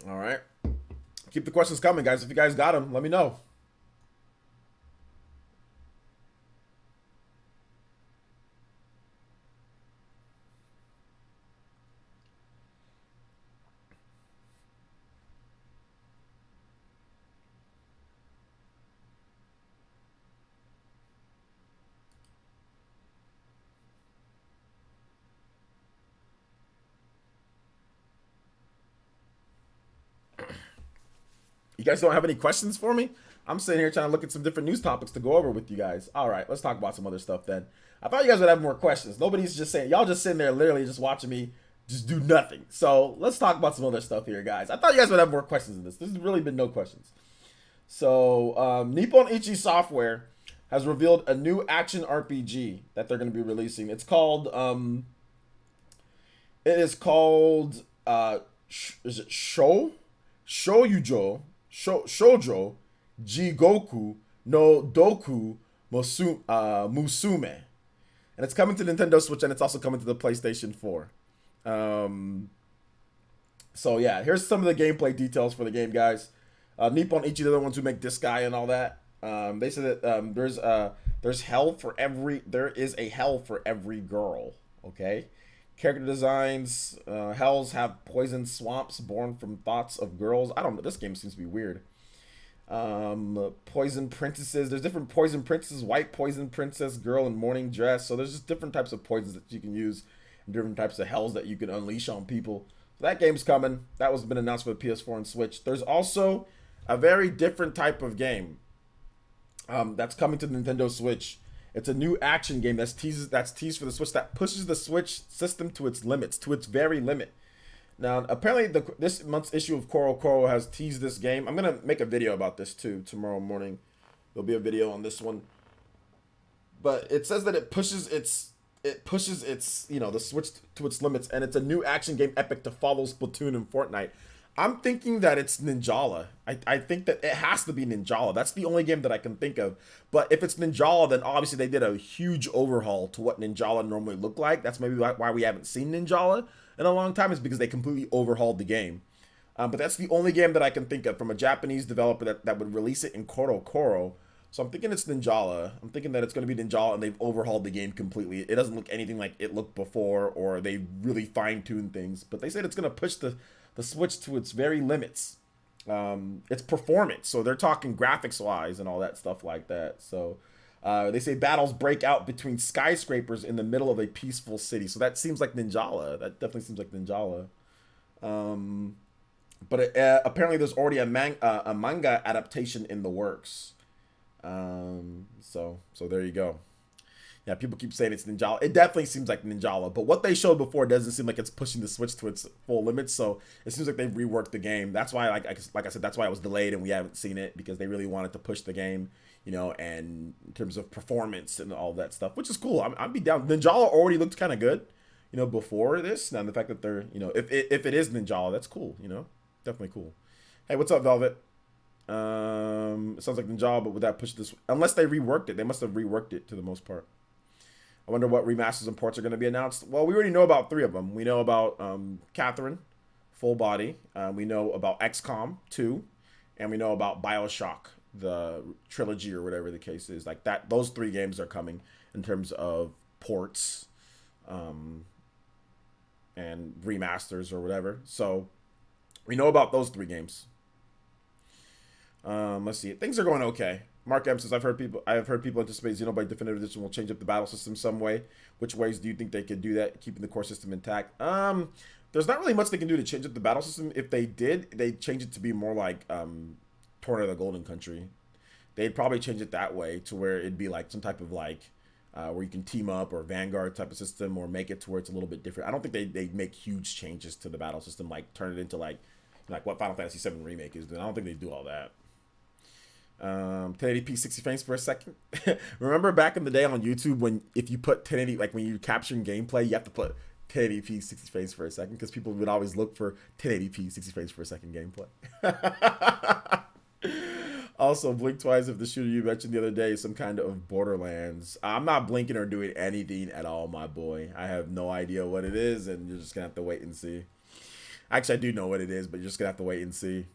All right. Keep the questions coming, guys. If you guys got them, let me know. You guys don't have any questions for me? I'm sitting here trying to look at some different news topics to go over with you guys. All right, let's talk about some other stuff then. I thought you guys would have more questions. Nobody's just saying, y'all just sitting there literally just watching me just do nothing. So let's talk about some other stuff here, guys. I thought you guys would have more questions in this. There's really been no questions. So Nippon Ichi Software has revealed a new action RPG that they're going to be releasing. It's called, is it Shoujo Jigoku no Doku Musume. And it's coming to Nintendo Switch, and it's also coming to the PlayStation 4. So yeah, here's some of the gameplay details for the game, guys. Nippon Ichi, they're the ones who make this guy and all that. They said that there is a hell for every girl. Okay, Character designs. Hells have poison swamps born from thoughts of girls. I don't know. This game seems to be weird. Poison princesses. There's different poison princesses. White poison princess, girl in morning dress. So there's just different types of poisons that you can use, and different types of hells that you can unleash on people. So that game's coming. That was been announced for the PS4 and Switch. There's also a very different type of game that's coming to the Nintendo Switch. It's a new action game that's teased for the Switch that pushes the Switch system to its limits, to its very limit. Now, apparently, this month's issue of Koro has teased this game. I'm gonna make a video about this too tomorrow morning. There'll be a video on this one. But it says that it pushes its the Switch to its limits, and it's a new action game epic to follow Splatoon and Fortnite. I'm thinking that it's Ninjala. I think that it has to be Ninjala. That's the only game that I can think of. But if it's Ninjala, then obviously they did a huge overhaul to what Ninjala normally looked like. That's maybe why we haven't seen Ninjala in a long time, is because they completely overhauled the game. But that's the only game that I can think of from a Japanese developer that would release it in Koro. So I'm thinking it's Ninjala. I'm thinking that it's going to be Ninjala, and they've overhauled the game completely. It doesn't look anything like it looked before, or they really fine-tuned things. But they said it's going to push the Switch to its very limits. Its performance. So they're talking graphics-wise and all that stuff like that. So they say battles break out between skyscrapers in the middle of a peaceful city. So that seems like Ninjala. That definitely seems like Ninjala. But apparently there's already a manga adaptation in the works. So there you go. Yeah, people keep saying it's Ninjala. It definitely seems like Ninjala, but what they showed before doesn't seem like it's pushing the Switch to its full limits. So it seems like they've reworked the game. That's why, like I said, that's why it was delayed and we haven't seen it, because they really wanted to push the game, and in terms of performance and all that stuff, which is cool. I'd be down. Ninjala already looked kind of good, before this. Now the fact that they're, if it is Ninjala, that's cool. Definitely cool. Hey, what's up, Velvet? It sounds like Ninjala, but would that push this? Unless they reworked it, they must have reworked it to the most part. I wonder what remasters and ports are going to be announced. Well, we already know about 3 of them. We know about Catherine, Full Body. We know about XCOM 2. And we know about BioShock, the trilogy or whatever the case is. Like that, those 3 games are coming in terms of ports and remasters or whatever. So we know about those 3 games. Let's see. Things are going okay. Mark M says, I have heard people anticipate Xenoblade Definitive Edition will change up the battle system some way. Which ways do you think they could do that, keeping the core system intact? There's not really much they can do to change up the battle system. If they did, they'd change it to be more like Torn of the Golden Country. They'd probably change it that way to where it'd be like some type of like where you can team up, or Vanguard type of system, or make it to where it's a little bit different. I don't think they make huge changes to the battle system, like turn it into like what Final Fantasy VII Remake is doing. I don't think they do all that. 1080p 60 frames per second. Remember back in the day on YouTube when if you put 1080, like when you're capturing gameplay, you have to put 1080p 60 frames per second, because people would always look for 1080p 60 frames per second gameplay. Also, blink twice if the shooter you mentioned the other day is some kind of Borderlands. I'm not blinking or doing anything at all, my boy. I have no idea what it is, and you're just gonna have to wait and see. Actually, I do know what it is, but you're just gonna have to wait and see.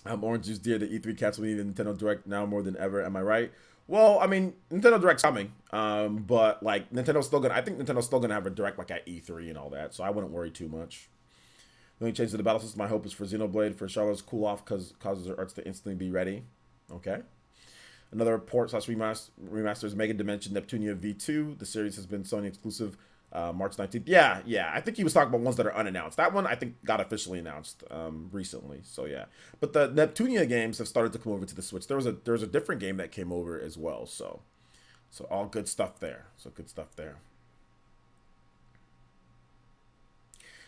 Orange Juice Deer, the E3 cats will need a Nintendo Direct now more than ever. Am I right? Well, I mean, Nintendo Direct's coming, but like I think Nintendo's still gonna have a Direct like at E3 and all that, so I wouldn't worry too much. The only change to the battle system I hope is for Xenoblade for Charlotte's cool off, because causes her arts to instantly be ready. Okay. Another port / remaster is Mega Dimension Neptunia V2. The series has been Sony exclusive. March 19th. Yeah. I think he was talking about ones that are unannounced. That one I think got officially announced recently. So yeah. But the Neptunia games have started to come over to the Switch. There was a different game that came over as well. So all good stuff there.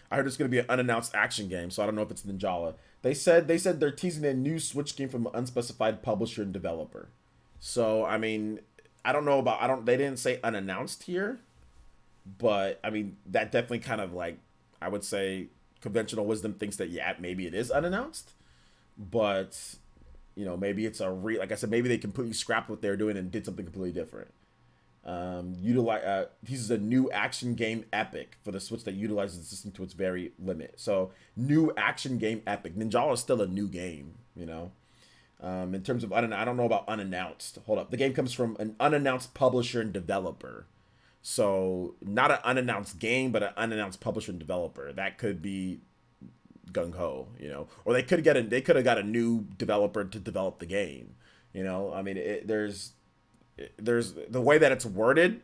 I heard it's going to be an unannounced action game, so I don't know if it's Ninjala. They said they're teasing a new Switch game from an unspecified publisher and developer. So I mean, they didn't say unannounced here. But I mean, that definitely kind of like, I would say conventional wisdom thinks that maybe it is unannounced, but maybe it's like I said, maybe they completely scrapped what they're doing and did something completely different. This is a new action game epic for the Switch that utilizes the system to its very limit. So new action game epic. Ninjala is still a new game, in terms of I don't know about unannounced. Hold up, the game comes from an unannounced publisher and developer. So not an unannounced game, but an unannounced publisher and developer. That could be gung ho, or they could have got a new developer to develop the game. I mean, there's the way that it's worded.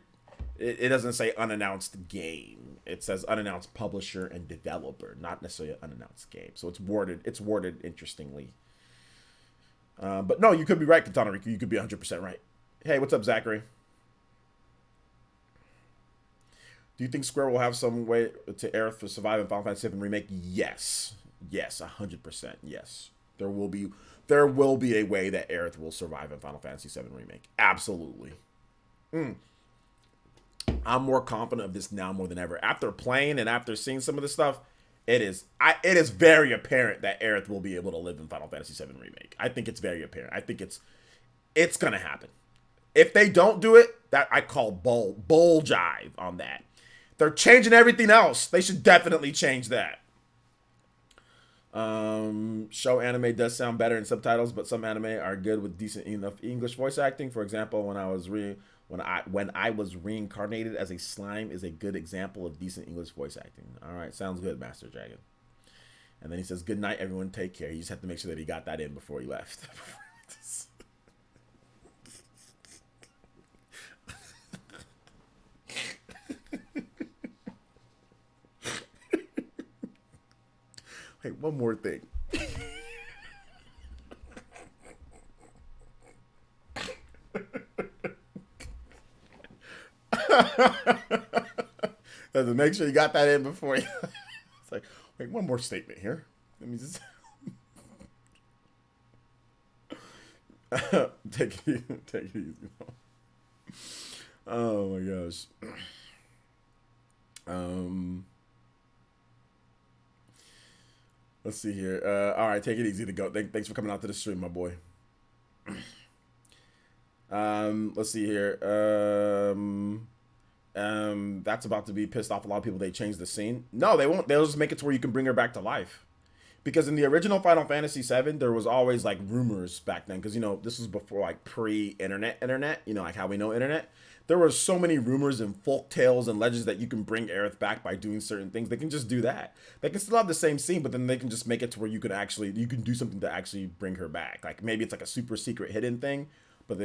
It doesn't say unannounced game. It says unannounced publisher and developer, not necessarily an unannounced game. So it's worded. It's worded interestingly. But no, you could be right, Katana Riku. You could be 100% right. Hey, what's up, Zachary? Do you think Square will have some way to Aerith to survive in Final Fantasy VII Remake? Yes. Yes, 100%. Yes. There will be a way that Aerith will survive in Final Fantasy VII Remake. Absolutely. I'm more confident of this now more than ever. After playing and after seeing some of this stuff, it is very apparent that Aerith will be able to live in Final Fantasy VII Remake. I think it's very apparent. I think it's gonna happen. If they don't do it, that I call bull jive on that. They're changing everything else. They should definitely change that. Show anime does sound better in subtitles, but some anime are good with decent enough English voice acting. For example, when I was reincarnated as a slime is a good example of decent English voice acting. All right, sounds good, Master Dragon. And then he says, "Good night, everyone. Take care." You just have to make sure that he got that in before he left. Hey, one more thing. Have to make sure you got that in before you. It's like, wait, one more statement here. Let me just take it easy. Oh my gosh. Let's see here. All right, take it easy to go. Thanks for coming out to the stream, my boy. Let's see here. That's about to be pissed off a lot of people. They changed the scene. No, they won't. They'll just make it to where you can bring her back to life. Because in the original Final Fantasy VII, there was always like rumors back then. Because this was before like pre-internet. Like how we know internet. There were so many rumors and folk tales and legends that you can bring Aerith back by doing certain things. They can just do that. They can still have the same scene, but then they can just make it to where you can do something to actually bring her back. Like maybe it's like a super secret hidden thing, but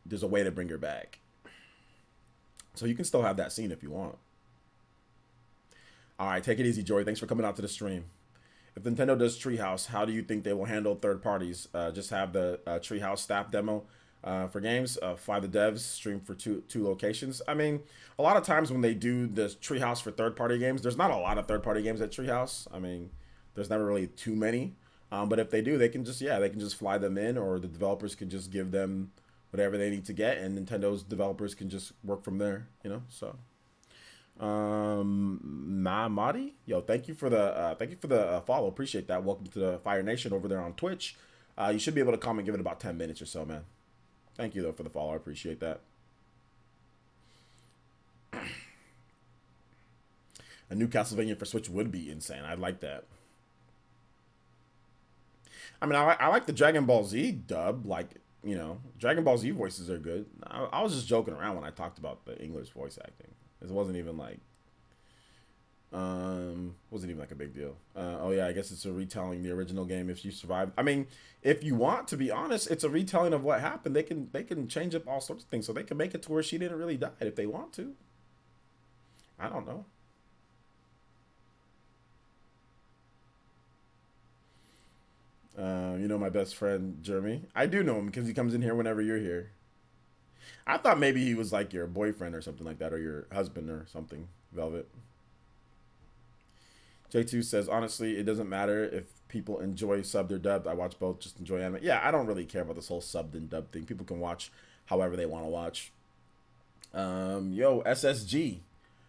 there's a way to bring her back. So you can still have that scene if you want. All right, take it easy, Jory. Thanks for coming out to the stream. If Nintendo does Treehouse, how do you think they will handle third parties? Just have the Treehouse staff demo for games, fly the devs, stream for two locations. I mean, a lot of times when they do the Treehouse for third-party games, there's not a lot of third-party games at Treehouse. I mean, there's never really too many. But if they do, they can just fly them in, or the developers can just give them whatever they need to get, and Nintendo's developers can just work from there. So. Madi, yo, thank you for the follow. Appreciate that. Welcome to the Fire Nation over there on Twitch. You should be able to comment, give it about 10 minutes or so, man. Thank you, though, for the follow. I appreciate that. A new Castlevania for Switch would be insane. I'd like that. I mean, I like the Dragon Ball Z dub. Like, Dragon Ball Z voices are good. I was just joking around when I talked about the English voice acting. It wasn't even like a big deal. Oh yeah, I guess it's a retelling the original game if you survive. I mean, if you want to be honest, it's a retelling of what happened. They can change up all sorts of things, so they can make it to where she didn't really die if they want to. I don't know. My best friend Jeremy. I do know him because he comes in here whenever you're here. I thought maybe he was like your boyfriend or something like that, or your husband or something, Velvet. J2 says, honestly, it doesn't matter if people enjoy subbed or dubbed. I watch both, just enjoy anime. Yeah, I don't really care about this whole subbed and dubbed thing. People can watch however they want to watch. Yo, SSG.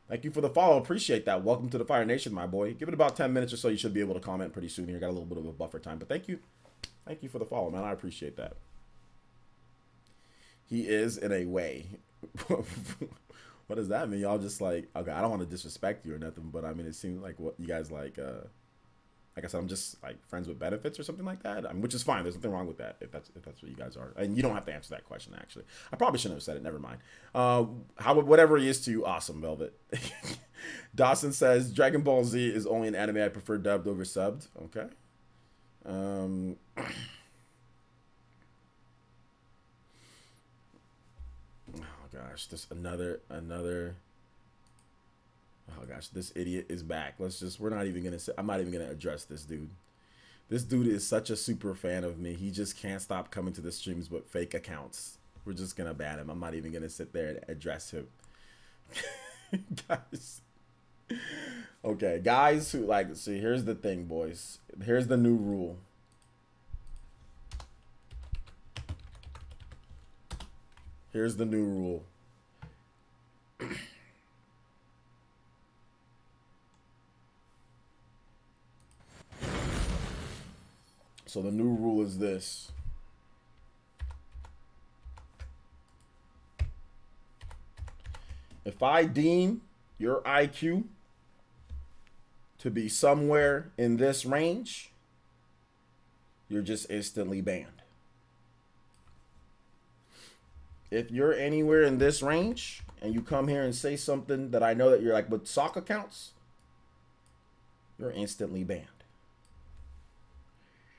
Thank you for the follow. Appreciate that. Welcome to the Fire Nation, my boy. Give it about 10 minutes or so. You should be able to comment pretty soon here. Got a little bit of a buffer time. But thank you. Thank you for the follow, man. I appreciate that. He is in a way. What does that mean? Y'all just like, okay, I don't want to disrespect you or nothing, but I mean, it seems like what you guys like, like I said, I'm just like friends with benefits or something like that. I mean, which is fine. There's nothing wrong with that if that's what you guys are. And you don't have to answer that question. Actually, I probably shouldn't have said it. Never mind. Whatever he is to you, awesome, Velvet. Dawson says Dragon Ball Z is only an anime I prefer dubbed over subbed. Okay. Oh gosh, this another. Oh gosh, this idiot is back. We're not even gonna say, I'm not even gonna address this dude. This dude is such a super fan of me. He just can't stop coming to the streams with fake accounts. We're just gonna ban him. I'm not even gonna sit there and address him. Guys. Okay, guys who like, see, here's the thing, boys. Here's the new rule. Here's the new rule. So the new rule is this. If I deem your IQ to be somewhere in this range, you're just instantly banned. If you're anywhere in this range and you come here and say something that I know that you're like with sock accounts, you're instantly banned.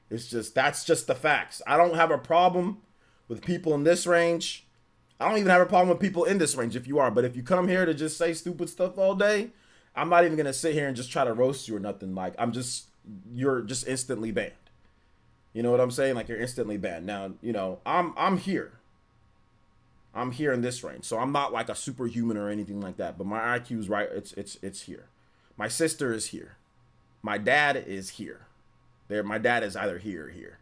That's just the facts. I don't have a problem with people in this range. I don't even have a problem with people in this range if you are. But if you come here to just say stupid stuff all day, I'm not even going to sit here and just try to roast you or nothing. Like, you're just instantly banned. You know what I'm saying? Like, you're instantly banned. Now, you know, I'm here. I'm here in this range. So I'm not like a superhuman or anything like that. But my IQ is right. It's here. My sister is here. My dad is here. My dad is either here or here.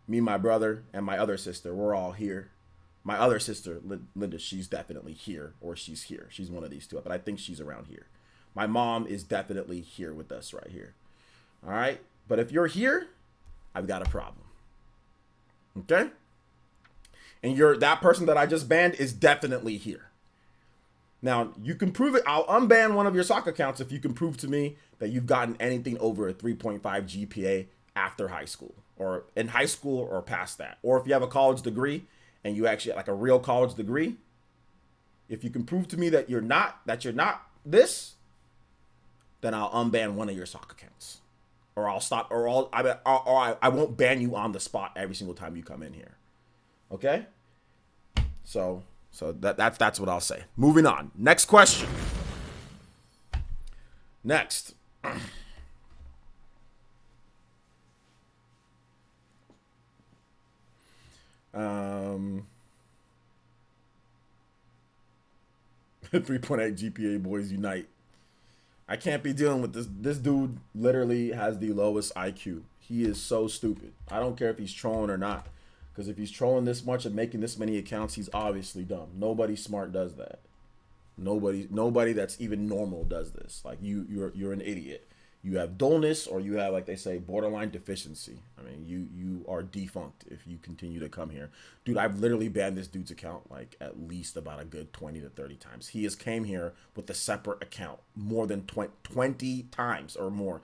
Me, my brother, and my other sister, we're all here. My other sister, Linda, she's definitely here, or she's here. She's one of these two, but I think she's around here. My mom is definitely here with us right here. All right? But if you're here, I've got a problem. Okay? And that person that I just banned is definitely here. Now, you can prove it. I'll unban one of your sock accounts if you can prove to me that you've gotten anything over a 3.5 GPA after high school, or in high school or past that. Or if you have a college degree and you actually like a real college degree, if you can prove to me that you're not this, then I'll unban one of your sock accounts. Or I'll stop, or I won't ban you on the spot every single time you come in here. Okay? So that's what I'll say. Moving on. Next question. Next. 3.8 GPA boys unite. I can't be dealing with this. This dude literally has the lowest IQ. He is so stupid. I don't care if he's trolling or not. Because if he's trolling this much and making this many accounts, he's obviously dumb. Nobody smart does that. Nobody that's even normal does this. Like you're an idiot. You have dullness, or you have, like they say, borderline deficiency. I mean, you are defunct if you continue to come here. Dude, I've literally banned this dude's account like at least about a good 20 to 30 times. He has came here with a separate account more than 20 times or more.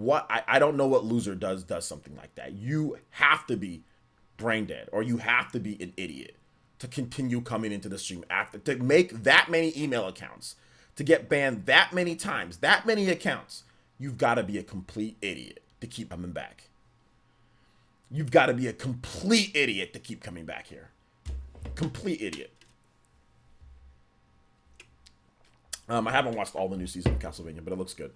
I don't know what loser does something like that. You have to be brain dead, or you have to be an idiot to continue coming into the stream after, to make that many email accounts, to get banned that many times, that many accounts. You've got to be a complete idiot to keep coming back. You've got to be a complete idiot to keep coming back here. Complete idiot. I haven't watched all the new season of Castlevania, but it looks good.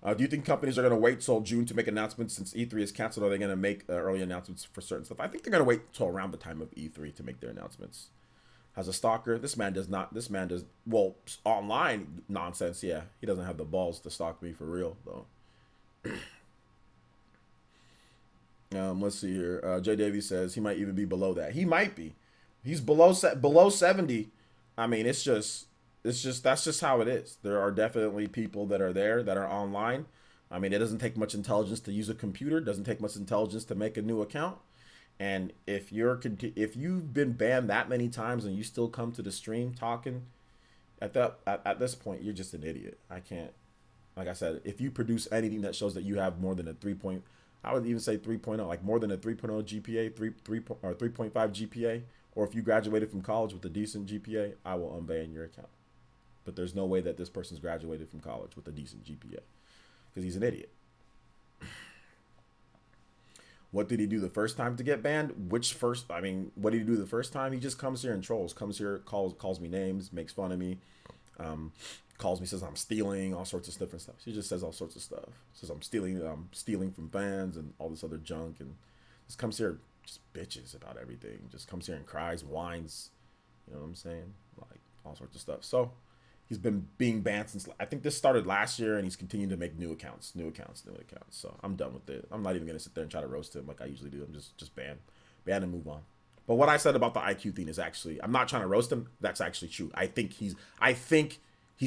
Do you think companies are going to wait till June to make announcements since E3 is canceled? Or are they going to make early announcements for certain stuff? I think they're going to wait till around the time of E3 to make their announcements. As a stalker, this man does, well, online nonsense, yeah. He doesn't have the balls to stalk me for real, though. Let's see here. Jay Davies says he might even be below that. He might be. He's below 70. I mean, that's just how it is. There are definitely people that are there that are online. I mean, it doesn't take much intelligence to use a computer. It doesn't take much intelligence to make a new account. And if you've been banned that many times and you still come to the stream talking, at this point, you're just an idiot. I can't. Like I said, if you produce anything that shows that you have more than a 3 point, I would even say 3.0, like more than a 3.0 GPA, 3 or 3.5 GPA, or if you graduated from college with a decent GPA, I will unban your account. But there's no way that this person's graduated from college with a decent GPA because he's an idiot. What did he do the first time to get banned? Which first? I mean, what did he do the first time? He just comes here and trolls. Comes here, calls me names, makes fun of me, calls me, says I'm stealing, all sorts of different stuff. He just says all sorts of stuff. Says I'm stealing from fans and all this other junk, and just comes here, just bitches about everything. Just comes here and cries, whines. You know what I'm saying? Like all sorts of stuff. So he's been being banned since I think this started last year, and he's continued to make new accounts. So I'm done with it. I'm not even gonna sit there and try to roast him like I usually do. I'm just ban and move on. But what I said about the IQ thing is actually, I'm not trying to roast him. That's actually true. I think he's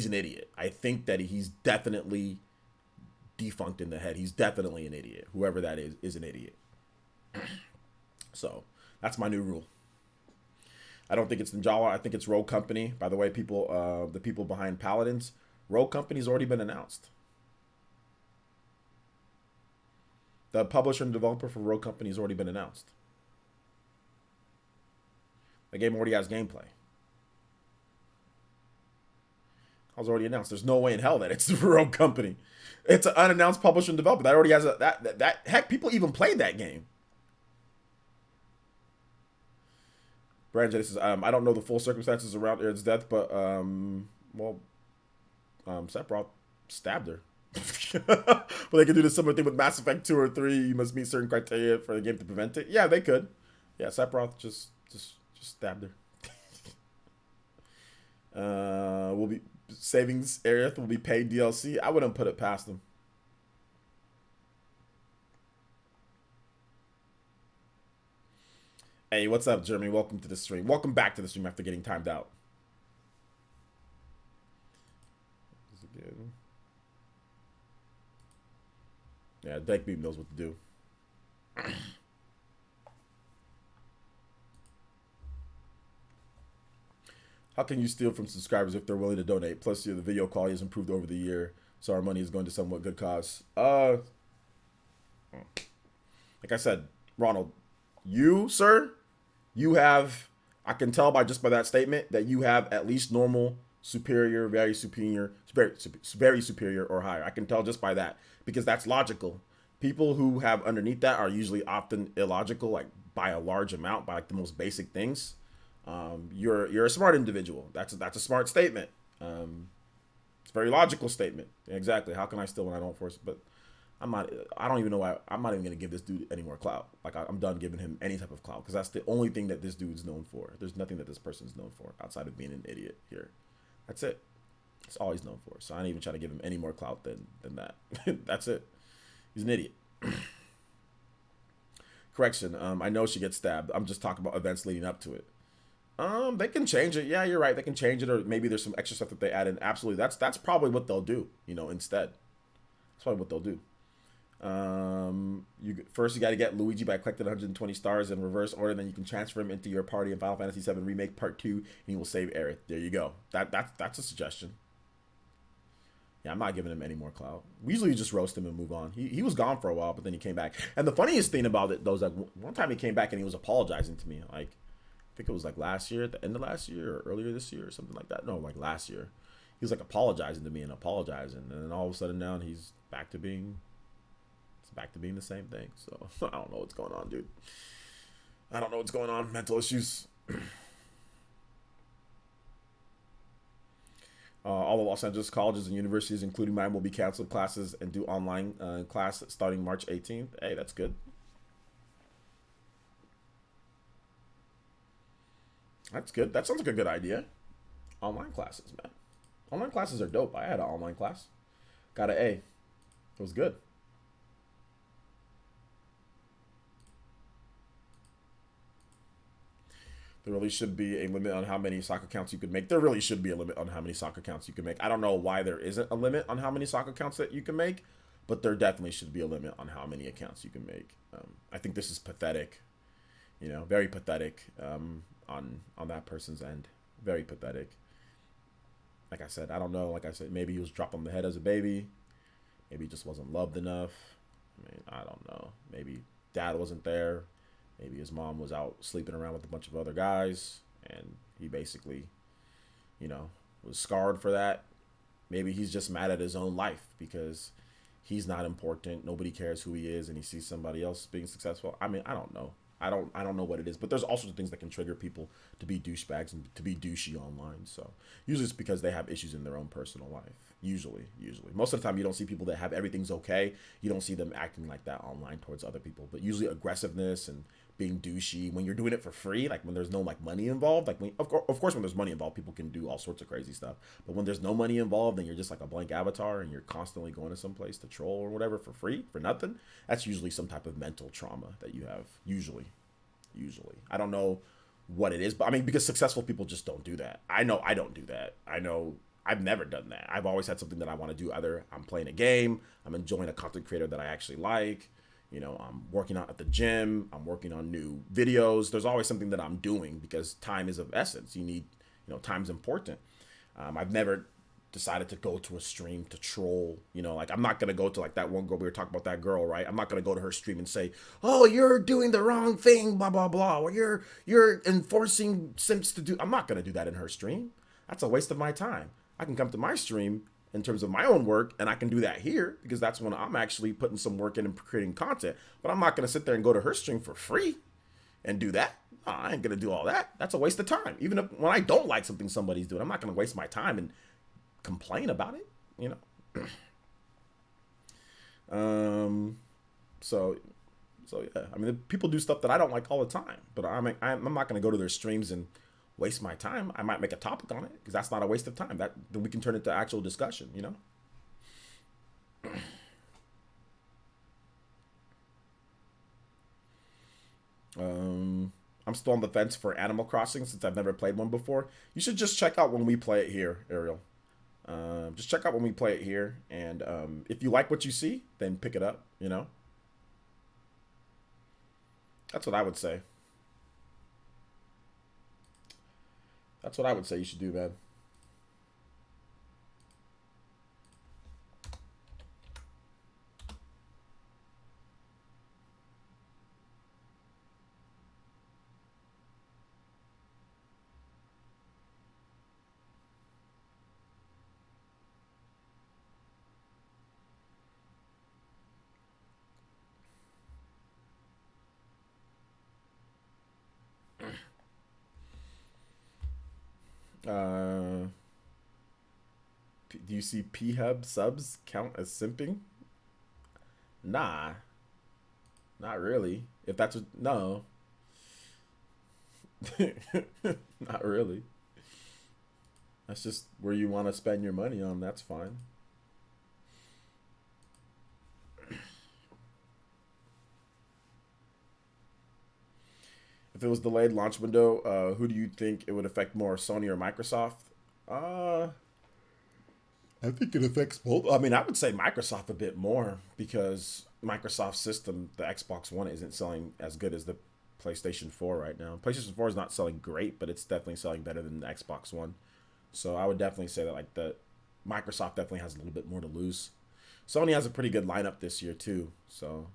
an idiot. I think that he's definitely defunct in the head. He's definitely an idiot. Whoever that is an idiot. So that's my new rule. I don't think it's Ninjala. I think it's Rogue Company. By the way, the people behind Paladins, Rogue Company's already been announced. The publisher and developer for Rogue Company has already been announced. The game already has gameplay. I was already announced. There's no way in hell that it's the Rogue Company. It's an unannounced publisher and developer that already has that heck. People even played that game. Brand J says, I don't know the full circumstances around Aaron's death, but Sephiroth stabbed her. But they could do the similar thing with Mass Effect 2 or 3. You must meet certain criteria for the game to prevent it. Yeah, they could. Yeah, Sephiroth just stabbed her. Will be savings area will be paid DLC. I wouldn't put it past them. Hey, what's up, Jeremy? Welcome to the stream. Welcome back to the stream after getting timed out. Yeah, Dank Beam knows what to do. How can you steal from subscribers if they're willing to donate? Plus, the video quality has improved over the year, so our money is going to somewhat good cause. Like I said, Ronald, you, sir, you have, I can tell by that statement that you have at least normal, superior, very superior, very superior or higher. I can tell just by that because that's logical. People who have underneath that are usually often illogical, like by a large amount, by like the most basic things. You're a smart individual. That's a smart statement. It's a very logical statement. Exactly. How can I steal when I don't force it? But I don't even know why. I'm not even going to give this dude any more clout. Like I'm done giving him any type of clout because that's the only thing that this dude's known for. There's nothing that this person's known for outside of being an idiot here. That's it. That's all he's known for. So I don't even try to give him any more clout than that. That's it. He's an idiot. Correction. I know she gets stabbed. I'm just talking about events leading up to it. They can change it. Yeah, you're right. They can change it, or maybe there's some extra stuff that they add in. Absolutely. That's probably what they'll do, instead. That's probably what they'll do. You got to get Luigi by collecting 120 stars in reverse order, then you can transfer him into your party in Final Fantasy VII Remake Part 2, and he will save Aerith. There you go. That's a suggestion. Yeah, I'm not giving him any more clout. We usually just roast him and move on. He was gone for a while, but then he came back. And the funniest thing about it, though, is like one time he came back and he was apologizing to me. Like, I think it was like last year, at the end of last year, or earlier this year, or something like that. No, like last year. He was like apologizing to me and apologizing, and then all of a sudden now he's back to being the same thing. So I don't know what's going on, dude. I don't know what's going on. Mental issues. All the Los Angeles colleges and universities, including mine, will be canceled classes and do online class starting March 18th. Hey, that's good. That's good. That sounds like a good idea. Online classes, man. Online classes are dope. I had an online class. Got an A. It was good. There really should be a limit on how many soccer accounts you could make. There really should be a limit on how many soccer accounts you can make. I don't know why there isn't a limit on how many soccer accounts that you can make, but there definitely should be a limit on how many accounts you can make. I think this is pathetic. Very pathetic on that person's end. Very pathetic. Like I said, I don't know. Like I said, maybe he was dropped on the head as a baby. Maybe he just wasn't loved enough. I mean, I don't know. Maybe dad wasn't there. Maybe his mom was out sleeping around with a bunch of other guys, and he basically, you know, was scarred for that. Maybe he's just mad at his own life because he's not important. Nobody cares who he is, and he sees somebody else being successful. I mean, I don't know. I don't know what it is, but there's all sorts of things that can trigger people to be douchebags and to be douchey online. So usually it's because they have issues in their own personal life. Usually. Most of the time you don't see people that have everything's okay. You don't see them acting like that online towards other people. But usually aggressiveness and being douchey when you're doing it for free, like when there's no like money involved, like when of course when there's money involved, people can do all sorts of crazy stuff. But when there's no money involved and you're just like a blank avatar and you're constantly going to some place to troll or whatever for free for nothing, that's usually some type of mental trauma that you have. Usually, I don't know what it is, but I mean because successful people just don't do that. I know I don't do that. I know I've never done that. I've always had something that I want to do. Either I'm playing a game, I'm enjoying a content creator that I actually like, you know, I'm working out at the gym, I'm working on new videos. There's always something that I'm doing because time is of essence. You need, you know, time's important. I've never decided to go to a stream to troll, you know, like I'm not going to go to like that one girl, we were talking about that girl, right? I'm not going to go to her stream and say, oh, you're doing the wrong thing, blah, blah, blah, or you're enforcing simps to do. I'm not going to do that in her stream. That's a waste of my time. I can come to my stream in terms of my own work, and I can do that here because that's when I'm actually putting some work in and creating content. But I'm not going to sit there and go to her stream for free and do that. No, I ain't going to do all that. That's a waste of time. Even if when I don't like something somebody's doing, I'm not going to waste my time and complain about it, you know. So yeah. I mean, people do stuff that I don't like all the time, but I'm not going to go to their streams and waste my time. I might make a topic on it because that's not a waste of time. That then we can turn it to actual discussion, you know. I'm still on the fence for Animal Crossing since I've never played one before. You should just check out when we play it here, Ariel. Just check out when we play it here, and if you like what you see, then pick it up. You know, that's what I would say. That's what I would say you should do, man. Uh, do you see P-Hub subs count as simping? Nah, not really. If that's what, no, not really. That's just where you want to spend your money on. That's fine. If it was delayed launch window, who do you think it would affect more, Sony or Microsoft? Uh, I think it affects both. I mean, I would say Microsoft a bit more because Microsoft's system, the Xbox One, isn't selling as good as the PlayStation 4 right now. PlayStation 4 is not selling great, but it's definitely selling better than the Xbox One. So I would definitely say that like the Microsoft definitely has a little bit more to lose. Sony has a pretty good lineup this year too. So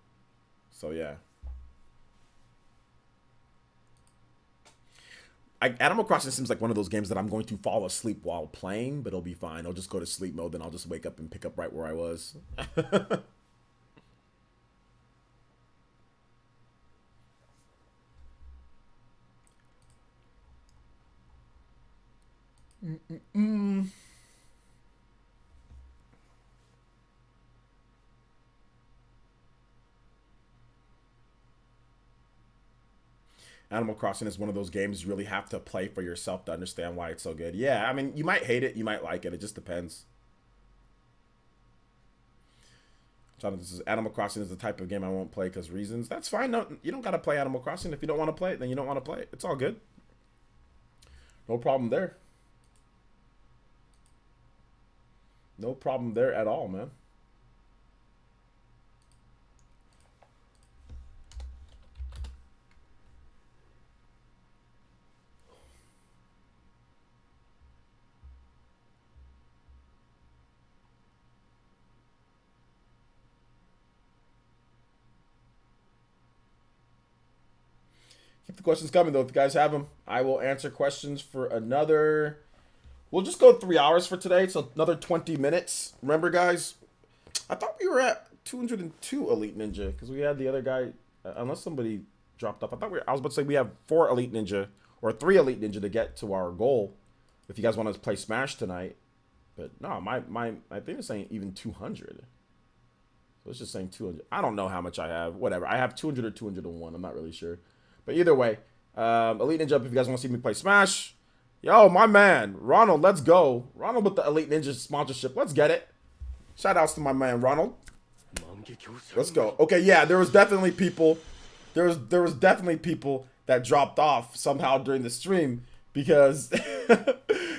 yeah. Animal Crossing seems like one of those games that I'm going to fall asleep while playing, but it'll be fine. I'll just go to sleep mode, then I'll just wake up and pick up right where I was. Mm-mm. Animal Crossing is one of those games you really have to play for yourself to understand why it's so good. Yeah, I mean, you might hate it, you might like it. It just depends. Jonathan says Animal Crossing is the type of game I won't play because reasons. That's fine. No, you don't gotta play Animal Crossing. If you don't want to play it, then you don't want to play it. It's all good. No problem there. No problem there at all, man. Keep the questions coming, though. If you guys have them, I will answer questions for another... We'll just go 3 hours for today, so another 20 minutes. Remember, guys, I thought we were at 202 Elite Ninja, because we had the other guy, unless somebody dropped off. I was about to say we have 4 Elite Ninja, or 3 Elite Ninja to get to our goal, if you guys want to play Smash tonight. But no, my thing is saying even 200. So it's just saying 200. I don't know how much I have. Whatever. I have 200 or 201. I'm not really sure. But either way, Elite Ninja, if you guys want to see me play Smash. Yo, my man, Ronald, let's go. Ronald with the Elite Ninja sponsorship. Let's get it. Shout outs to my man, Ronald. Let's go. Okay, yeah, there was definitely people. There was definitely people that dropped off somehow during the stream because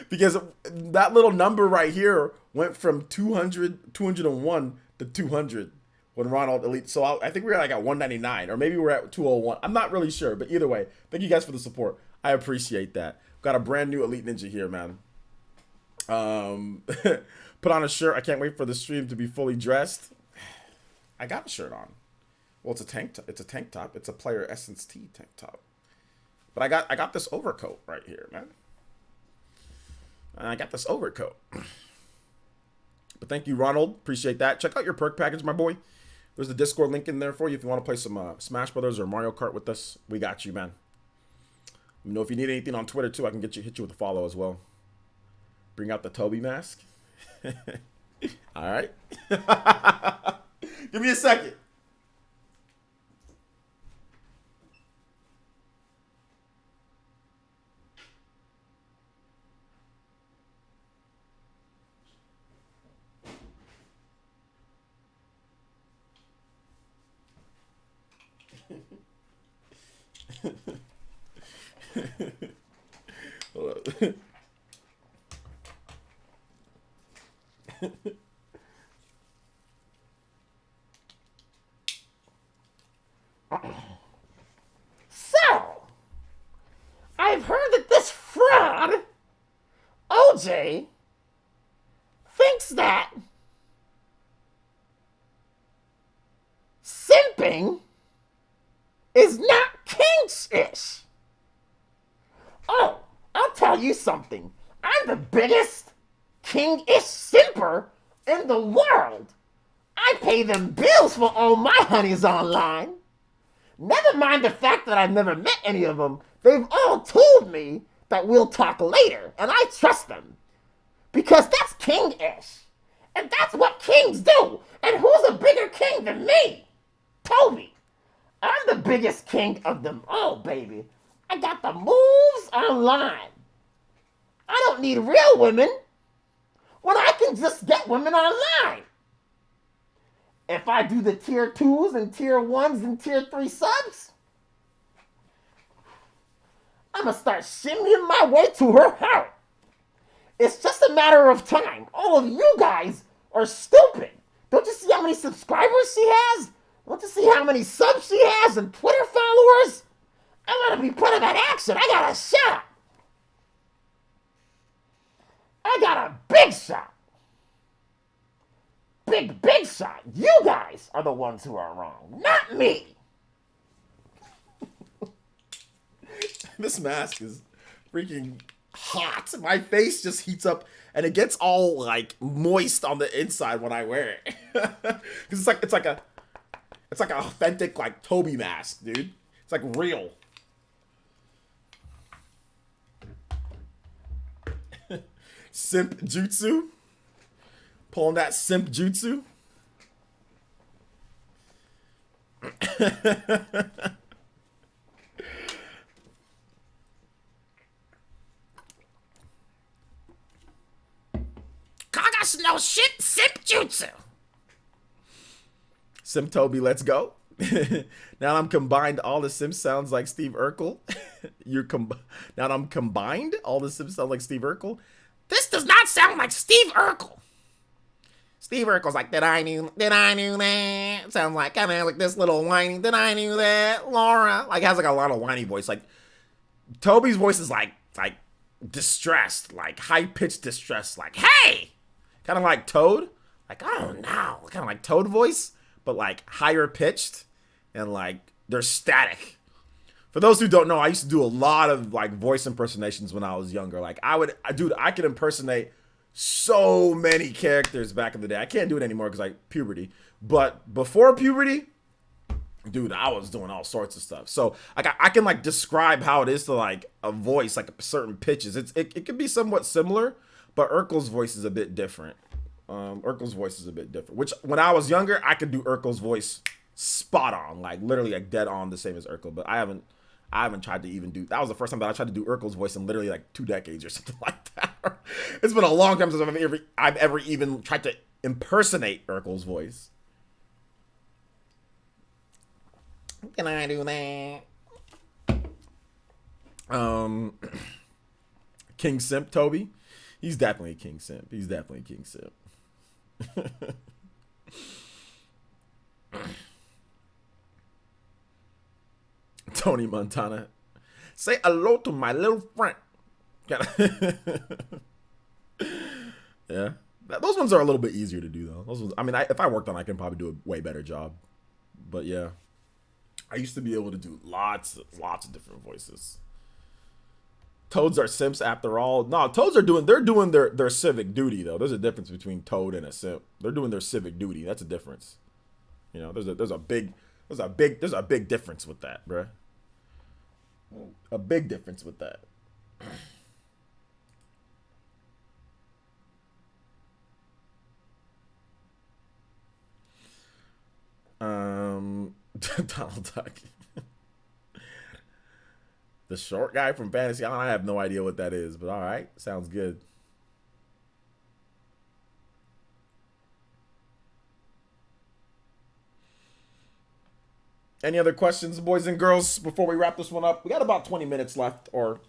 because that little number right here went from 201 to 200 when Ronald Elite. So I think we were like at 199 or maybe we're at 201. I'm not really sure, but either way, thank you guys for the support. I appreciate that. Got a brand new Elite Ninja here, man. Put on a shirt. I can't wait for the stream to be fully dressed. I got a shirt on. Well, it's a tank top. It's a tank top. It's a Player Essence T tank top. But I got this overcoat right here, man. I got this overcoat. But thank you, Ronald. Appreciate that. Check out your perk package, my boy. There's the Discord link in there for you if you want to play some Smash Brothers or Mario Kart with us. We got you, man. You know, if you need anything on Twitter too, I can hit you with a follow as well. Bring out the Toby mask. All right. Give me a second. Hold up. So, I've heard that this fraud, OJ, thinks that simping is not kinks-ish. Oh, I'll tell you something. I'm the biggest king-ish simper in the world. I pay them bills for all my honeys online. Never mind the fact that I've never met any of them. They've all told me that we'll talk later, and I trust them. Because that's king-ish. And that's what kings do. And who's a bigger king than me? Toby. I'm the biggest king of them all, baby. I got the moves online. I don't need real women when I can just get women online. If I do the tier 2s and tier 1s and tier 3 subs, I'm going to start shimmying my way to her heart. It's just a matter of time. All of you guys are stupid. Don't you see how many subscribers she has? Don't you see how many subs she has and Twitter followers? I'm going to be put in that action. I got a shot. I got a big shot. Big shot. You guys are the ones who are wrong, not me. This mask is freaking hot. My face just heats up and it gets all like moist on the inside when I wear it. Cause it's like an authentic like Toby mask, dude. It's like real. Simp jutsu. Pulling that simp jutsu. Kaga's no shit, simp jutsu. Simp Toby, let's go. Now I'm combined. All the Sims sounds like Steve Urkel. Now I'm combined. All the Sims sound like Steve Urkel. This does not sound like Steve Urkel. Steve Urkel's like, did I knew that? Sounds like kind of like this little whiny, did I knew that? Laura. Like has like a lot of whiny voice. Like Toby's voice is like distressed, like high-pitched distress, like, hey! Kind of like Toad. Like, oh no. Kind of like Toad voice, but like higher pitched and like they're static. For those who don't know, I used to do a lot of like voice impersonations when I was younger. Like dude, I could impersonate so many characters back in the day. I can't do it anymore because like puberty. But before puberty, dude, I was doing all sorts of stuff. So like I can like describe how it is to like a voice, like certain pitches. It could be somewhat similar, but Urkel's voice is a bit different. Urkel's voice is a bit different. Which when I was younger, I could do Urkel's voice spot on, like literally like dead on the same as Urkel. But I haven't tried to even do. That was the first time that I tried to do Urkel's voice in literally like 2 decades or something like that. It's been a long time since I've ever even tried to impersonate Urkel's voice. Can I do that? King Simp Toby. He's definitely a King Simp. He's definitely a King Simp. Tony Montana. Say hello to my little friend. Yeah. Those ones are a little bit easier to do though. Those ones, I mean, if I worked on it, I can probably do a way better job. But yeah. I used to be able to do lots of different voices. Toads are simps after all. No, toads are doing their civic duty though. There's a difference between toad and a simp. They're doing their civic duty. That's a difference. You know, there's a big difference with that, bruh. A big difference with that. Donald Duck. The short guy from Fantasy Island. I have no idea what that is, but all right, sounds good. Any other questions, boys and girls, before we wrap this one up? We got about 20 minutes left, or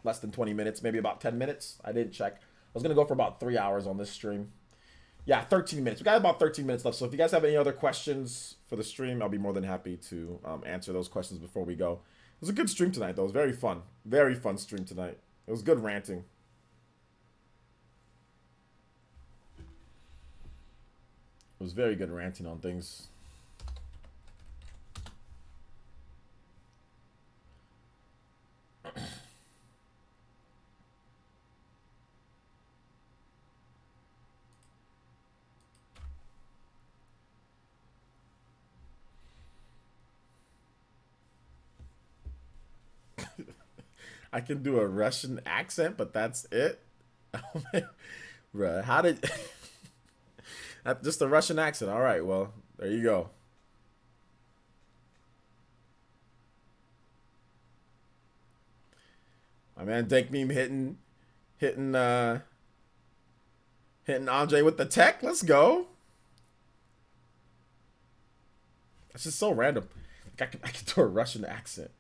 less than 20 minutes, maybe about 10 minutes. I didn't check. I was going to go for about 3 hours on this stream. Yeah, 13 minutes. We got about 13 minutes left. So if you guys have any other questions for the stream, I'll be more than happy to answer those questions before we go. It was a good stream tonight, though. It was very fun. Very fun stream tonight. It was good ranting. It was very good ranting on things. I can do a Russian accent, but that's it. Bruh, how did... Just a Russian accent. All right, well, there you go. My man Dank Meme hitting Andre with the tech. Let's go. That's just so random. Like I can do a Russian accent.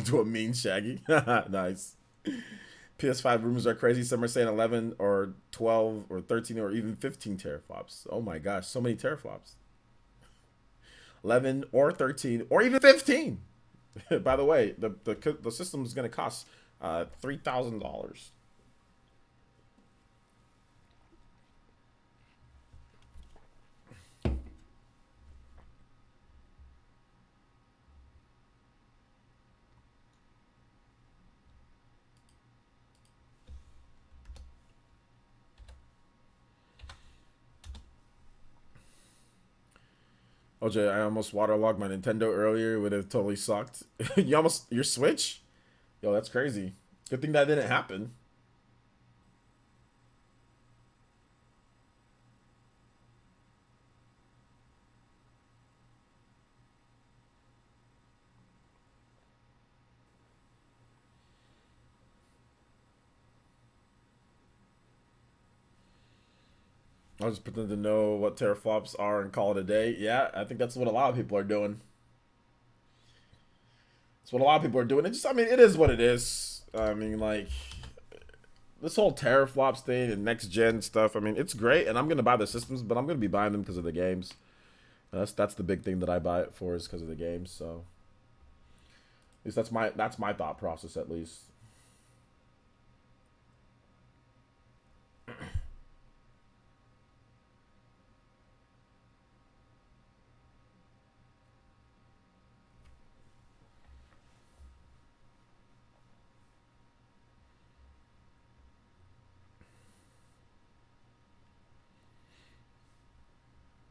Do a mean Shaggy. Nice. PS5 rumors are crazy. Some are saying 11 or 12 or 13 or even 15 teraflops. Oh my gosh, so many teraflops. 11 or 13 or even 15. By the way, the system is going to cost $3,000. OJ, I almost waterlogged my Nintendo earlier. It would have totally sucked. Your Switch? Yo, that's crazy. Good thing that didn't happen. I'll just pretend to know what teraflops are and call it a day. Yeah, I think that's what a lot of people are doing. It's what a lot of people are doing. It just, I mean, it is what it is. I mean, like, this whole teraflops thing and next gen stuff. I mean, it's great, and I'm gonna buy the systems, but I'm gonna be buying them because of the games. That's the big thing that I buy it for is because of the games. So at least that's my thought process at least.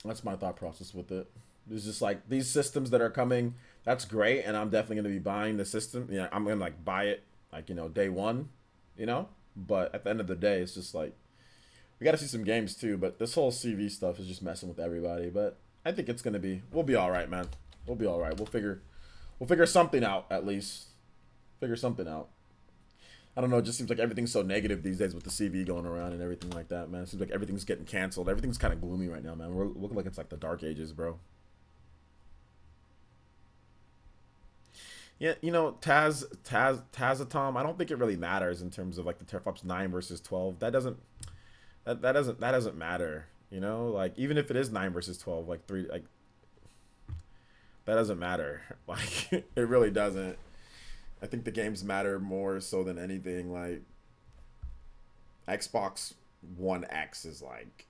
That's my thought process with it. It's just like these systems that are coming. That's great, and I'm definitely gonna be buying the system. Yeah, I'm gonna like buy it like day one, you know. But at the end of the day, it's just like we got to see some games too. But this whole CV stuff is just messing with everybody. But I think it's gonna be. We'll be all right, man. We'll be all right. We'll figure something out at least. Figure something out. I don't know. It just seems like everything's so negative these days with the CV going around and everything like that, man. It seems like everything's getting canceled. Everything's kind of gloomy right now, man. We're looking like it's like the dark ages, bro. Yeah, Tazatom. I don't think it really matters in terms of like the teraflops 9 versus 12. That doesn't matter. Like even if it is 9 versus 12, like three, like that doesn't matter. Like it really doesn't. I think the games matter more so than anything. Like Xbox One X is like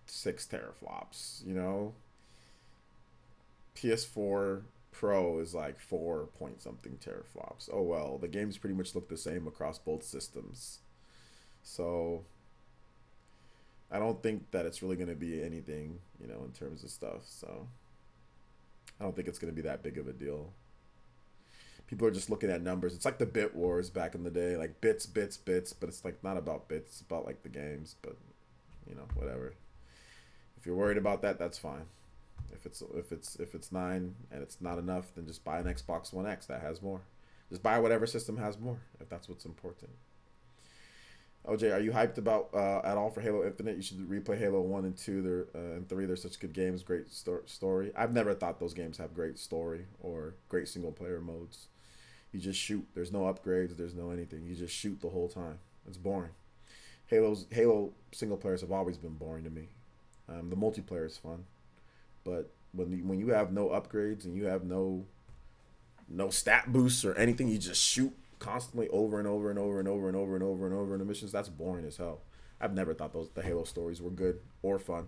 6 teraflops. PS4 Pro is like 4 point something teraflops. Oh well, the games pretty much look the same across both systems. So I don't think that it's really going to be anything, in terms of stuff. So I don't think it's going to be that big of a deal. People are just looking at numbers. It's like the bit wars back in the day, like bits, bits, bits, but it's like not about bits. It's about like the games, but whatever. If you're worried about that, that's fine. If it's 9 and it's not enough, then just buy an Xbox One X that has more. Just buy whatever system has more if that's what's important. OJ, are you hyped about at all for Halo Infinite? You should replay Halo 1 and 2 and 3. They're such good games, great story. I've never thought those games have great story or great single player modes. You just shoot. There's no upgrades. There's no anything. You just shoot the whole time. It's boring. Halo single players have always been boring to me. The multiplayer is fun, but when you have no upgrades and you have no stat boosts or anything, you just shoot constantly over and over and over and over and over and over and over in the missions. That's boring as hell. I've never thought the Halo stories were good or fun.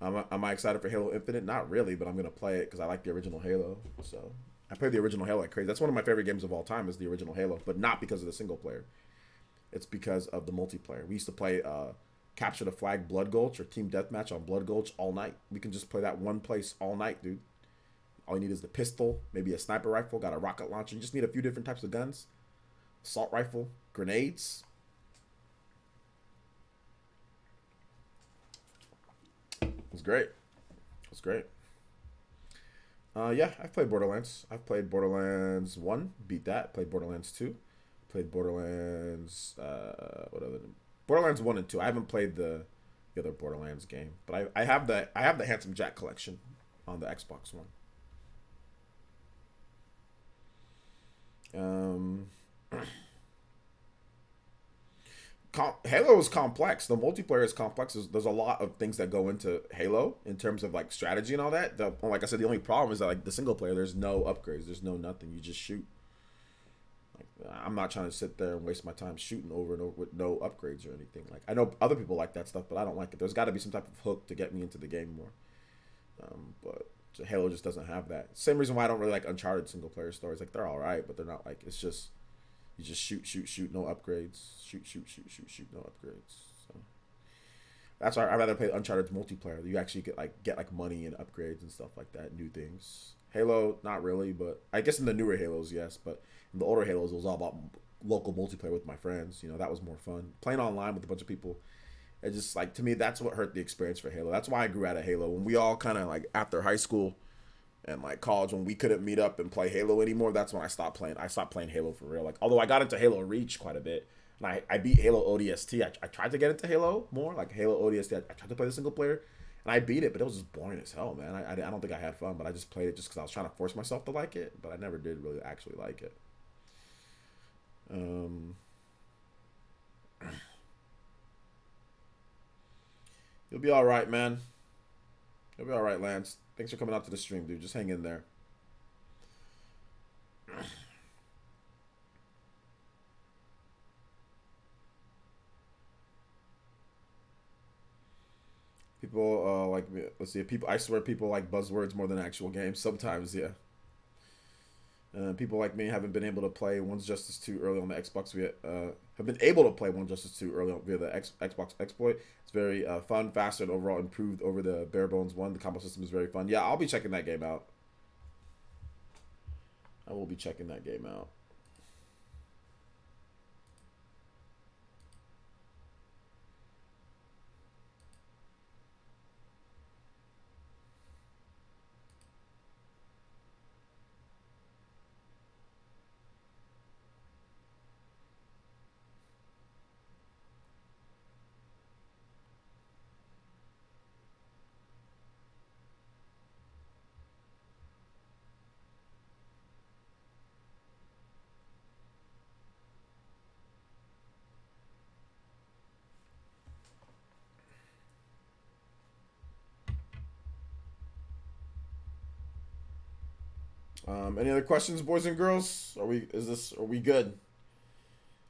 Am I excited for Halo Infinite? Not really, but I'm gonna play it because I like the original Halo. So I played the original Halo like crazy. That's one of my favorite games of all time. Is the original Halo, but not because of the single player. It's because of the multiplayer. We used to play Capture the Flag Blood Gulch or Team Deathmatch on Blood Gulch all night. We can just play that one place all night, dude. All you need is the pistol, maybe a sniper rifle, got a rocket launcher. You just need a few different types of guns. Assault rifle, grenades. It was great. It was great. Yeah, I've played Borderlands. I've played Borderlands 1, beat that. Played Borderlands 2. Played Borderlands, what other? Borderlands 1 and 2. I haven't played the other Borderlands game, but I have the Handsome Jack collection on the Xbox One. Um, Halo is complex. The multiplayer is complex. There's a lot of things that go into Halo in terms of like strategy and all that. Like I said, the only problem is that like the single player, there's no upgrades, there's no nothing. You just shoot. Like I'm not trying to sit there and waste my time shooting over and over with no upgrades or anything. Like I know other people like that stuff, but I don't like it. There's got to be some type of hook to get me into the game more. But Halo just doesn't have that. Same reason why I don't really like Uncharted single player stories. Like they're all right, but they're not like it's just you just shoot, shoot, shoot, no upgrades. Shoot, shoot, shoot, shoot, shoot, no upgrades. So that's why I'd rather play Uncharted's multiplayer. You actually get like money and upgrades and stuff like that, new things. Halo, not really, but I guess in the newer Halos, yes. But in the older Halos, it was all about local multiplayer with my friends. That was more fun. Playing online with a bunch of people, it just like to me that's what hurt the experience for Halo. That's why I grew out of Halo. When we all kind of like after high school and like college, when we couldn't meet up and play Halo anymore, that's when I stopped playing. I stopped playing Halo for real. Like although I got into Halo Reach quite a bit, And I beat Halo ODST. I tried to get into Halo more, like Halo ODST. I tried to play the single player, and I beat it, but it was just boring as hell, man. I don't think I had fun, but I just played it just because I was trying to force myself to like it, but I never did really actually like it. You'll be all right, man. You'll be all right, Lance. Thanks for coming out to the stream, dude. Just hang in there. People like me. Let's see. People, I swear, people like buzzwords more than actual games. Sometimes, yeah. People like me haven't been able to play One's Justice 2 early on the Xbox. We have been able to play One's Justice 2 early on via the Xbox exploit. It's very fun, faster, and overall improved over the bare bones one. The combo system is very fun. Yeah, I'll be checking that game out. I will be checking that game out. Any other questions, boys and girls? Are we good?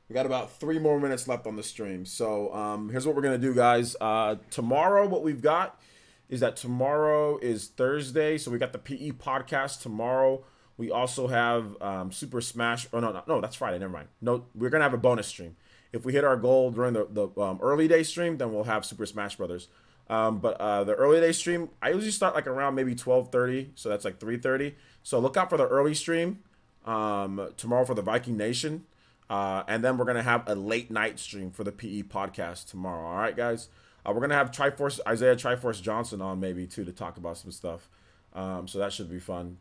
We got about 3 more minutes left on the stream. So here's what we're gonna do, guys. Tomorrow, what we've got is that tomorrow is Thursday, so we got the PE podcast tomorrow. We also have Super Smash. Oh no, that's Friday. Never mind. No, we're gonna have a bonus stream. If we hit our goal during the early day stream, then we'll have Super Smash Brothers. But the early day stream, I usually start like around maybe 12:30, so that's like 3:30. So look out for the early stream tomorrow for the Viking Nation. And then we're going to have a late night stream for the PE podcast tomorrow. All right, guys? We're going to have Isaiah Triforce Johnson on maybe, too, to talk about some stuff. So that should be fun.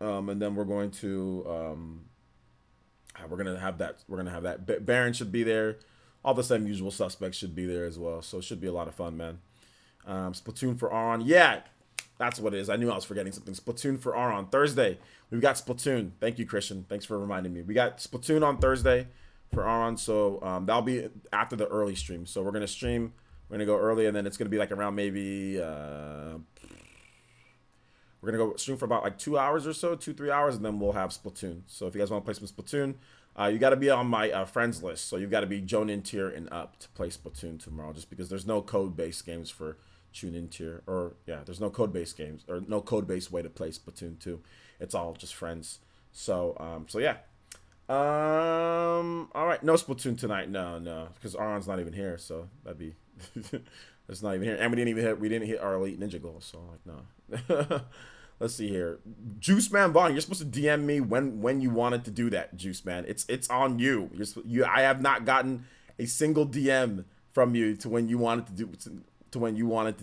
And then we're going to have that. Baron should be there. All the same usual suspects should be there as well. So it should be a lot of fun, man. Splatoon for Aron. Yeah, that's what it is. I knew I was forgetting something. Splatoon for Aron. Thursday, we've got Splatoon. Thank you, Christian. Thanks for reminding me. We got Splatoon on Thursday for Aron. So that'll be after the early stream. So we're going to stream. We're going to go early, and then it's going to be like around maybe... we're going to go stream for about like 2 hours or so, 2-3 hours, and then we'll have Splatoon. So if you guys want to play some Splatoon, you got to be on my friends list. So you've got to be Jonin tier and up to play Splatoon tomorrow, just because there's no code-based games for Chunin tier. Or, yeah, there's no code-based games, or no code-based way to play Splatoon 2. It's all just friends. So, yeah. All right, no Splatoon tonight. No, because Aron's not even here, so that'd be... It's not even here. And we didn't hit our elite ninja goal, so, like, no. Let's see here. Juice Man Vaughn, you're supposed to DM me when you wanted to do that, Juice Man. It's on you. I have not gotten a single DM from you to when you wanted to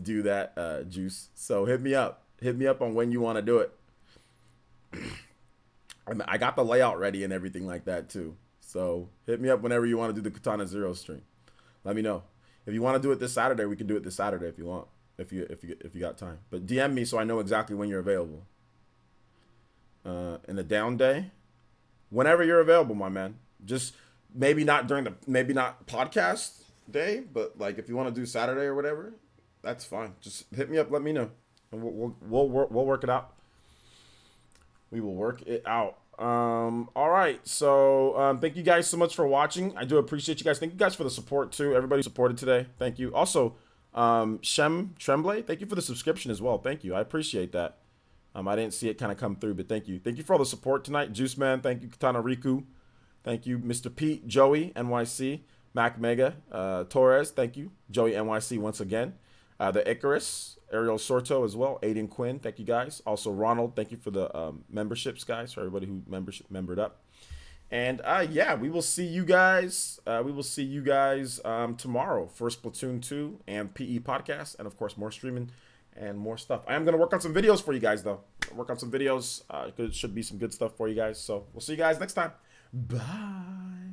do that, Juice. So hit me up. Hit me up on when you want to do it. I got the layout ready and everything like that too. So hit me up whenever you want to do the Katana Zero stream. Let me know. If you want to do it this Saturday, we can do it this Saturday if you want. If you got time, but DM me so I know exactly when you're available. In the down day, whenever you're available, my man. Just maybe not podcast day, but like if you want to do Saturday or whatever, that's fine. Just hit me up, let me know, and we'll work it out. We will work it out. All right. So thank you guys so much for watching. I do appreciate you guys. Thank you guys for the support too. Everybody who supported today. Thank you. Also. Shem Tremblay, thank you for the subscription as well. Thank you. I appreciate that. I didn't see it kind of come through, but thank you. Thank you for all the support tonight. Juice Man, thank you. Katana Riku, thank you. Mr. Pete, Joey, NYC, Mac Mega, Torres, thank you. Joey NYC once again. The Icarus, Ariel Sorto as well. Aiden Quinn, thank you guys. Also Ronald, thank you for the memberships, guys, for everybody who membered up. And yeah, we will see you guys. Tomorrow for Splatoon 2 and PE podcast, and of course more streaming and more stuff. I am gonna work on some videos for you guys though. Work on some videos. It should be some good stuff for you guys. So we'll see you guys next time. Bye.